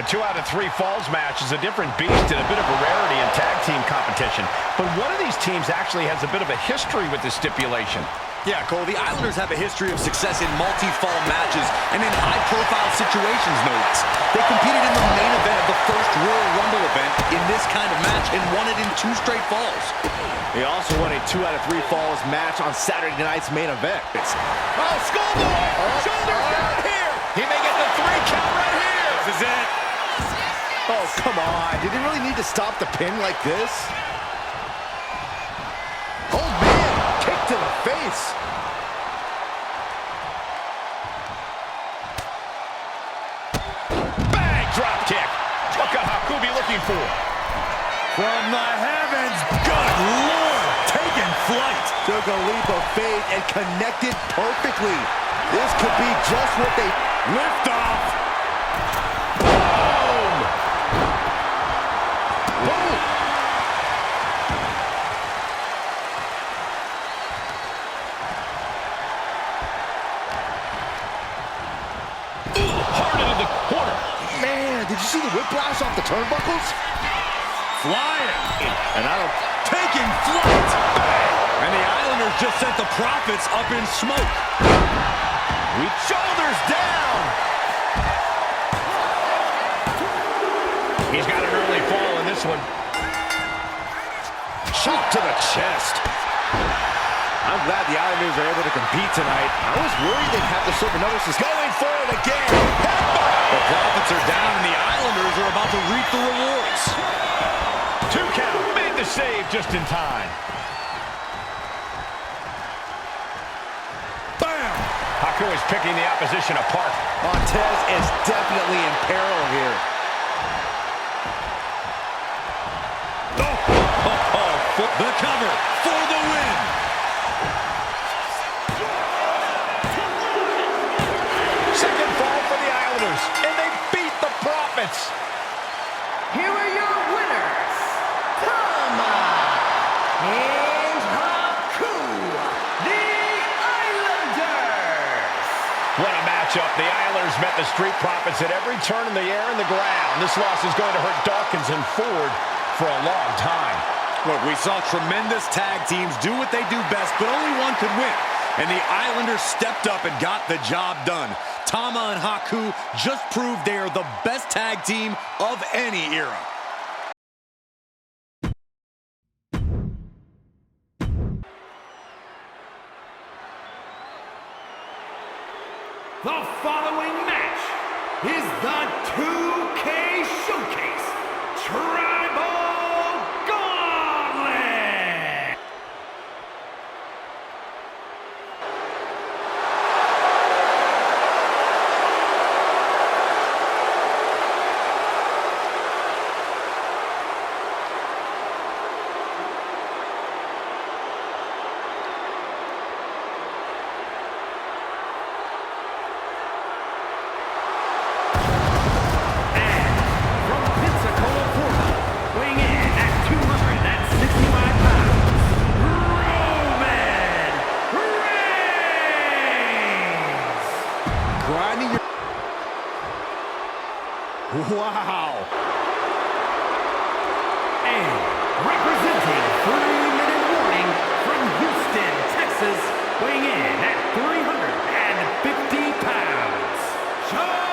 A 2 out of 3 falls match is a different beast and a bit of a rarity in tag team competition. But one of these teams actually has a bit of a history with this stipulation. Yeah, Cole, the Islanders have a history of success in multi-fall matches and in high-profile situations, no less. They competed in the main event of the first Royal Rumble event in this kind of match and won it in 2 straight falls. They also won a 2 out of 3 falls match on Saturday night's main event. Oh, schoolboy! Shoulders down here! He may get the 3 count right here! This is it. Oh, come on. Did he really need to stop the pin like this? Oh, man. Kick to the face. Bang! Drop kick. What could Haku be looking for? From the heavens. Good Lord. Taking flight. Took a leap of faith and connected perfectly. This could be just what they... Lift off. Boom! Boom! Hard into the corner. Man, did you see the whiplash off the turnbuckles? Flying. And taking flight. And the Islanders just sent the Profits up in smoke. With shoulders down. He's got an early fall in this one. Shot to the chest. I'm glad the Islanders are able to compete tonight. I was worried they'd have to serve another system. Going for it again. The Profits are down and the Islanders are about to reap the rewards. 2 count. Made the save just in time. Haku is picking the opposition apart. Montez is definitely in peril here. The cover for the win. Second fall for the Islanders, and they beat the Profits. Here are your winners, Tama and Haku, the Islanders. What a matchup. The Islanders met the Street Profits at every turn in the air and the ground. This loss is going to hurt Dawkins and Ford for a long time. Look, we saw tremendous tag teams do what they do best, but only one could win. And the Islanders stepped up and got the job done. Tama and Haku just proved they are the best tag team of any era. The following match is the 2K Showcase Tribal Gauntlet. Wow. And representing 3-minute warning from Houston, Texas, weighing in at 350 pounds, Shama!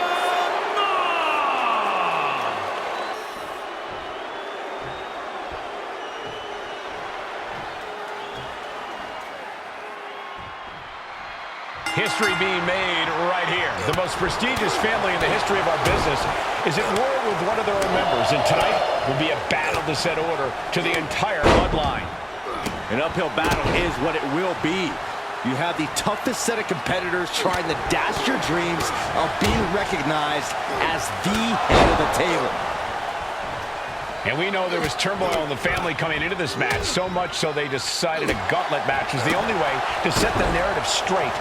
History being made right here. The most prestigious family in the history of our business is at war with one of their own members, and tonight will be a battle to set order to the entire bloodline. An uphill battle is what it will be. You have the toughest set of competitors trying to dash your dreams of being recognized as the head of the table. And we know there was turmoil in the family coming into this match, so much so they decided a gauntlet match was the only way to set the narrative straight.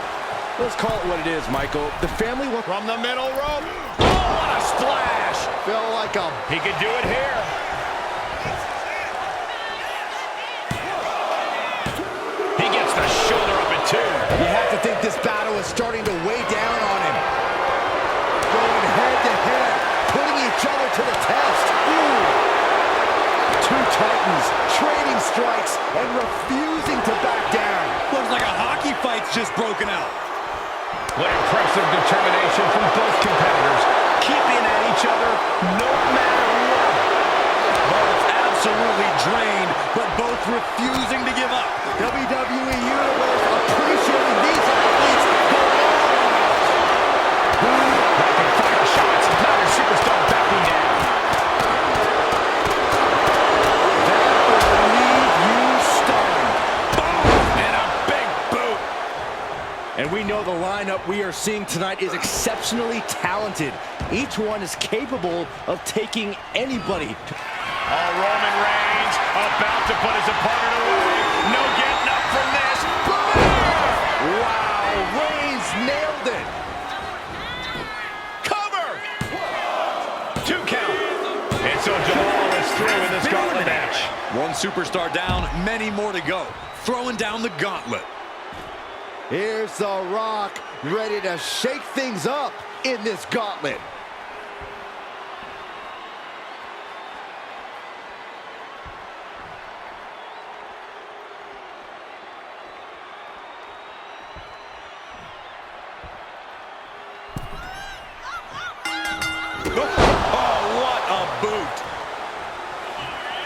Let's call it what it is, Michael. The family will... From the middle rope. Oh, what a splash! Felt like a... He could do it here. He gets the shoulder up at two. You have to think this battle is starting to weigh down on him. Going head to head, putting each other to the test. Ooh. Two titans trading strikes and refusing to back down. Looks like a hockey fight's just broken out. What impressive determination from both competitors, keeping at each other no matter what. Both absolutely drained, but both refusing to give up. WWE Universe appreciating these athletes. Rapid fire shots, another superstar backing down. That will leave you stunned. Boom! And a big boot. And we know the lineup we are seeing tonight is exceptionally talented. Each one is capable of taking anybody. Roman Reigns about to put his opponent away. No getting up from this. Wow, Reigns nailed it. Cover! 2 count. And so Jamal is through in this gauntlet match. One superstar down, many more to go. Throwing down the gauntlet. Here's The Rock, ready to shake things up in this gauntlet.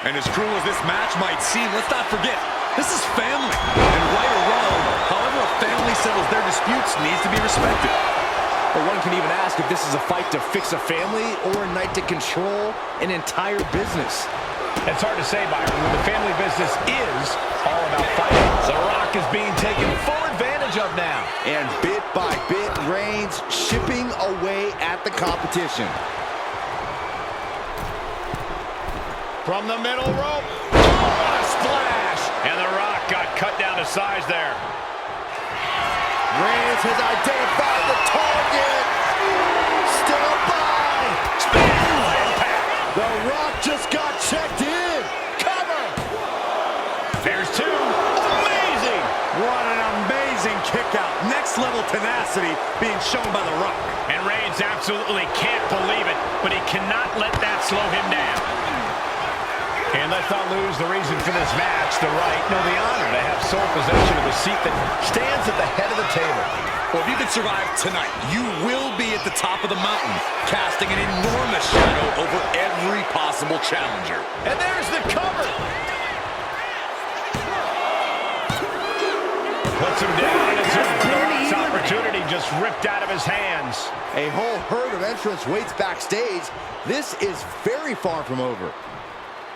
And as cruel as this match might seem, let's not forget, this is family. And right or wrong, however a family settles their disputes needs to be respected. Or one can even ask if this is a fight to fix a family or a night to control an entire business. It's hard to say, Byron, when the family business is all about fighting. The Rock is being taken full advantage advantage of now. And bit by bit, Reigns chipping away at the competition. From the middle rope. Oh, what a splash! And The Rock got cut down to size there. Reigns has identified the target. Still by. Spinning impact. The Rock just got checked in. Cover. There's two. Amazing. What an amazing kick out. Next level tenacity being shown by The Rock. And Reigns absolutely can't believe it, but he cannot let that slow him down. And let's not lose the reason for this match, the right, no, the honor to have sole possession of a seat that stands at the head of the table. Well, if you can survive tonight, you will be at the top of the mountain, casting an enormous shadow over every possible challenger. And there's the cover. Puts him down, and The Rock's opportunity just ripped out of his hands. A whole herd of entrants waits backstage. This is very far from over.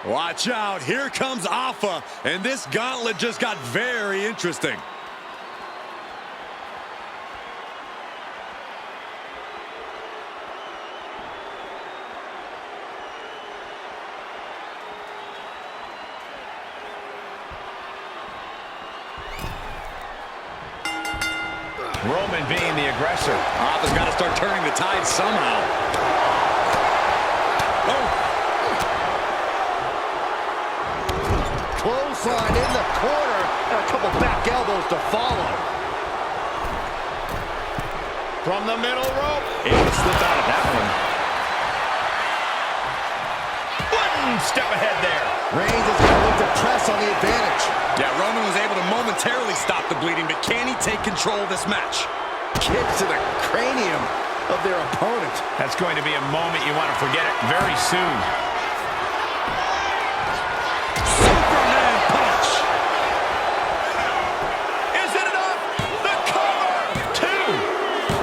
Watch out, here comes Alpha, and this gauntlet just got very interesting. Roman being the aggressor. Alpha's got to start turning the tide somehow. Oh! Clothesline in the corner, and a couple back elbows to follow. From the middle rope. Able to slip out of that one. One step ahead there. Reigns is going to look to press on the advantage. Yeah, Roman was able to momentarily stop the bleeding, but can he take control of this match? Kicks to the cranium of their opponent. That's going to be a moment you want to forget it very soon. Superman punch! Is it enough? The cover! Two!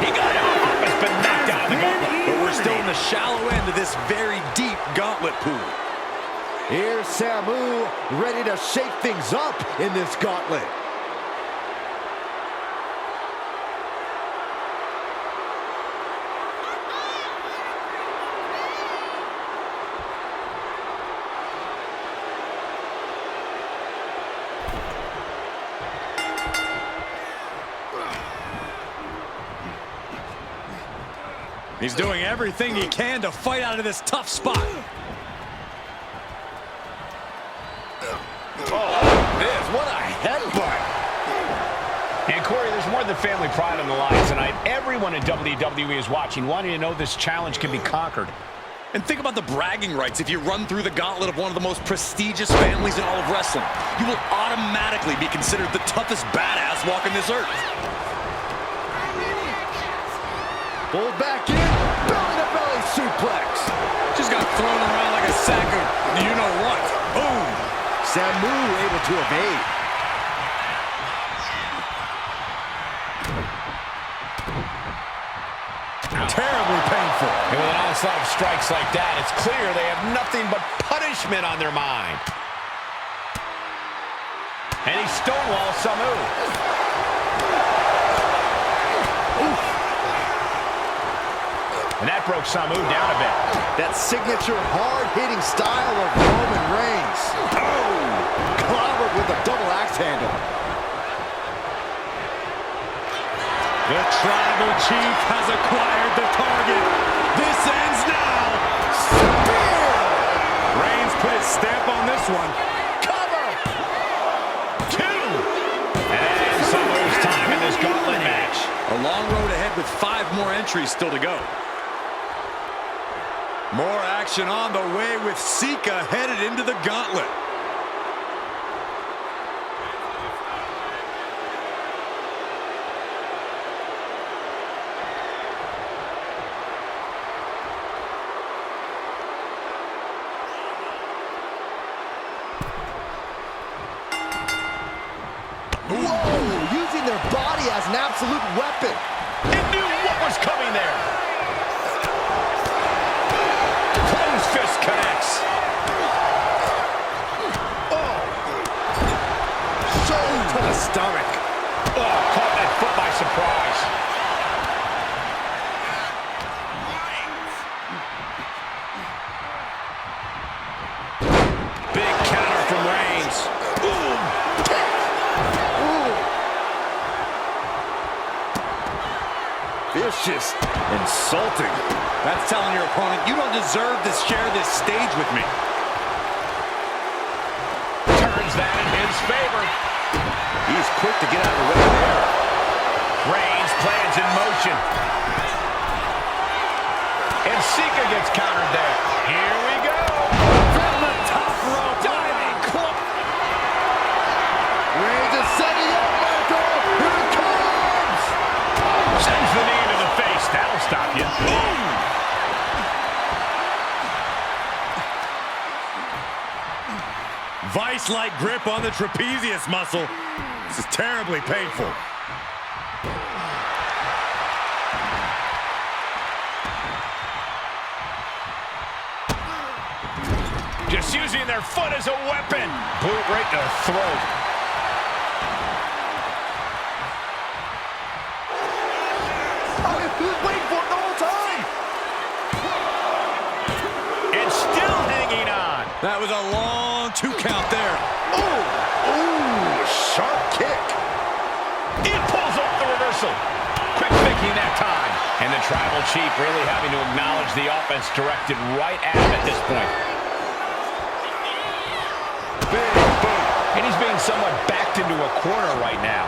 He got off, has been knocked out of the gauntlet. But we're still in the shallow end of this very deep gauntlet pool. Here's Samu, ready to shake things up in this gauntlet. He's doing everything he can to fight out of this tough spot. What a headbutt. And Corey, there's more than family pride on the line tonight. Everyone in WWE is watching, wanting to know this challenge can be conquered. And think about the bragging rights. If you run through the gauntlet of one of the most prestigious families in all of wrestling, you will automatically be considered the toughest badass walking this earth. Pulled back in, belly-to-belly suplex. Just got thrown around like a sack of you-know-what. Boom. Samu able to evade. Terribly painful. And with an onslaught of strikes like that, it's clear they have nothing but punishment on their mind. And he stonewalls Samu. And that broke Samu down a bit. That signature hard-hitting style of Roman Reigns. Oh! Clobbered with a double axe handle. The Tribal Chief has acquired the target. This ends now. Spear! Reigns put his stamp on this one. Cover! Two! And Samu's time in this gauntlet match. A long road ahead with 5 more entries still to go. More action on the way with Sika headed into the gauntlet. Whoa! Using their body as an absolute weapon. It knew what was coming there. Closed fist connects. Oh! Shoulder to the stomach. Oh, caught that foot Insulting. That's telling your opponent, you don't deserve to share this stage with me. Turns that in his favor. He's quick to get out of the way there. Reigns plans in motion. And Sika gets countered there. Here we go. From the top rope. Diving club. Reigns is setting up, Michael. Here it comes. Sends the knee into the face. That'll stop you. Boom. Vice-like grip on the trapezius muscle. This is terribly painful. Just using their foot as a weapon. Boot right to the throat. Oh, he was waiting for it the whole time. And still hanging on. That was a long 2 count there. Ooh, sharp kick. It pulls off the reversal. Quick thinking that time. And the Tribal Chief really having to acknowledge the offense directed right at him at this point. Big boot. And he's being somewhat backed into a corner right now.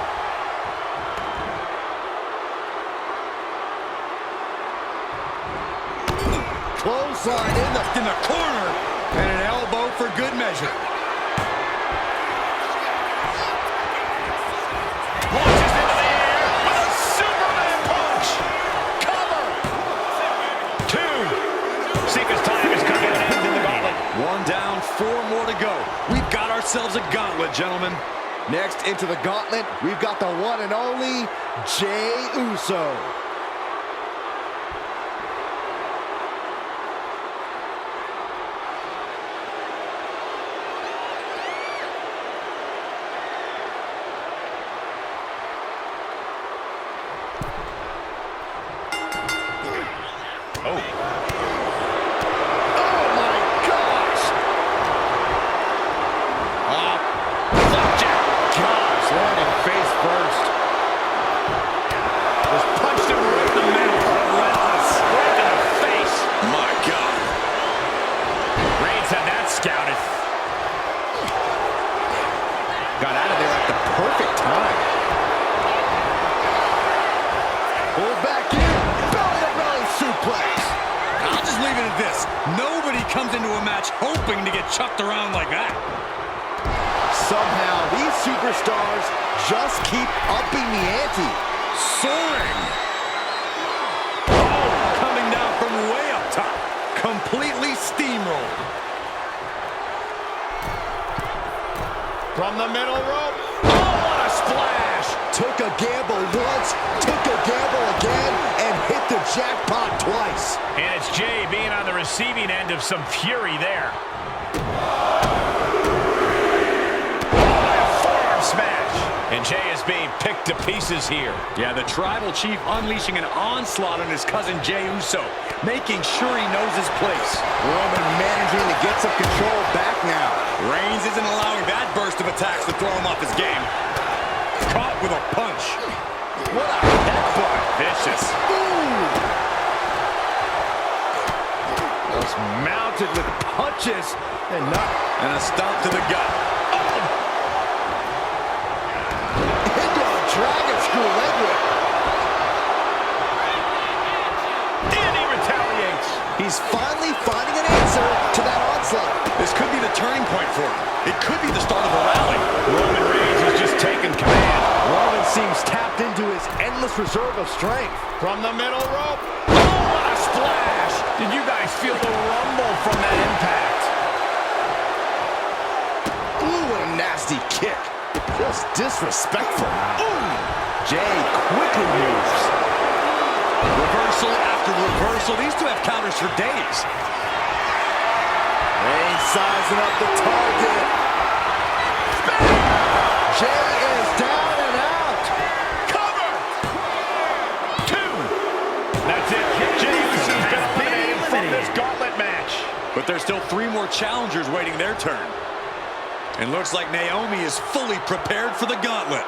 Clothesline in the corner. And an elbow for good measure. Launches into the air with a Superman punch. Cover. 2. Sika's time is coming to an end in the gauntlet. 1 down, 4 more to go. We've got ourselves a gauntlet, gentlemen. Next into the gauntlet, we've got the one and only Jey Uso. Got out of there at the perfect time. Pull back in, belly-to-belly suplex. I'll just leave it at this. Nobody comes into a match hoping to get chucked around like that. Somehow, these superstars just keep upping the ante. Soaring. Oh, coming down from way up top. Completely steamrolled. From the middle rope. Oh, what a splash. Took a gamble once, took a gamble again, and hit the jackpot twice. And it's Jey being on the receiving end of some fury there. Forearm smash. And Jey is being picked to pieces here. Yeah, the Tribal Chief unleashing an onslaught on his cousin Jey Uso, making sure he knows his place. Roman managing to get some control back now. Reigns isn't allowing that burst of attacks to throw him off his game. Caught with a punch. What a headbutt. Vicious. Just mounted with punches and not. And a stomp to the gut. Into a dragon screw leg whip. And he retaliates. He's finally finding an answer to that onslaught. This could be the turning point for him. It could be the start of a rally. Roman Reigns has just taken command. Roman seems tapped into his endless reserve of strength. From the middle rope. Oh, what a splash. Did you guys feel the rumble from that impact? Ooh, what a nasty kick. Just disrespectful. Ooh. Jey quickly moves. Reversal after reversal. These two have counters for days. Reigns sizing up the target. Jey is down and out. Cover. 2. That's it. Jey Uso's been eliminated from this gauntlet match. But there's still 3 more challengers waiting their turn. And looks like Naomi is fully prepared for the gauntlet.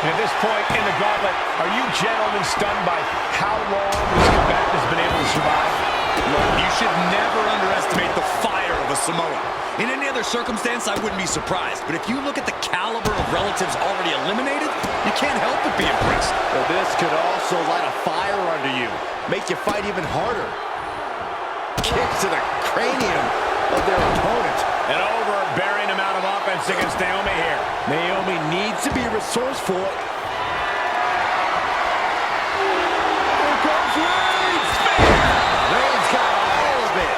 And at this point in the gauntlet, are you gentlemen stunned by how long this combatant has been able to survive? Look, you should never underestimate the fire of a Samoan. In any other circumstance, I wouldn't be surprised. But if you look at the caliber of relatives already eliminated, you can't help but be impressed. Well, this could also light a fire under you, make you fight even harder. Kicks to the cranium of their opponent. An overbearing amount of offense against Naomi here. Naomi needs to be resourceful. Here comes Reigns! Reigns got all of it.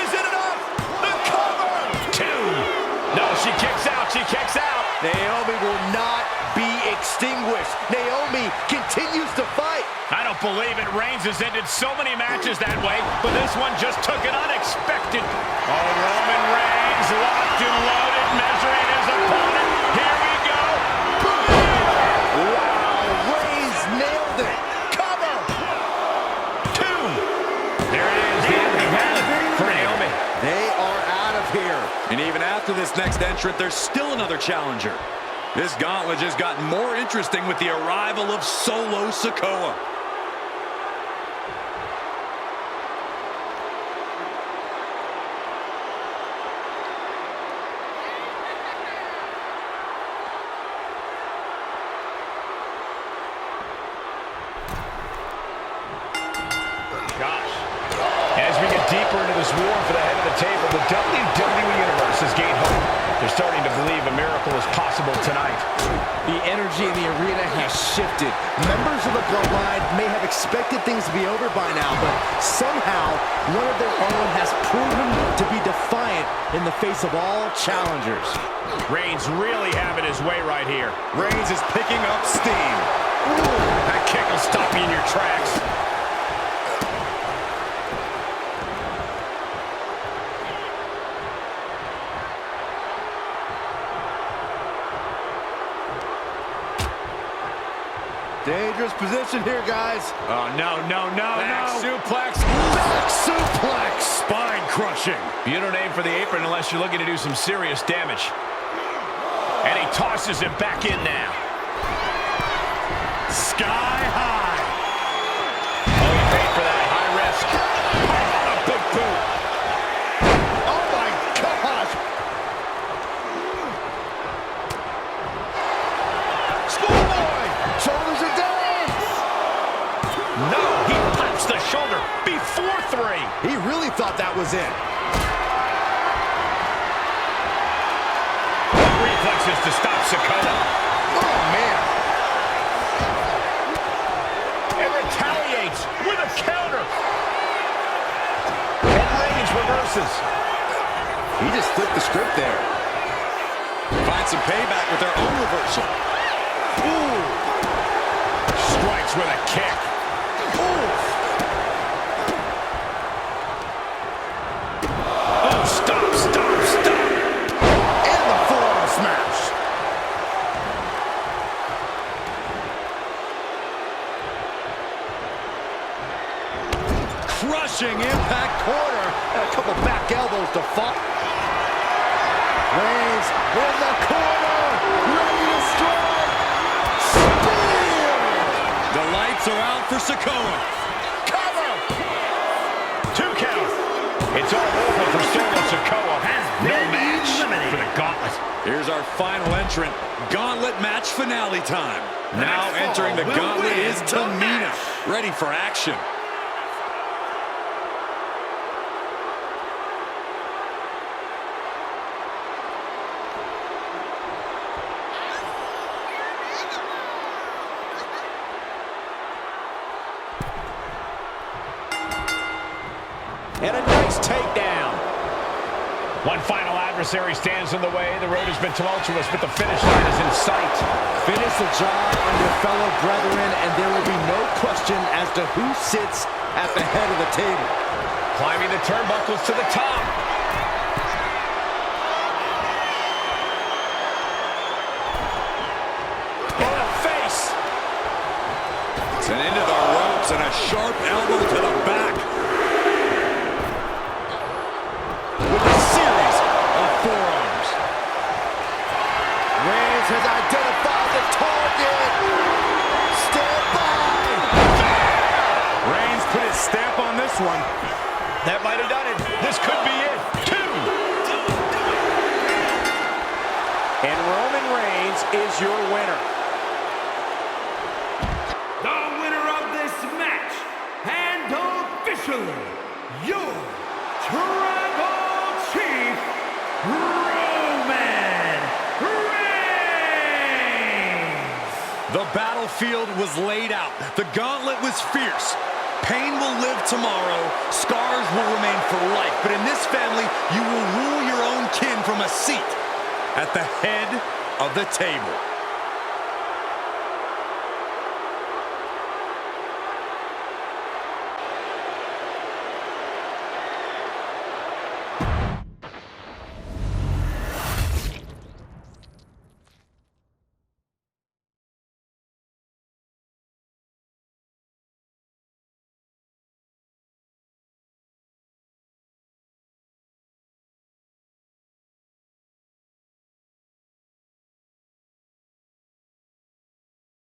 Is it enough? The cover! 2. No, she kicks out. She kicks out. Naomi will not be extinguished. Naomi continues to fight. I don't believe it. Reigns has ended so many matches that way, but this one just took an unexpected. Oh, Roman Reigns locked and loaded, measuring his opponent. Here we go. Wow, Reigns nailed it. Cover. 2. There it is. The end of the for Naomi. They are out of here. And even after this next entrant, there's still another challenger. This gauntlet just got more interesting with the arrival of Solo Sikoa. Gosh. As we get deeper into this war for the head of the table, the WWE Universe has gained hope. They're starting to believe a miracle is possible tonight. The energy in the arena has shifted. Members of the Bloodline may have expected things to be over by now, but somehow one of their own has proven to be defiant in the face of all challengers. Reigns really having his way right here. Reigns is picking up steam. Ooh, that kick will stop you in your tracks. Dangerous position here, guys. Oh, no. Back suplex. Back suplex. Spine crushing. You don't aim for the apron unless you're looking to do some serious damage. And he tosses him back in now. Sky high. Oh, he paid for that. High risk. Oh, a big boot. Oh, my gosh. Schoolboy. Shoulders are down. No, he pops the shoulder before 3. He really thought that was it. Reflexes to stop Sikoa. Oh, man. And retaliates with a counter. And Reigns reverses. He just flipped the script there. Find some payback with their own reversal. Ooh. Strikes with a kick. Ooh. Oh, stop. And the forearm smash. Crushing impact corner. And a couple back elbows to fall. Reigns in the corner. Ready to strike. Spear. The lights are out for Sikoa. Cover. 2 count. It's all over for Solo Sikoa. No match for the gauntlet. Here's our final entrant. Gauntlet match finale time. Now entering the gauntlet is Tamina. Ready for action. And a nice takedown. One final adversary stands in the way. The road has been tumultuous, but the finish line is in sight. Finish the job on your fellow brethren, and there will be no question as to who sits at the head of the table. Climbing the turnbuckles to the top. In the face. It's an into the ropes and a sharp elbow to the back. With a series of forearms. Reigns Reigns has identified the target. Stand by. Reigns put his stamp on this one. That might have done it. This could be it. 2. And Roman Reigns is your winner. The winner of this match, and officially your Tribal Chief, Roman Reigns! The battlefield was laid out. The gauntlet was fierce. Pain will live tomorrow. Scars will remain for life. But in this family, you will rule your own kin from a seat at the head of the table.